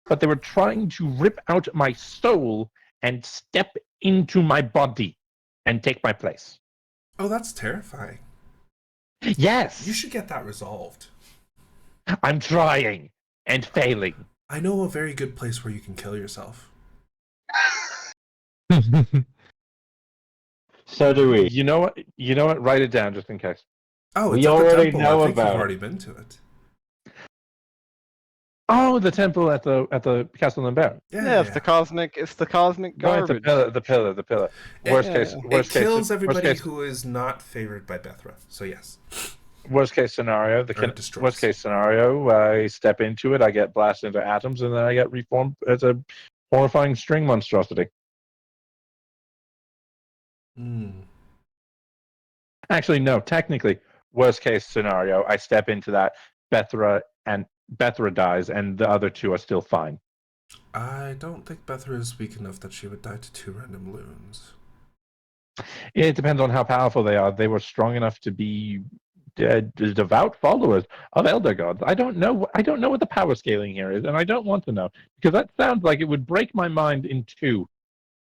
D: But they were trying to rip out my soul and step into my body and take my place.
C: oh, that's terrifying.
D: Yes,
C: You should get that resolved.
D: I'm trying and failing.
C: I know a very good place where you can kill yourself.
A: So do we.
D: You know what? You know what? Write it down just in case.
C: Oh,
A: We
C: it's at the
A: already
C: temple.
A: know
C: I think
A: about
C: you've
A: it.
C: already been to it.
D: Oh, the temple at the Castle Lambert.
E: Yeah, it's the cosmic
D: Right,
E: garbage.
D: the pillar. Worst case,
C: It kills everybody
D: worst case,
C: who is not favored by Bethra. So yes.
D: worst case scenario.
C: Or it destroys.
D: Worst case scenario. I step into it. I get blasted into atoms, and then I get reformed as a horrifying string monstrosity. Actually, no. Technically, worst case scenario. I step into that. Bethra dies, and the other two are still fine.
C: I don't think Bethra is weak enough that she would die to 2 random loons.
D: It depends on how powerful they are. They were strong enough to be devout followers of elder gods. I don't know what the power scaling here is, and I don't want to know because that sounds like it would break my mind in two.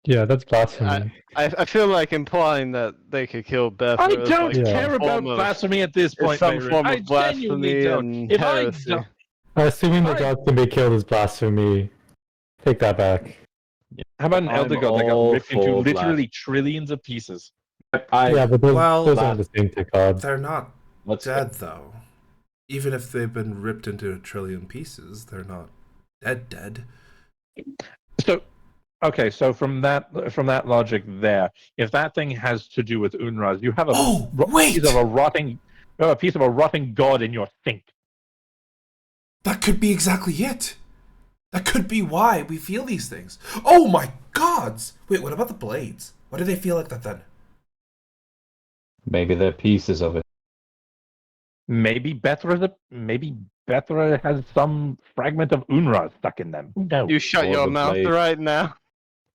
B: Yeah, that's blasphemy.
E: I feel like implying that they could kill Beth.
D: I
E: is
D: don't
E: like
D: care
E: some
D: about
E: form of-
D: blasphemy at this
E: it's
D: point.
E: some
D: Mayrin.
E: form
D: I
E: of
D: genuinely
E: blasphemy
D: don't.
E: and
D: If
E: heresy.
D: I don't,
B: Assuming the
D: I-
B: gods can be killed is blasphemy. Take that back.
D: how about an
A: I'm
D: elder god that got
A: all
D: ripped into
A: for
D: literally trillions of pieces?
B: Yeah, but those
C: Well,
B: aren't the same to gods.
C: They're not
A: Let's
C: dead, though. Even if they've been ripped into a trillion pieces, they're not dead.
D: So, okay, so from that logic there, if that thing has to do with Unraz, you have a
C: Oh, wait!
D: piece of a rotting god in your sink.
C: That could be exactly it. That could be why we feel these things. Oh my gods! Wait, what about the blades? Why do they feel like that then?
A: Maybe they're pieces of it.
D: Maybe Bethra has some fragment of Unraz stuck in them. Who knows?
E: You shut
A: Or
E: your
A: the
E: mouth
A: blade.
E: right now.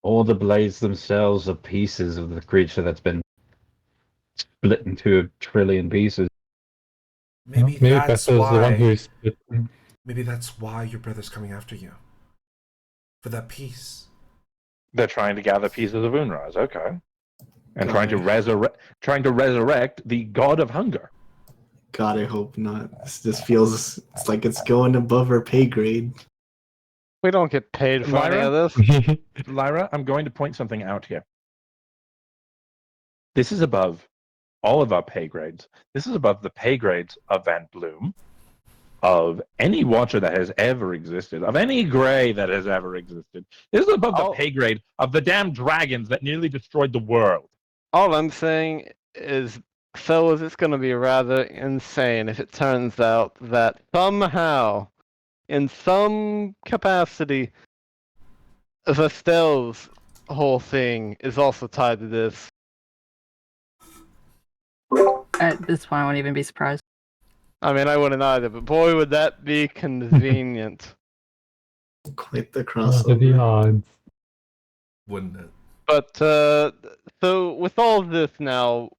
A: Or the blades themselves are pieces of the creature that's been split into a trillion pieces.
C: Maybe that's
B: Bethel is the one
C: why.
B: who's.
C: Maybe that's why your brother's coming after you. For that piece.
D: They're trying to gather pieces of Unraz, okay, and
F: God.
D: trying to resurrect the god of hunger.
F: God, I hope not. This feels it's like it's going above our pay grade.
E: We don't get paid for any
D: Lyra?
E: of this.
D: Lyra, I'm going to point something out here. This is above all of our pay grades. This is above the pay grades of Van Bloom, of any Watcher that has ever existed, of any Grey that has ever existed. This is above the
E: Oh.
D: pay grade of the damn dragons that nearly destroyed the world.
E: All I'm saying is fellas, it's going to be rather insane if it turns out that somehow, in some capacity, Vestel's whole thing is also tied to this.
G: At this point, I wouldn't even be surprised.
E: I mean, I wouldn't either, but boy, would that be convenient.
F: Quite the
B: What are the
F: crossover.
B: odds?
C: Wouldn't it?
E: But, so with all of this now,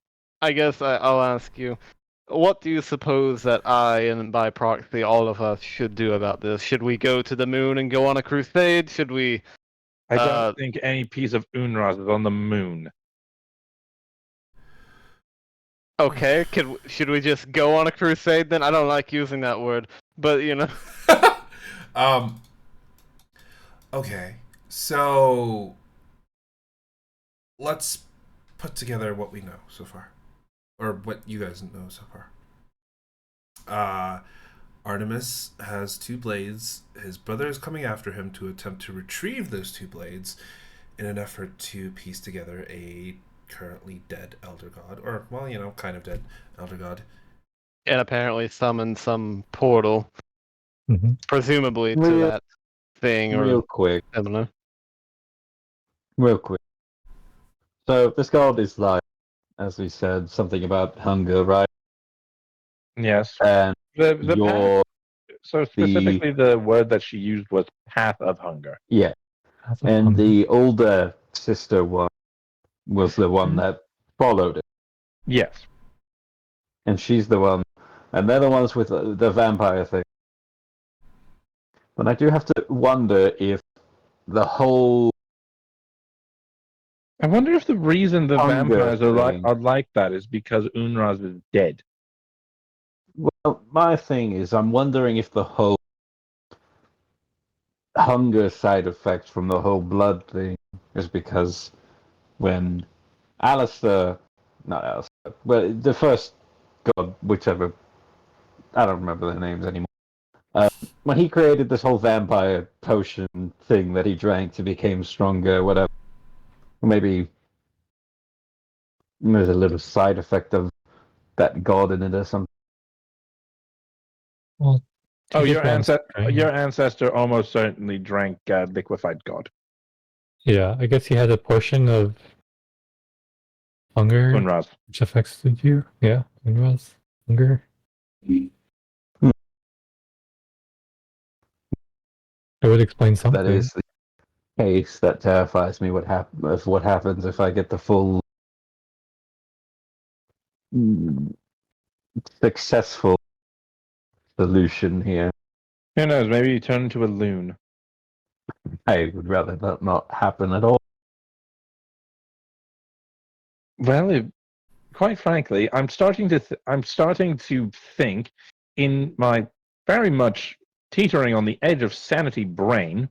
E: I guess I'll ask you, what do you suppose that I, and by proxy all of us, should do about this? Should we go to the moon and go on a crusade? Should we...
D: I don't think any piece of Unraz is on the moon.
E: Okay, should we just go on a crusade then? I don't like using that word, but you know.
C: Okay, so let's put together what we know so far, or what you guys know so far. Artemis has 2 blades. His brother is coming after him to attempt to retrieve those 2 blades in an effort to piece together a currently dead elder god, or, well, you know, kind of dead elder god.
E: And apparently summon some portal,
B: Mhm.
E: presumably to
A: Real-
E: that thing,
A: Real
E: or
A: quick.
E: I don't know.
A: Real quick. So this god is like, as we said, something about hunger, right?
D: Yes.
A: And
D: The path,
A: your
D: so specifically the word that she used was path of hunger.
A: yeah,
B: That's a
A: and
B: fun-
A: the older sister one was the one that followed it,
D: Yes.
A: and she's the one, and they're the ones with the vampire thing. But I do have to wonder if the whole
D: I wonder if the reason the
A: Hunger
D: vampires
A: thing.
D: are like that is because Unraz is dead.
A: well, my thing is, I'm wondering if the whole hunger side effect from the whole blood thing is because when Alistair, not Alistair, but the first god, whichever, I don't remember their names anymore. When he created this whole vampire potion thing that he drank to become stronger, whatever, maybe there's a little side effect of that god in it or something.
B: Well,
D: Oh,
B: to
D: your
B: be honest,
D: ancestor almost certainly drank liquefied god.
B: Yeah, I guess he had a portion of hunger,
D: Unraz.
B: which affects you. Yeah, hunger. It would explain something.
A: That is the case that terrifies me. What happens if I get the full successful solution here?
D: Who knows? Maybe you turn into a loon.
A: I would rather that not happen at all.
D: Well, quite frankly, I'm starting to think, in my very much teetering on the edge of sanity brain,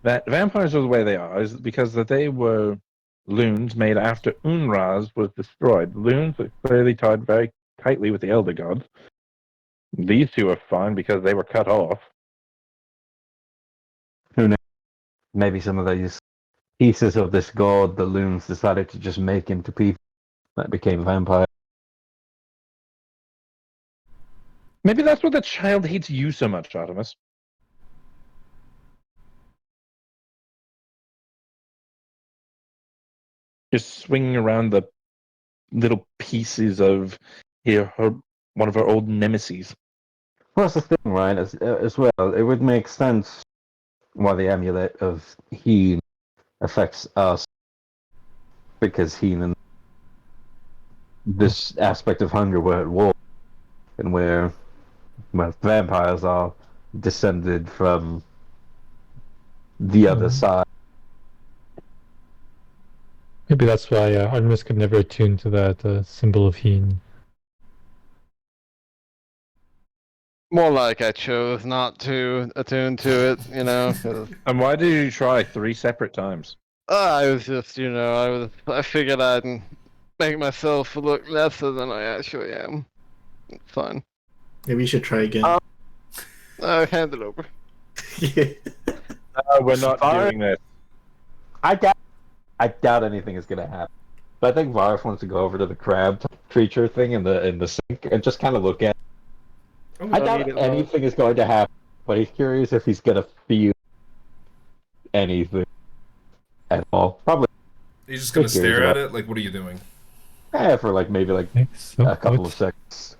D: that vampires are the way they are is because that they were loons made after Unraz was destroyed. Loons are clearly tied very tightly with the elder gods. These 2 are fine because they were cut off.
A: Maybe some of these pieces of this god, the loons, decided to just make into people that became vampires.
D: Maybe that's why the child hates you so much, Artemis. Just swinging around the little pieces of one of her old nemesis.
A: Well, that's the thing, right? As well, it would make sense why the amulet of Heen affects us, because Heen and this aspect of hunger were at war, and where vampires are descended from the other side.
B: Maybe that's why Artemis could never attune to that symbol of Heen.
E: More like I chose not to attune to it, you know. 'Cause,
D: And why did you try 3 separate times?
E: I was just, you know, I figured I'd make myself look lesser than I actually am. It's fine.
F: Maybe you should try again.
E: Hand it over.
D: We're not
A: Fine.
D: doing this.
A: I doubt anything is going to happen. But I think Varus wants to go over to the crab creature thing in the sink and just kind of look at. I
E: Don't
A: doubt
E: need it, though.
A: anything is going to happen, but he's curious if he's gonna feel anything at all. Probably
C: You're just gonna
A: Who cares
C: stare at
A: about-
C: it? Like, what are you doing?
A: for like maybe like
B: Okay, so
A: a couple of
B: what's-
A: seconds.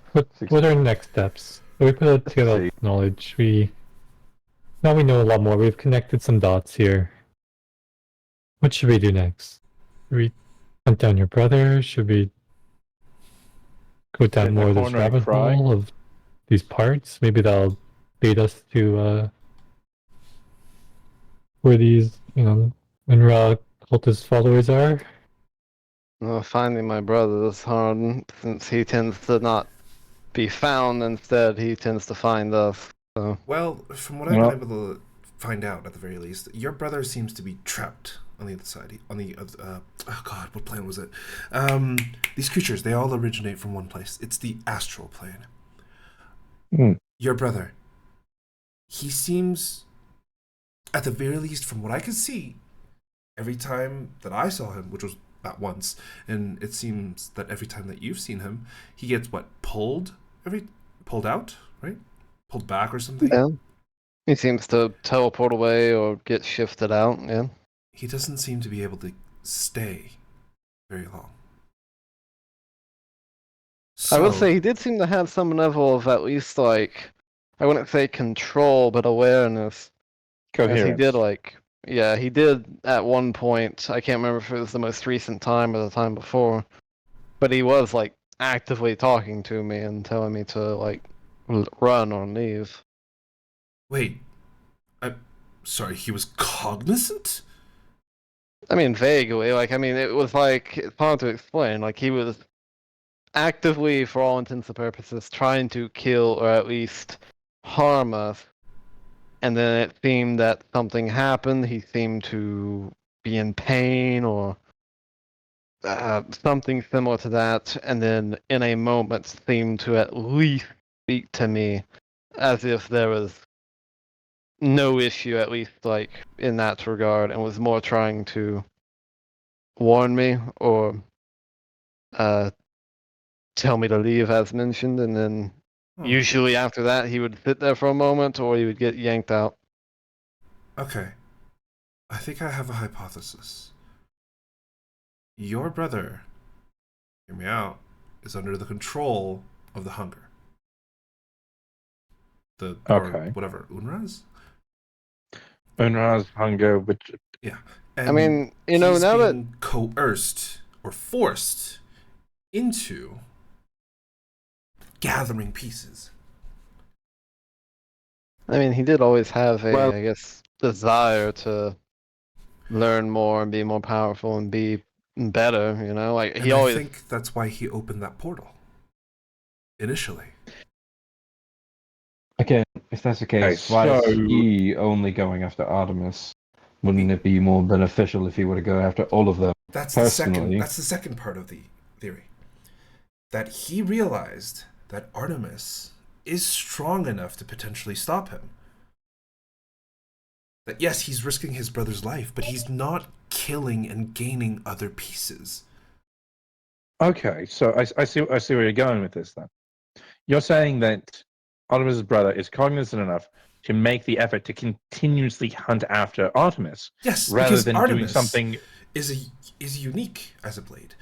B: What are our next steps? So we put together
A: see.
B: knowledge. Now we know a lot more. We've connected some dots here. What should we do next? Should we hunt down your brother? Should we go
D: Sit
B: down
D: in the
B: more of this
D: corner and
B: rabbit
D: cry?
B: hole of these parts? Maybe that'll lead us to where these, Unra cultist followers are.
E: Well, finding my brother is hard since he tends to not be found. Instead, he tends to find us. So
C: Well, from what I've
D: Well-
C: been able to find out, at the very least, your brother seems to be trapped on the other side. On the oh god, what plane was it? These creatures, they all originate from one place. It's the astral plane.
D: Hmm.
C: Your brother, he seems, at the very least, from what I could see, every time that I saw him, which was about once, and it seems that every time that you've seen him, he gets pulled out, right? Pulled back or something.
E: yeah, he seems to teleport away or get shifted out. Yeah.
C: He doesn't seem to be able to stay very long.
E: I will
C: So-
E: say he did seem to have some level of at least like I wouldn't say control, but awareness. As he
D: Coherence.
E: did he did at one point. I can't remember if it was the most recent time or the time before, but he was like actively talking to me and telling me to like run or leave.
C: Wait, I'm sorry. He was cognizant.
E: I mean, vaguely. Like, I mean, it was like it's hard to explain. Like, he was actively, for all intents and purposes, trying to kill or at least harm us. And then it seemed that something happened. He seemed to be in pain or something similar to that. And then, in a moment, seemed to at least speak to me as if there was no issue, at least like in that regard, and was more trying to warn me or tell me to leave as mentioned, and then
C: Hmm.
E: usually after that he would sit there for a moment or he would get yanked out.
C: Okay, I think I have a hypothesis. Your brother, hear me out, is under the control of the hunger. Or
D: Okay.
C: whatever, Unraz?
D: Unra's hunger, which
C: And
E: I mean, now
C: he's
E: that
C: being coerced or forced into gathering pieces.
E: he did always have a,
A: Well-
E: I guess, desire to learn more and be more powerful and be better. Like
C: And
E: he
C: I
E: always.
C: think that's why he opened that portal. Initially.
H: Okay, if that's the case, why is
D: so-
H: he only going after Artemis? Wouldn't it be more beneficial if he were to go after all of them?
C: That's
H: Personally.
C: the second part of the theory. That he realized that Artemis is strong enough to potentially stop him. That yes, he's risking his brother's life, but he's not killing and gaining other pieces.
D: Okay, so I see where you're going with this. Then you're saying that Artemis's brother is cognizant enough to make the effort to continuously hunt after Artemis,
C: Yes,
D: rather
C: because
D: than
C: Artemis
D: doing something.
C: is unique as a blade.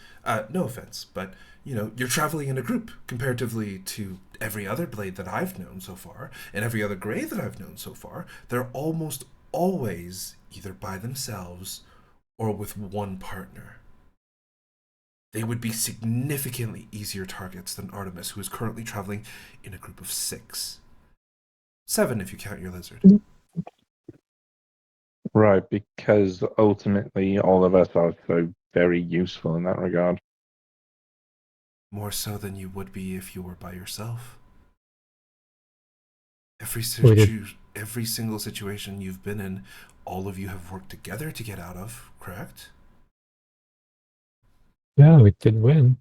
C: No offense, but you're traveling in a group comparatively to every other blade that I've known so far, and every other gray that I've known so far. They're almost always either by themselves or with one partner. They would be significantly easier targets than Artemis, who is currently traveling in a group of 6. 7 if you count your lizard.
D: Right, because ultimately all of us are so very useful in that regard.
C: More so than you would be if you were by yourself. Every
B: We did-
C: every single situation you've been in, all of you have worked together to get out of, correct?
B: Yeah, we did win.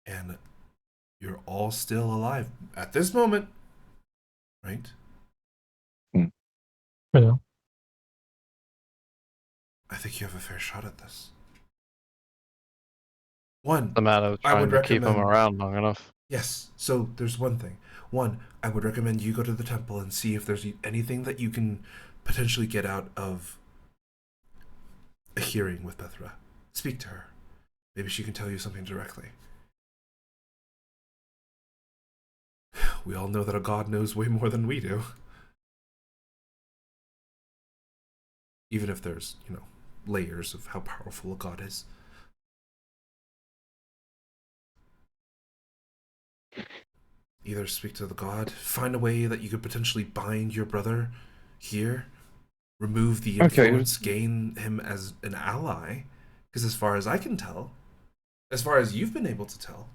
C: And you're all still alive at this moment, right?
B: For now.
C: I think you have a fair shot at this. One,
E: The matter of
C: I
E: trying
C: would
E: to keep him
C: recommend-
E: around long enough.
C: yes. So there's one thing. One, I would recommend you go to the temple and see if there's anything that you can potentially get out of a hearing with Bethra. Speak to her. Maybe she can tell you something directly. We all know that a god knows way more than we do. Even if there's, layers of how powerful a god is. Either speak to the god, find a way that you could potentially bind your brother here, remove the
H: Okay.
C: influence, gain him as an ally. Because as far as I can tell, as far as you've been able to tell,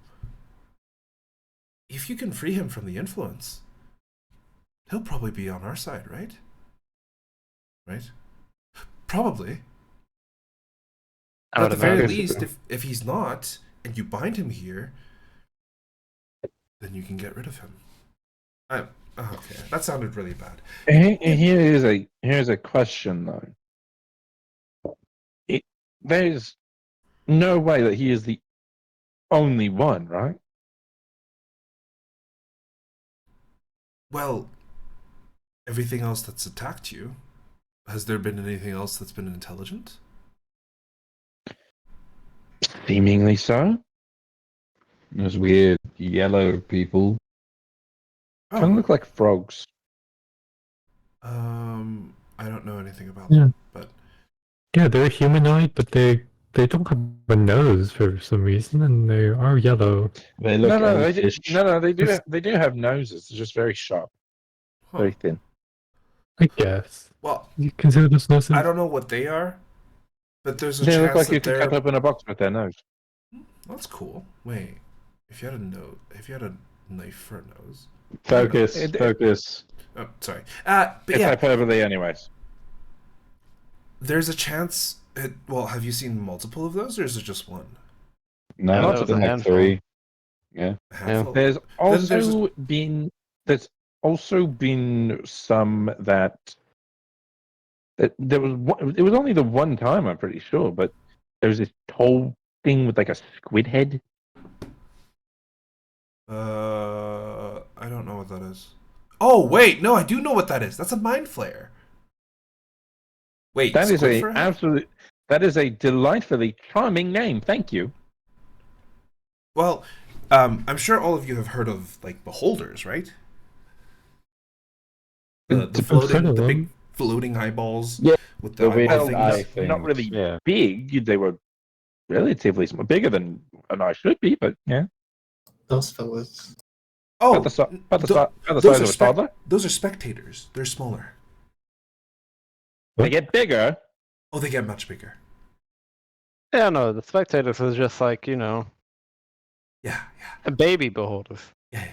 C: if you can free him from the influence, he'll probably be on our side, right? Right? Probably.
E: I
C: But at
E: would
C: the very
E: imagine.
C: least, if he's not, and you bind him here, then you can get rid of him. Okay, that sounded really bad.
D: Here's a question though. There's no way that he is the only one, right?
C: Well, everything else that's attacked you, has there been anything else that's been intelligent?
D: Seemingly so.
H: Those weird yellow people.
C: Oh,
D: Kind of look like frogs.
C: I don't know anything about
B: Yeah.
C: them, but
B: Yeah, they're humanoid, but they don't have a nose for some reason, and they are yellow.
H: They look elfish.
D: They do have noses. They're just very sharp,
C: huh.
D: very thin.
B: I guess.
C: Well,
B: You consider those noses?
C: I don't know what they are, but there's a
D: They
C: chance
D: look like
C: that
D: you could
C: they're.
D: cut open a box with their nose.
C: That's cool. Wait, if you had a knife for a nose.
H: Focus,
D: It-
H: focus.
C: Oh, sorry. But
D: It's
C: yeah,
D: hyperbole, anyways.
C: there's a chance. Well, have you seen multiple of those, or is it just one?
H: No,
E: Yeah, that
H: it's
E: was a
H: been like
E: handful.
H: 3. Yeah.
C: A handful?
D: There's
C: there's
D: also been some that there was one, it was only the one time, I'm pretty sure, but there was this whole thing with like a squid head.
C: I don't know what that is. Oh wait, no, I do know what that is. That's a mind flare. Wait,
D: That is
C: squid
D: a
C: flare?
D: absolute. That is a delightfully charming name. Thank you.
C: Well, I'm sure all of you have heard of like beholders, right? The
B: I've heard of
C: the big
B: them.
C: floating eyeballs.
H: Yeah.
C: With the
H: The weird
C: eyeball
D: Well,
C: things.
H: eye
D: not
H: things.
D: really
H: Yeah.
D: big. They were relatively small, bigger than an eye should be, but yeah,
F: Those fellas.
C: Oh,
D: about the size
C: those
D: of
C: are
D: a toddler.
C: those are spectators. They're smaller.
D: They get bigger.
C: Oh, they get much bigger.
E: Yeah, no, the spectators is just like,
C: Yeah,
E: a baby beholders.
C: yeah.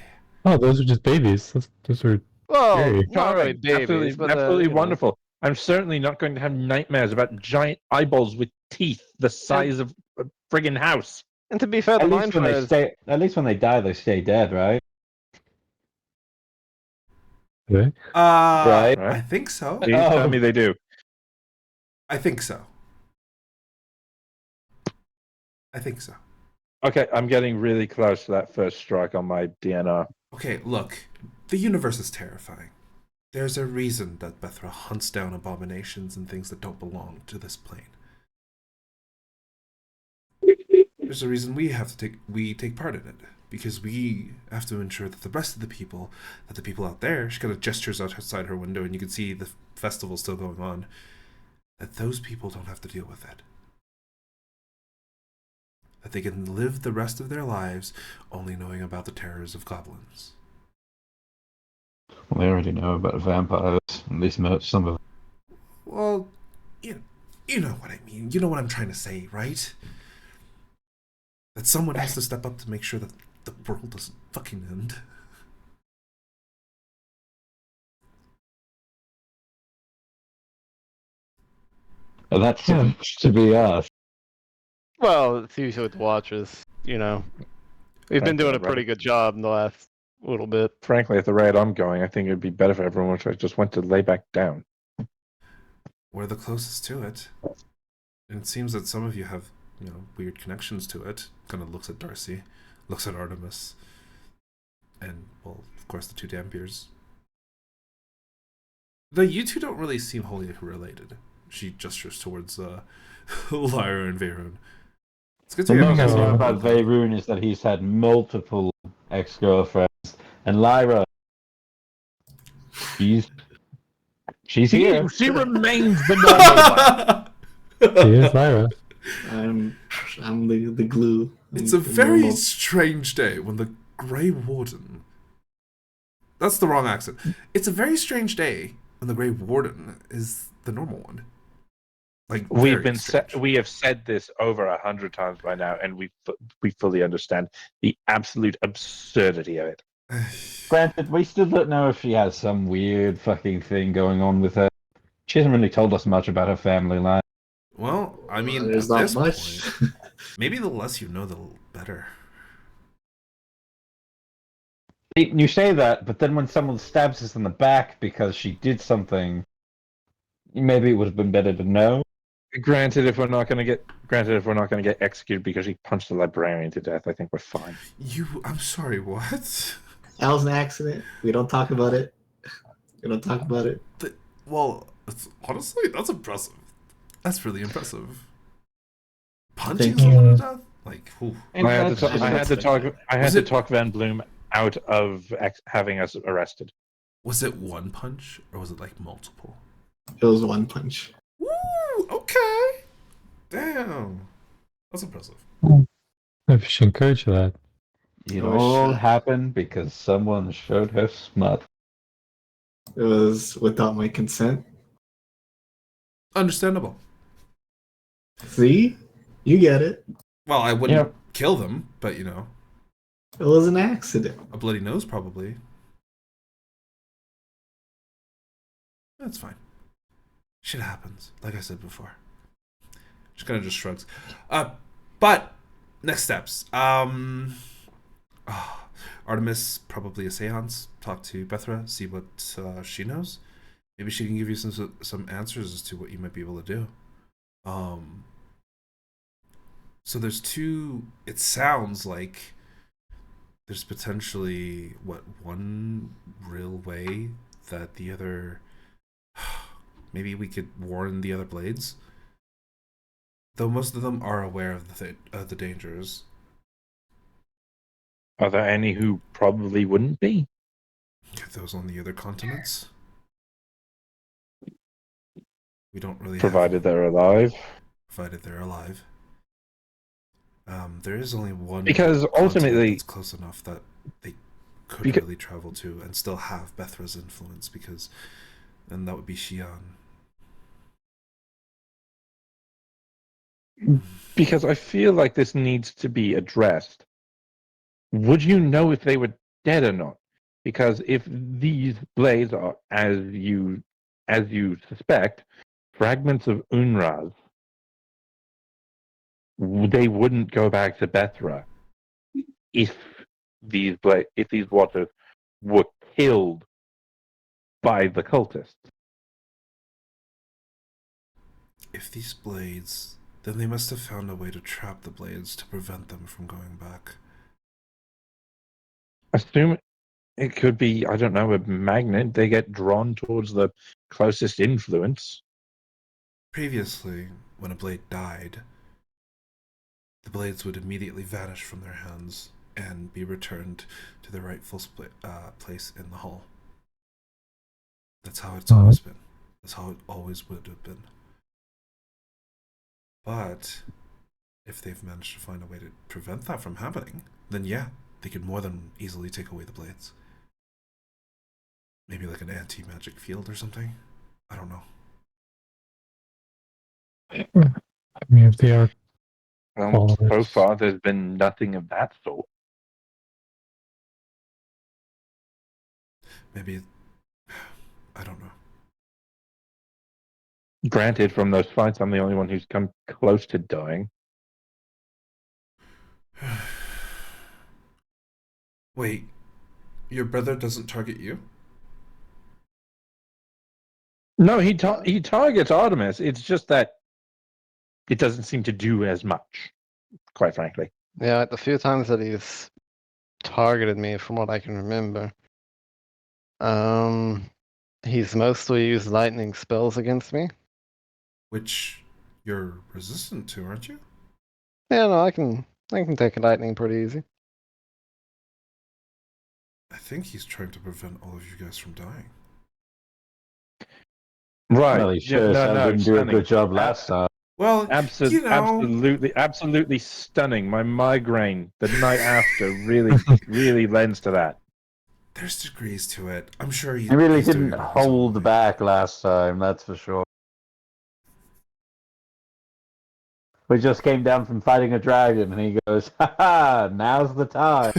B: Oh, those are just babies. Those are
E: Well,
B: Scary.
E: not really
D: Charming.
E: babies,
D: absolutely,
E: but
D: absolutely wonderful. I'm certainly not going to have nightmares about giant eyeballs with teeth the size of a friggin' house.
E: And to be fair, the
H: At
E: mind flayers,
H: least when they die, they stay dead, right?
B: okay.
H: Right.
C: I think so.
D: Please tell me they do.
C: I think so. I think so.
D: Okay, I'm getting really close to that first strike on my DNR.
C: Okay, look. The universe is terrifying. There's a reason that Bethra hunts down abominations and things that don't belong to this plane. There's a reason we take part in it. Because we have to ensure that the rest of the people out there, she kind of gestures outside her window and you can see the festival still going on, that those people don't have to deal with it. That they can live the rest of their lives only knowing about the terrors of goblins.
H: Well, they already know about vampires. At least some of them.
C: Well, you know what I mean. You know what I'm trying to say, right? That someone has to step up to make sure that the world doesn't fucking end.
H: And that's
B: Yeah.
H: supposed to be us.
E: well, it's usually with the Watchers, you know. We've been
D: Frankly,
E: doing a
D: right.
E: pretty good job in the last little bit.
D: Frankly, at the rate I'm going, I think it'd be better for everyone if I just went to lay back down.
C: We're the closest to it. And it seems that some of you have weird connections to it. Kind of looks at Darcy, looks at Artemis, and well, of course, the two Dampiers. Though you two don't really seem wholly related. She gestures towards Lyra and Veyron. It's good to
A: The
C: hear.
A: most I
B: No.
A: know about Veyron is that he's had multiple ex-girlfriends, and Lyra, she's here.
D: She remains the normal one.
B: She is Lyra.
F: I'm the glue.
C: It's
F: I'm
C: a
F: the
C: very
F: normal-
C: strange day when the Grey Warden. That's the wrong accent. It's a very strange day when the Grey Warden is the normal one. Like very strange.
D: We have said this over 100 times by now, and we fully understand the absolute absurdity of it.
A: Granted, we still don't know if she has some weird fucking thing going on with her. She hasn't really told us much about her family life.
C: Well, I mean,
F: there's
C: at
F: not
C: this
F: much.
C: point, maybe the less you know, the better.
A: You say that, but then when someone stabs us in the back because she did something, maybe it would have been better to know.
D: Granted, if we're not going to get executed because he punched the librarian to death, I think we're fine.
C: I'm sorry, what?
F: That was an accident. We don't talk about it. We don't talk about it.
C: Well, honestly, that's impressive. That's really impressive. Punching
F: Thank you.
C: someone to death? Like, ooh.
D: I had
C: Was
D: to
C: it-
D: talk Van Bloom out of having us arrested.
C: Was it one punch or was it like multiple?
F: It was one punch.
C: Woo! Okay. Damn. That's impressive.
B: Maybe we should encourage that.
A: It
F: Oh,
A: all
F: shit.
A: happened because someone showed her smut.
F: It was without my consent.
C: Understandable.
F: See? You get it.
C: Well, I wouldn't
A: Yeah.
C: kill them, but
F: It was an accident.
C: a bloody nose probably. That's fine. Shit happens, like I said before. Just kind of just shrugs. But next steps. Artemis, probably a seance. Talk to Bethra, see what she knows. Maybe she can give you some answers as to what you might be able to do. So there's two. It sounds like there's potentially one real way that the other. Maybe we could warn the other blades. Though most of them are aware of the dangers.
D: Are there any who probably wouldn't be?
C: Those on the other continents. We don't really
D: Provided they're alive.
C: provided they're alive. There is only one
D: Because
C: continent
D: ultimately-
C: that's close enough that they could
D: Beca-
C: really travel to and still have Bethra's influence, and that would be Xi'an.
D: Because I feel like this needs to be addressed. Would you know if they were dead or not? Because if these blades are, as you suspect, fragments of Unraz, they wouldn't go back to Bethra if these watchers were killed by the cultists.
C: If these blades, then they must have found a way to trap the blades to prevent them from going back.
D: Assume it could be, I don't know, a magnet. They get drawn towards the closest influence.
C: Previously, when a blade died, the blades would immediately vanish from their hands and be returned to their rightful place in the hull. That's how it's always been. That's how it always would have been. But if they've managed to find a way to prevent that from happening, then yeah, they could more than easily take away the blades. Maybe like an anti-magic field or something. I don't know.
B: I mean, if they are
D: So
B: followers.
D: far, there's been nothing of that sort.
C: Maybe, I don't know.
D: Granted, from those fights, I'm the only one who's come close to dying.
C: Wait, your brother doesn't target you?
D: No, he targets Artemis. It's just that it doesn't seem to do as much, quite frankly.
E: Yeah, the few times that he's targeted me, from what I can remember, he's mostly used lightning spells against me.
C: Which you're resistant to, aren't you?
E: Yeah, no, I can take a lightning pretty easy.
C: I think he's trying to prevent all of you guys from dying.
D: Right.
A: Well, he sure as hell didn't do a good job last time.
C: Well, you know,
D: Absolutely stunning. My migraine the night after really lends to that.
C: there's degrees to it. I'm sure
A: He really
C: he's doing
A: didn't
C: it in his own
A: hold
C: way.
A: back last time, that's for sure. We just came down from fighting a dragon, and he goes, "Ha now's the time."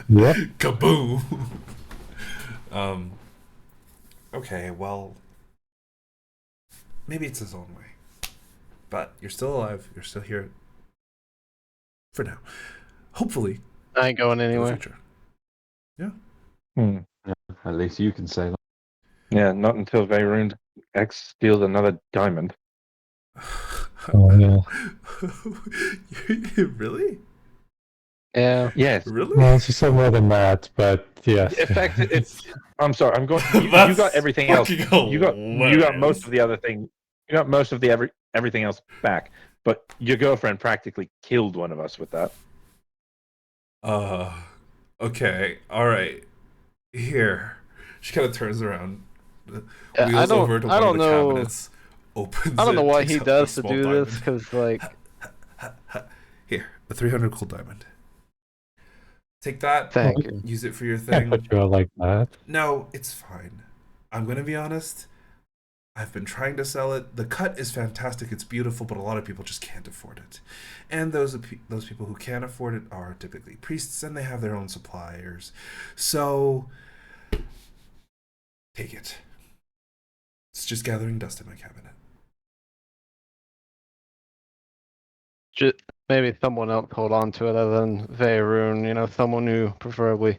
B: Yep.
C: Kaboom! Okay, well, maybe it's his own way. But you're still alive. You're still here. For now. Hopefully,
E: I ain't going
C: in the
E: anywhere.
C: future.
A: At least you can say that.
D: Yeah, not until Veyruund X steals another diamond.
B: Oh, yeah.
C: Really?
E: Yeah.
D: Yes.
C: Really?
B: Well, she said more than that, but yes.
D: I'm sorry. I'm going. You
C: That's
D: got everything else.
C: fucking
D: You got
C: hilarious.
D: most of the other thing. You got most of the everything else back. But your girlfriend practically killed one of us with that.
C: Okay, alright. Here. She kind of turns around,
E: I
C: wheels
E: don't-
C: over to
E: I
C: one of
E: don't
C: the
E: know-
C: cabinets, opens
E: I don't know
C: it,
E: what
C: takes
E: he
C: out
E: does
C: a
E: to
C: small
E: do
C: diamond.
E: this, because like,
C: Here, a 300 gold diamond. Take that,
E: thank you.
C: use it for your
B: Can't
C: thing.
B: put you out like that.
C: No, it's fine. I'm gonna be honest. I've been trying to sell it. The cut is fantastic. It's beautiful, but a lot of people just can't afford it. And those people who can afford it are typically priests, and they have their own suppliers. So take it. It's just gathering dust in my cabinet.
E: Maybe someone else hold on to it other than Veyruund, you know, someone who preferably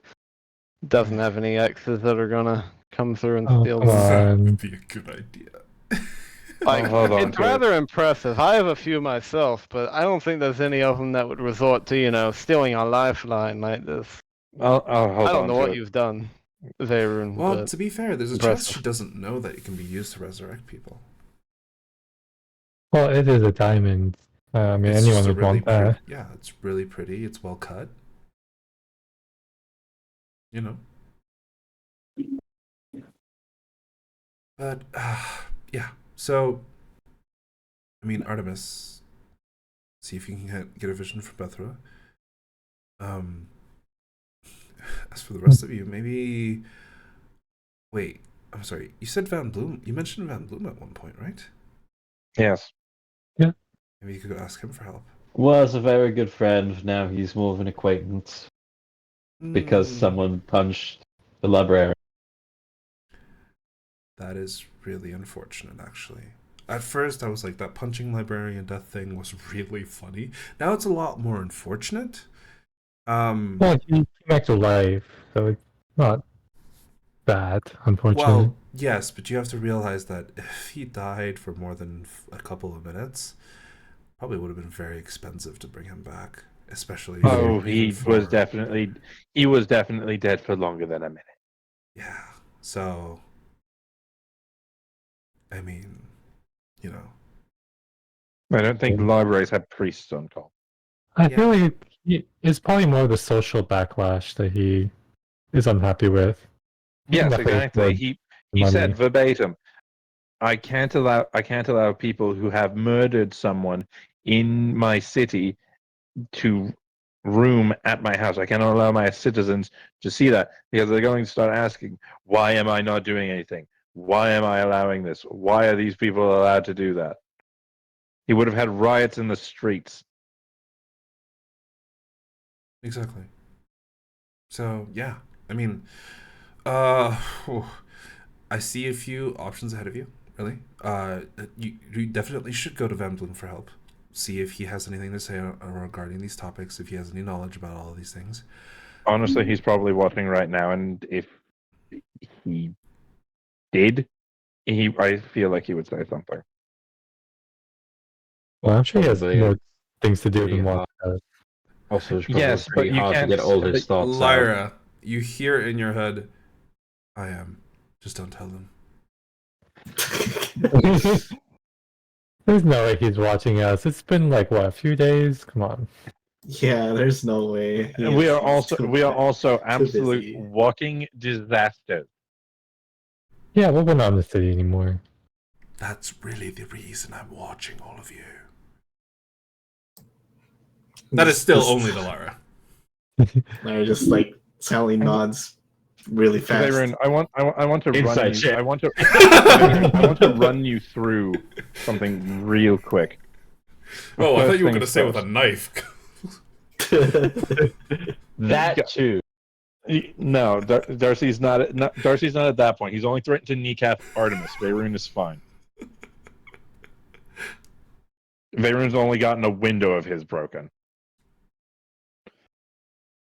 E: doesn't have any exes that are gonna come through and
B: Oh,
E: steal
B: come
E: them.
C: That
B: on.
C: would be a good idea.
E: Like,
D: hold on
E: it's
D: to it.
E: rather impressive. I have a few myself, but I don't think there's any of them that would resort to, you know, stealing a lifeline like this.
D: I'll hold
E: I don't
D: on
E: know
D: to
E: what
D: it.
E: you've done, Veyruund.
C: Well,
E: but
C: to be fair, there's a
E: impressive.
C: chance she doesn't know that it can be used to resurrect people.
B: Well, it is a diamond. I mean,
C: It's
B: anyone
C: just a
B: would
C: really
B: want that.
C: pretty, yeah, it's really pretty. It's well cut. You know. But yeah. So, I mean, Artemis, see if you can get a vision from Bethra. As for the rest of you, maybe. Wait, I'm sorry. You said Van Bloom. You mentioned Van Bloom at one point, right?
D: Yes.
C: Maybe you could go ask him for help.
A: Was a very good friend. Now he's more of an acquaintance because
C: Hmm.
A: someone punched the librarian.
C: That is really unfortunate, actually. At first, I was like, that punching librarian death thing was really funny. Now it's a lot more unfortunate.
B: Well, he came back to life, so it's not bad, unfortunately.
C: Well, yes, but you have to realize that if he died for more than a couple of minutes, probably would have been very expensive to bring him back, especially.
D: Oh,
C: even
D: he
C: for-
D: was definitely dead for longer than a minute.
C: Yeah. So, I mean, you know.
D: I don't think libraries have priests on call.
B: I
C: Yeah.
B: feel like it's probably more the social backlash that he is unhappy with.
D: Yes,
B: Definitely
D: exactly.
B: more
D: He
B: money.
D: said verbatim, I can't allow people who have murdered someone in my city to room at my house. I cannot allow my citizens to see that because they're going to start asking, why am I not doing anything? Why am I allowing this? Why are these people allowed to do that? He would have had riots in the streets.
C: Exactly. So yeah, I mean, I see a few options ahead of you. Really, you definitely should go to Van Bloom for help. See if he has anything to say regarding these topics. If he has any knowledge about all of these things.
D: Honestly, he's probably watching right now, and if he did, I feel like he would say something.
B: Well, I'm sure he has
H: Probably
B: more things to do
H: pretty
B: than
H: hard.
B: walk out.
H: Also, it's probably
D: Yes, but
H: pretty
D: you
H: hard to
D: can't
H: get all
D: s-
H: his thoughts out.
C: Lyra, you hear in your head, I am. Just don't tell them.
B: There's no way he's watching us. It's been like what, a few days? Come on.
F: Yeah, there's no way.
D: And we are
F: He's
D: also
F: too
D: we are
F: bad.
D: also absolute
F: busy.
D: walking disasters.
B: Yeah, we're not in the city anymore.
C: That's really the reason I'm watching all of you. That is still only the Lyra.
F: They're just like silently nods really fast.
D: Vayron, I want to
A: Inside
D: run you.
A: shit.
D: I want to run you through something real quick.
C: Oh, I thought
D: First
C: you were going to
D: things
C: say with a
D: first.
C: knife.
A: That too.
D: No, Darcy's not at that point. He's only threatened to kneecap Artemis. Vayron is fine. Vayron's only gotten a window of his broken.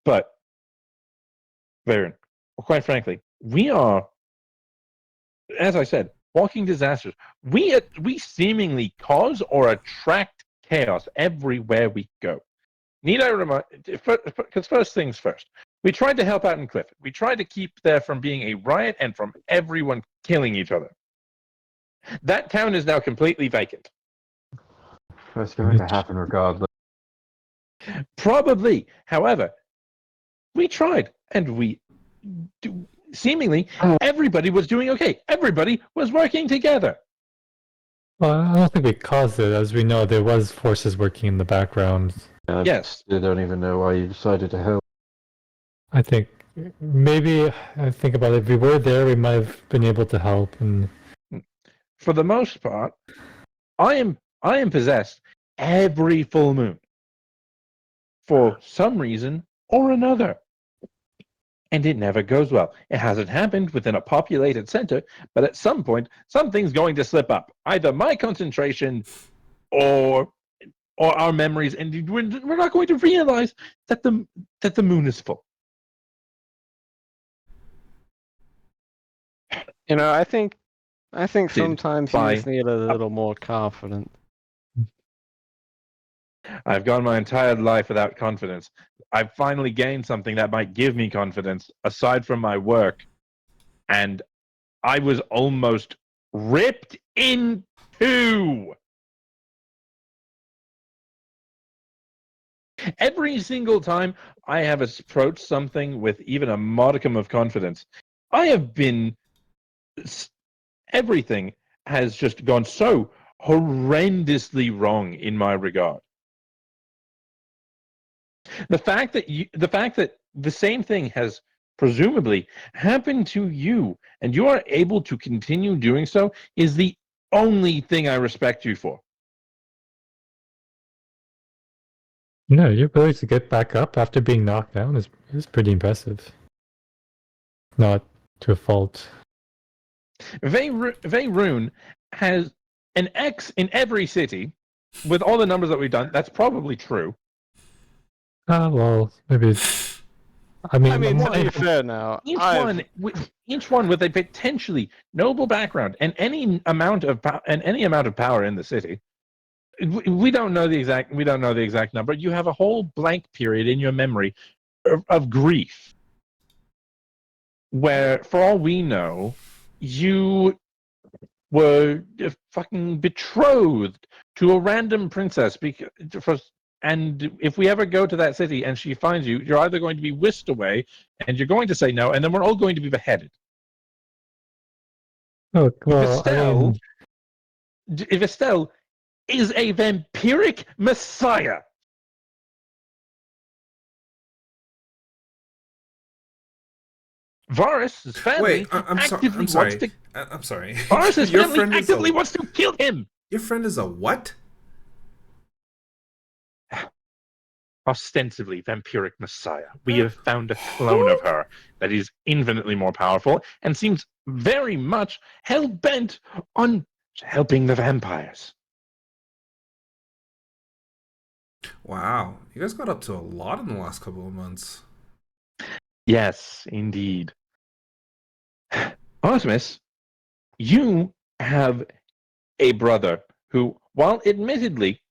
D: But Vayron, well, quite frankly, we are, as I said, walking disasters. We seemingly cause or attract chaos everywhere we go. Need I remind? Because first things first, we tried to help out in Clifford. We tried to keep there from being a riot and from everyone killing each other. That town is now completely vacant.
H: It's going to happen regardless.
D: Probably. However, we tried, and seemingly everybody was doing okay. Everybody was working together.
B: Well, I don't think we caused it. As we know, there was forces working in the background.
D: Yes.
H: I don't even know why you decided to help.
B: I think maybe, I think about it, if we were there, we might have been able to help. And
D: For the most part, I am possessed every full moon for some reason or another. And it never goes well. It hasn't happened within a populated center, but at some point, something's going to slip up. Either my concentration or our memories, and we're not going to realize that the moon is full.
E: You know, I think sometimes you
D: bye.
E: just need a little more confidence.
D: I've gone my entire life without confidence. I've finally gained something that might give me confidence aside from my work. And I was almost ripped in two. Every single time I have approached something with even a modicum of confidence, I have been. Everything has just gone so horrendously wrong in my regard. The fact that the same thing has presumably happened to you, and you are able to continue doing so, is the only thing I respect you for.
B: no, your ability to get back up after being knocked down is pretty impressive. Not to a fault.
D: Vayron has an X in every city. With all the numbers that we've done, that's probably true.
B: Well, maybe. I mean,
E: To be fair now,
D: Each one with a potentially noble background and any amount of power in the city. We don't know the exact number. You have a whole blank period in your memory of grief, where, for all we know, you were fucking betrothed to a random princess. And if we ever go to that city and she finds you, you're either going to be whisked away, and you're going to say no, and then we're all going to be beheaded.
B: Oh, well,
D: If Estelle is a vampiric messiah, Varus' family
C: Wait, I'm
D: actively
C: sorry.
D: wants to.
C: I'm sorry.
D: Varus'
C: Your
D: family
C: friend is
D: actively
C: a,
D: wants to kill him.
C: Your friend is a what?
D: Ostensibly vampiric messiah. We have found a clone of her that is infinitely more powerful and seems very much hell-bent on helping the vampires.
C: Wow, you guys got up to a lot in the last couple of months.
D: Yes, indeed. Artemis, you have a brother who, while admittedly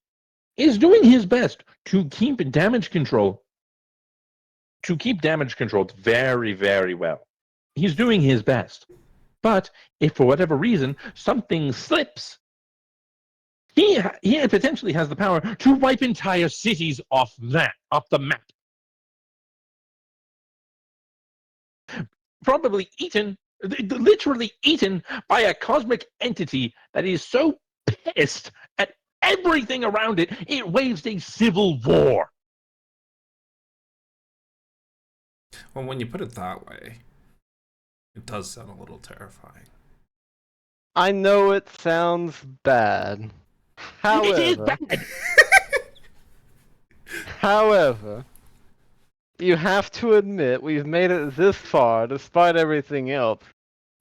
D: is doing his best to keep damage control. To keep damage controlled very, very well. He's doing his best. But if for whatever reason something slips, he potentially has the power to wipe entire cities off the map. Probably literally eaten by a cosmic entity that is so pissed at everything around it, it waged a civil war.
C: Well, when you put it that way, it does sound a little terrifying.
E: I know it sounds bad.
D: It is
E: However,
D: bad.
E: however, you have to admit we've made it this far despite everything else,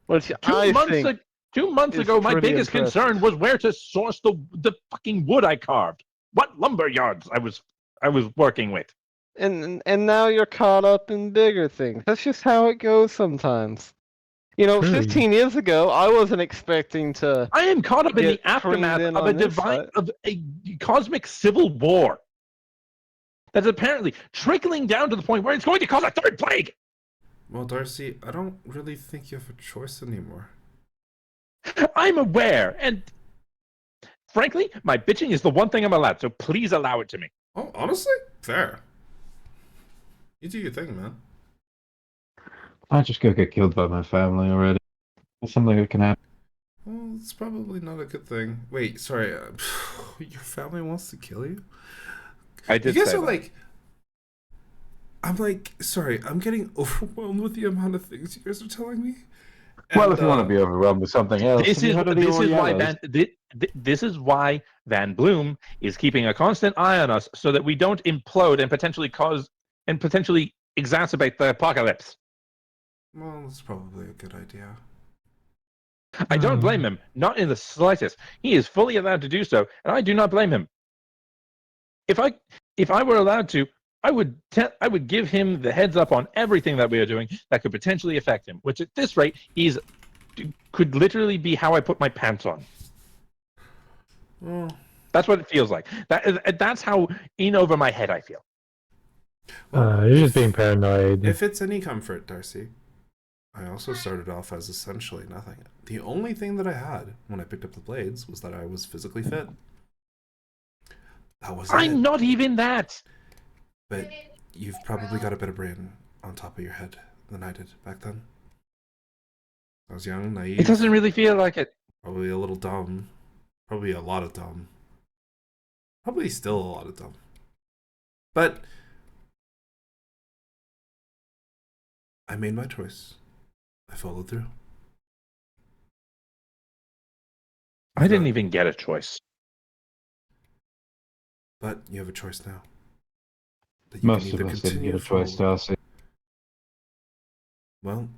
E: which I think
D: 2 months
E: is
D: ago, my
E: pretty
D: biggest
E: impressive.
D: concern was where to source the fucking wood I carved. What lumber yards I was working with.
E: And now you're caught up in bigger things. That's just how it goes sometimes. You know,
B: True.
E: 15 years ago, I wasn't expecting to.
D: I am caught up in the
E: Get creamed
D: aftermath
E: in
D: of
E: on this side.
D: of a cosmic civil war that's apparently trickling down to the point where it's going to cause a third plague.
C: Well, Darcy, I don't really think you have a choice anymore.
D: I'm aware, and frankly, my bitching is the one thing I'm allowed, so please allow it to me.
C: Oh, honestly? Fair. You do your thing, man.
H: I just go get killed by my family already. That's something that can happen.
C: Well, it's probably not a good thing. Wait, sorry. Your family wants to kill you?
D: I
C: You
D: did
C: guys
D: say
C: are
D: that.
C: like... I'm like, sorry, I'm getting overwhelmed with the amount of things you guys are telling me.
H: Well,
C: And,
H: if you want to be overwhelmed with something else,
D: This
H: have you
D: is
H: heard of the
D: why
H: Orielos?
D: this is why Van Bloom is keeping a constant eye on us so that we don't implode and potentially exacerbate the apocalypse.
C: Well, that's probably a good idea.
D: I don't blame him, not in the slightest. He is fully allowed to do so, and I do not blame him. If I were allowed to, I would give him the heads up on everything that we are doing that could potentially affect him. Which at this rate, could literally be how I put my pants on.
C: Well,
D: That's what it feels like. That's how in over my head I feel.
B: You're just being paranoid.
C: If it's any comfort, Darcy, I also started off as essentially nothing. The only thing that I had when I picked up the blades was that I was physically fit. That was
D: I'm
C: it.
D: not even that.
C: But you've probably got a better brain on top of your head than I did back then. I was young, naive.
D: It doesn't really feel like it.
C: Probably a little dumb. Probably a lot of dumb. Probably still a lot of dumb. But I made my choice. I followed through.
D: I didn't even get a choice.
C: But you have a choice now. That you
H: Most
C: can
H: of
C: either
H: us didn't
C: continue
H: get a choice,
C: forward.
H: Darcy.
C: Well,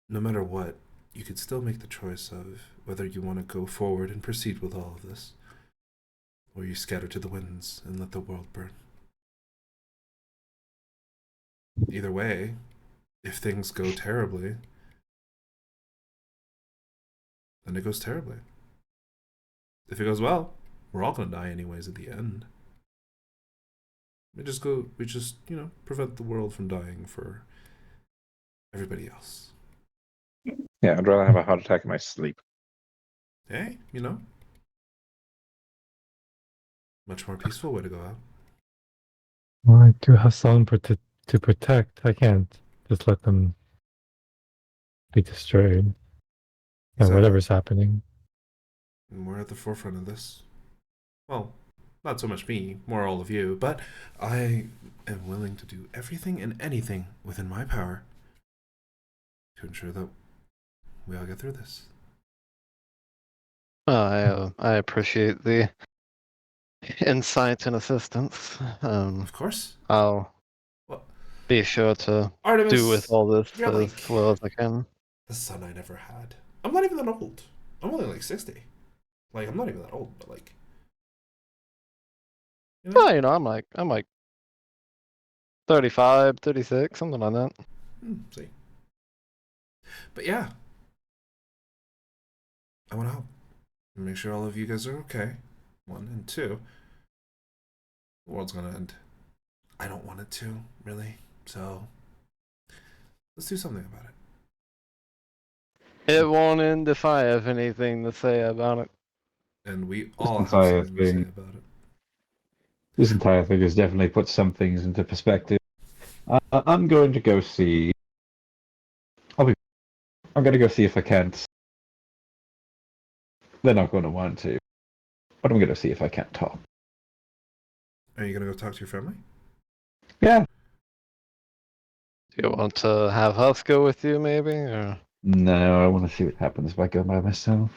C: no matter what, you could still make the choice of whether you want to go forward and proceed with all of this, or you scatter to the winds and let the world burn. Either way, if things go terribly, then it goes terribly. If it goes well, we're all gonna die anyways at the end. We just, prevent the world from dying for everybody else.
D: Yeah, I'd rather have a heart attack in my sleep.
C: Hey, much more peaceful way to go out.
B: Well, I do have someone to protect. I can't just let them be destroyed. Yeah,
C: Exactly.
B: whatever's happening.
C: And we're at the forefront of this. Well, not so much me, more all of you, but I am willing to do everything and anything within my power to ensure that we all get through this.
E: I appreciate the insight and assistance.
C: Of course.
E: I'll
C: Well,
E: be sure to
C: Artemis,
E: do with all this
C: you're
E: as
C: like
E: well as I can.
C: the son I never had. I'm not even that old. I'm only like 60. Like, I'm not even that old, but like...
E: Well, I'm like 35, 36, something like that.
C: See. But yeah. I want to help. Make sure all of you guys are okay. 1 and 2. The world's gonna end. I don't want it to, really. So let's do something about it.
E: It won't end if I have anything to say about it.
C: And we all have
H: entire
C: something to say
H: thing.
C: about it.
H: This entire thing has definitely put some things into perspective. I'm going to go see. I'm going to go see if I can't. They're not going to want to, but I'm going to see if I can't talk.
C: Are you gonna go talk to your family?
H: Yeah.
E: Do you want to have us go with you, maybe? Or...
H: No, I want to see what happens if I go by myself.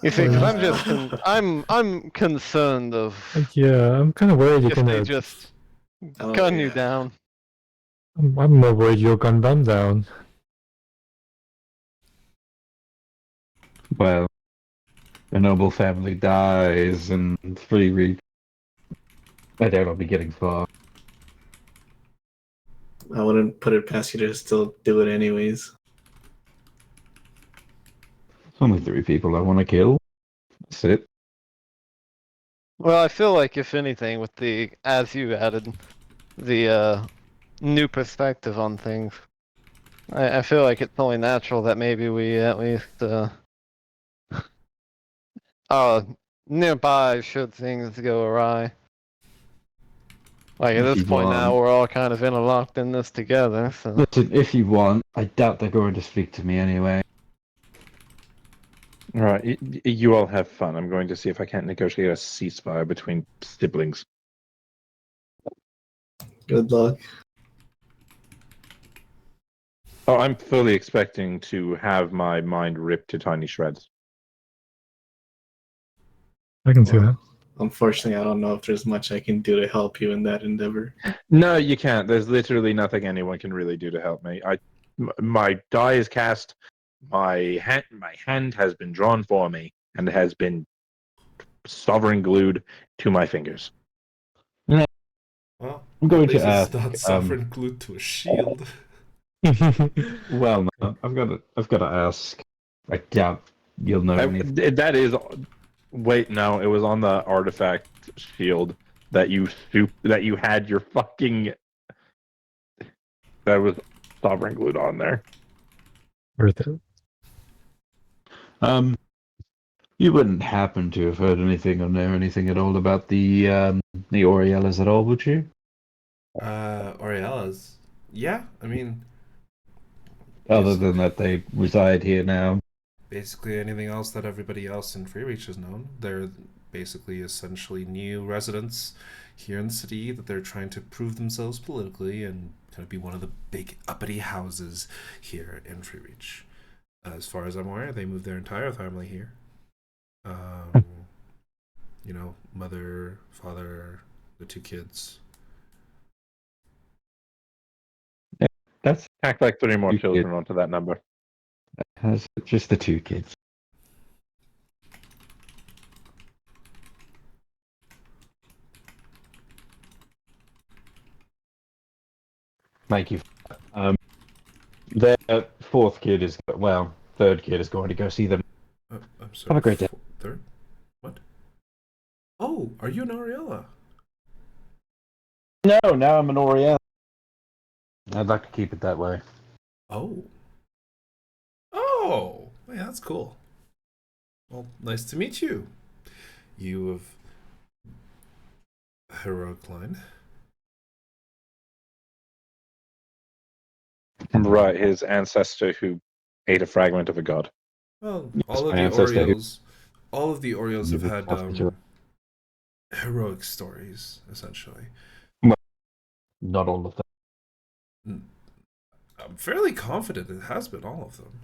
E: You see, because I'm
F: Uh,
E: just, I'm concerned of
B: Yeah, I'm kind of worried you're
E: if they
B: gonna.
E: just
F: Oh,
E: gun you
F: yeah.
E: down.
B: I'm more worried you'll gun them down.
H: Well, a noble family dies in 3 weeks. I doubt I'll be getting far.
F: I wouldn't put it past you to still do it anyways.
H: It's only 3 people I want to kill. That's it.
E: Well, I feel like if anything, with the as you added the new perspective on things, I feel like it's only natural that maybe we at least nearby should things go awry. Like at
H: If
E: this
H: you
E: point now,
H: want.
E: we're all kind of interlocked in this together. So
H: Listen, if you want, I doubt they're going to speak to me anyway.
D: All right, you all have fun. I'm going to see if I can't negotiate a ceasefire between siblings.
F: Good luck.
D: Oh, I'm fully expecting to have my mind ripped to tiny shreds.
B: I can see that.
F: Well, unfortunately, I don't know if there's much I can do to help you in that endeavor.
D: No, you can't. There's literally nothing anyone can really do to help me. My die is cast. My hand has been drawn for me and has been sovereign glued to my fingers.
C: Well,
H: I'm going
C: at least
H: to
C: it's
H: ask.
C: not sovereign glued to a shield.
H: Well, no, I've got to ask. I doubt you'll know anything.
D: That is. Wait, no, it was on the artifact shield that you had your fucking. That was sovereign glued on there.
B: Worth it.
H: You wouldn't happen to have heard anything or know anything at all about the Oriellas at all, would you?
C: Oriella's. Yeah, I mean,
H: Other than that, they reside here now.
C: basically anything else that everybody else in Free Reach has known. They're basically essentially new residents here in the city that they're trying to prove themselves politically and kind of be one of the big uppity houses here in Free Reach. As far as I'm aware, they moved their entire family here. Mother, father, the 2 kids.
D: That's tack like 3 more
H: You
D: children
H: did.
D: onto that number.
H: Has just the 2 kids. Thank you. Their 4th kid is third kid is going to go see them.
C: I'm sorry.
H: Have a great day.
C: Third? What? Oh, are you an Oriella?
H: No, now I'm an Oriel. I'd like to keep it that way.
C: Oh. Oh, yeah, that's cool. Well, nice to meet you. You of heroic line.
D: Right, his ancestor who ate a fragment of a god.
C: Well,
H: Yes,
C: all of
H: my
C: the
H: ancestor who-
C: Orioles have had
H: Hospital.
C: heroic stories, essentially.
H: Not all of them.
C: I'm fairly confident it has been all of them.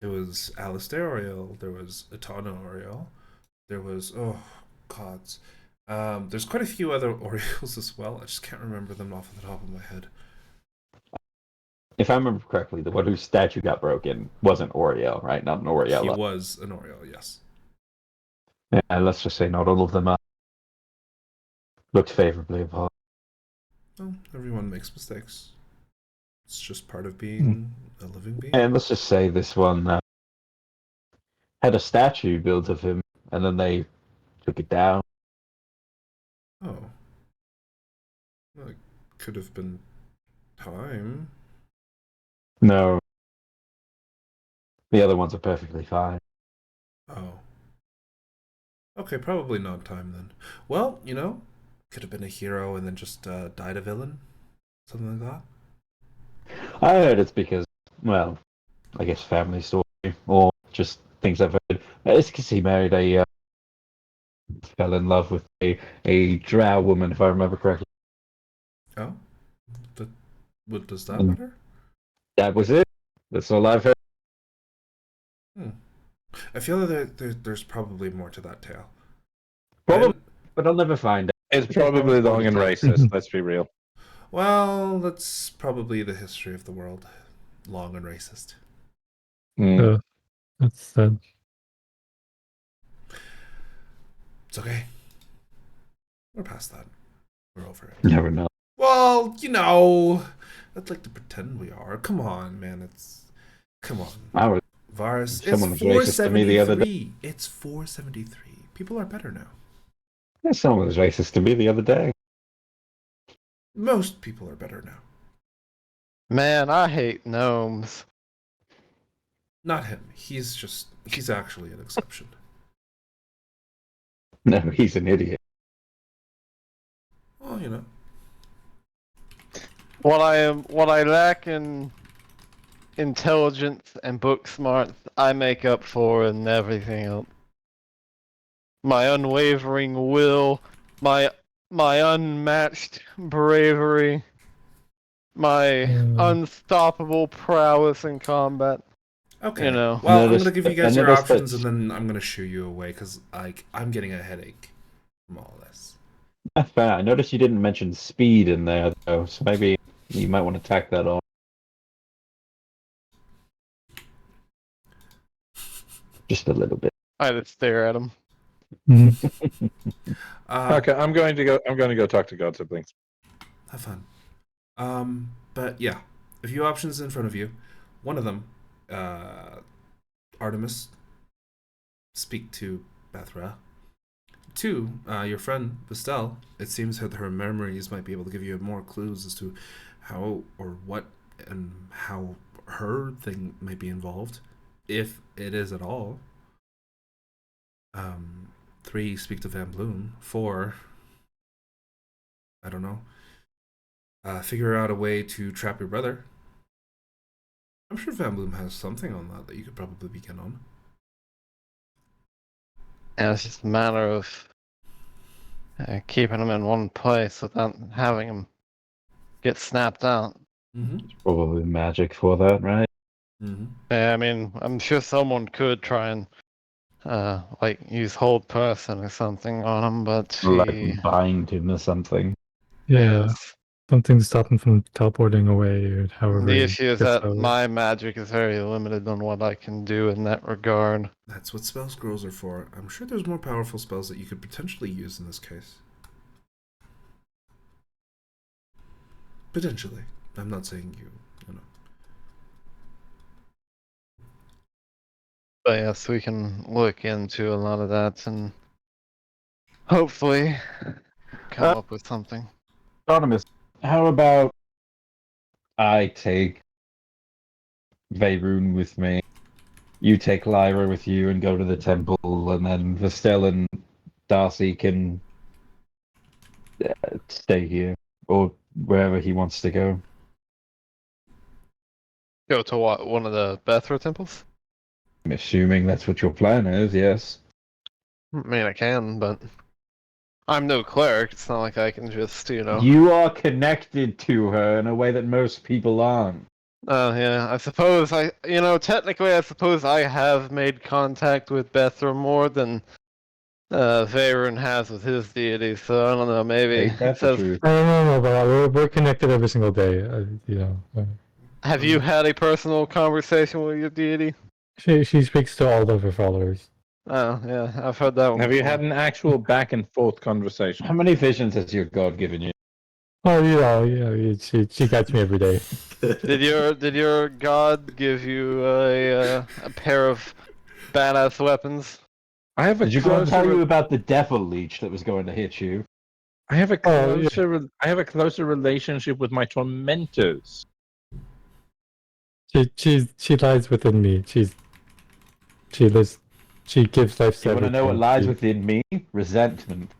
C: There was Alistair Oriole, there was Etana Oriole, there was gods. There's quite a few other Orioles as well. I just can't remember them off the top of my head.
H: If I remember correctly, the one whose statue got broken wasn't Oriel, right? Not an
C: He
H: Oriella.
C: was an Oriole, yes.
H: Yeah, let's just say not all of them looked favorably upon.
C: Well, everyone makes mistakes. It's just part of being a living being.
H: And let's just say this one had a statue built of him, and then they took it down.
C: Oh. Well, it could have been time.
H: No. The other ones are perfectly fine.
C: Oh. Okay, probably not time then. Well, could have been a hero and then just died a villain. Something like that.
H: I heard it's because, well, I guess family story, or just things I've heard. It's because he married fell in love with a drow woman, if I remember correctly.
C: Oh? What does that
H: Mm.
C: matter?
H: That was it. That's all I've heard.
C: I feel that there's probably more to that tale.
H: Probably, but I'll never find out.
D: It's probably long and racist. Let's be real.
C: Well, that's probably the history of the world. Long and racist.
B: Uh, that's sad.
C: It's okay. We're past that. We're over it.
H: Never know.
C: Well, I'd like to pretend we are. Come on, man. Come on.
H: I was.
C: Varus,
H: Someone
C: it's
H: was racist to me the other day.
C: 473. It's 473. People are better now.
H: Someone was racist to me the other day.
C: Most people are better now.
E: Man, I hate gnomes.
C: Not him. He's actually an exception.
H: No, he's an idiot.
C: Well,
E: What I lack in intelligence and book smarts, I make up for in everything else. My unwavering will, my unmatched bravery, my unstoppable prowess in combat.
C: Okay.
E: Well,
C: I'm
H: notice-
C: gonna give you
H: I
C: guys your
H: noticed
C: options,
H: that-
C: and then I'm gonna shoo you away because I'm getting a headache from all this.
H: That's fair. I noticed you didn't mention speed in there, though, so maybe you might want to tack that on. Just a little bit.
E: I just stare at him.
D: Okay, I'm going to go talk to God siblings.
C: Have fun. But yeah, a few options in front of you. One of them, Artemis. Speak to Bethra. 2, your friend Vestel. It seems that her memories might be able to give you more clues as to how or what and how her thing might be involved, if it is at all. 3, speak to Van Bloom. 4, I don't know. Figure out a way to trap your brother. I'm sure Van Bloom has something on that you could probably begin on.
E: And it's just a matter of keeping him in one place without having him get snapped out.
C: Mm-hmm.
H: Probably magic for that, right?
C: Mm-hmm.
E: Yeah, I mean, I'm sure someone could try and use hold person or something on him, but he...
H: Like bind him or something.
B: Yeah,
E: Yes.
B: something to stop him from teleporting away or however.
E: The
B: he
E: issue is
B: gets
E: that
B: out.
E: my magic is very limited on what I can do in that regard.
C: That's what spell scrolls are for. I'm sure there's more powerful spells that you could potentially use in this case. Potentially. I'm not saying you know.
E: But yes, we can look into a lot of that and hopefully come up with something.
H: Anonymous, how about I take Veyruun with me, you take Lyra with you and go to the temple, and then Vestel and Darcy can stay here, or wherever he wants to go.
E: Go to what, one of the Bethra temples?
H: I'm assuming that's what your plan is, yes.
E: I mean, I can, but I'm no cleric. It's not like I can just,
H: You are connected to her in a way that most people aren't.
E: yeah, I suppose technically I suppose I have made contact with Bethra more than Veyruun has with his deity, so I don't know, maybe
H: Ain't that
E: it
H: the
E: says,
H: truth?
B: I don't know, but we're connected every single day.
E: have you had a personal conversation with your deity?
B: She speaks to all of her followers.
E: Oh, yeah, I've heard that one.
D: Have you
E: before.
D: had an actual back and forth conversation?
H: How many visions has your god given you?
B: Oh, she guides me every day.
E: Did your god give you a pair of badass weapons?
D: I have a
H: Did you go and tell you
D: closer.
H: about the devil leech that was going to hit you?
D: I have a
B: Oh, yeah.
D: I have a closer relationship with my tormentors.
B: She lies within me. She lives. She gives life to
H: You want to know what
B: everything.
H: lies
B: She-
H: within me? Resentment.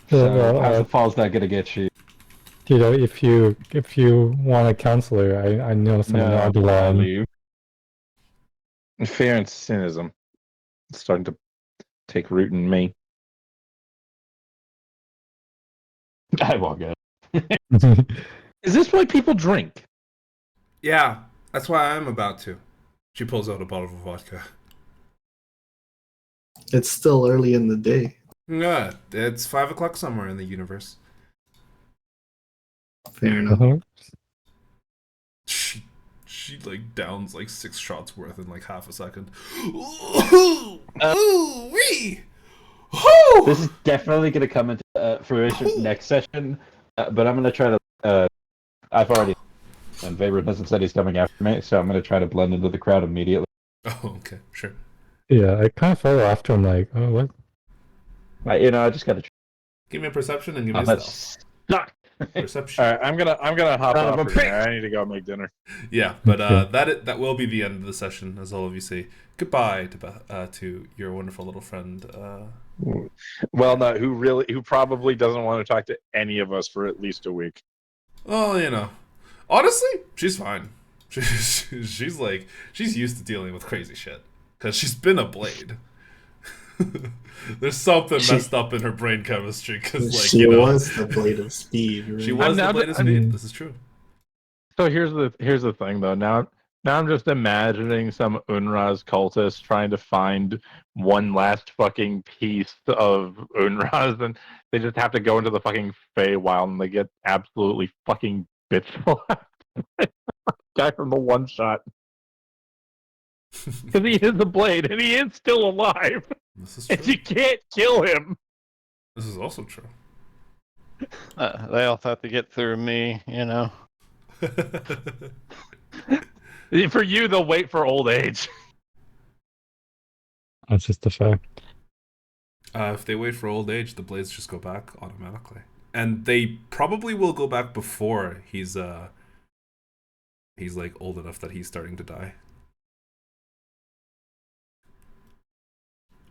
B: Yeah,
H: So
B: well,
H: House of Fall's not gonna get you.
B: you know, if you want a counselor, I know someone
H: No,
B: on the
H: I'll
B: line.
H: leave.
D: Fear and cynicism. It's starting to take root in me.
H: I won't go.
D: Is this why people drink?
C: Yeah, that's why I'm about to. She pulls out a bottle of vodka.
F: It's still early in the day.
C: Yeah, it's 5 o'clock somewhere in the universe.
F: Fair enough.
B: Uh-huh.
C: She like downs like 6 shots worth in like half a second. Ooh-wee!
H: This is definitely gonna come into fruition next session, but I'm gonna try to. I've already. And Vabron hasn't said he's coming after me, so I'm gonna try to blend into the crowd immediately.
C: Oh, okay, sure.
B: Yeah, I kind of follow after him, like, oh, what?
H: I just gotta.
C: Give me a perception and give me
H: I'm
C: a
H: a
C: stealth.
H: stuck.
C: Perception.
D: All right, I'm gonna hop
H: Son of
D: off
H: a
D: for
H: bitch.
D: here. I need to go make dinner.
C: Yeah, but
B: Okay.
C: that will be the end of the session, as all of you say goodbye to your wonderful little friend.
D: Well, no, who probably doesn't want to talk to any of us for at least a week.
C: Well, you know, honestly, she's fine. She's like she's used to dealing with crazy shit because she's been a blade. There's something messed up in her brain chemistry because, like,
F: She
C: you know,
F: was the blade of speed. Right?
C: she was the
D: now
C: blade of
D: I'm-
C: speed. This is true.
D: So here's the thing though. Now I'm just imagining some Unra's cultist trying to find one last fucking piece of Unra's, and they just have to go into the fucking Feywild and they get absolutely fucking bitch slapped. Guy from the one shot. Because he is a blade and he is still alive.
C: This is
D: And
C: true.
D: you can't kill him.
C: This is also true.
E: They also have to get through me, you know.
D: For you, they'll wait for old age.
B: That's just a fact.
C: If they wait for old age, the blades just go back automatically, and they probably will go back before he's like old enough that he's starting to die.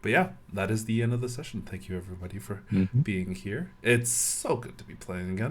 C: But yeah, that is the end of the session. Thank you everybody for being here. It's so good to be playing again.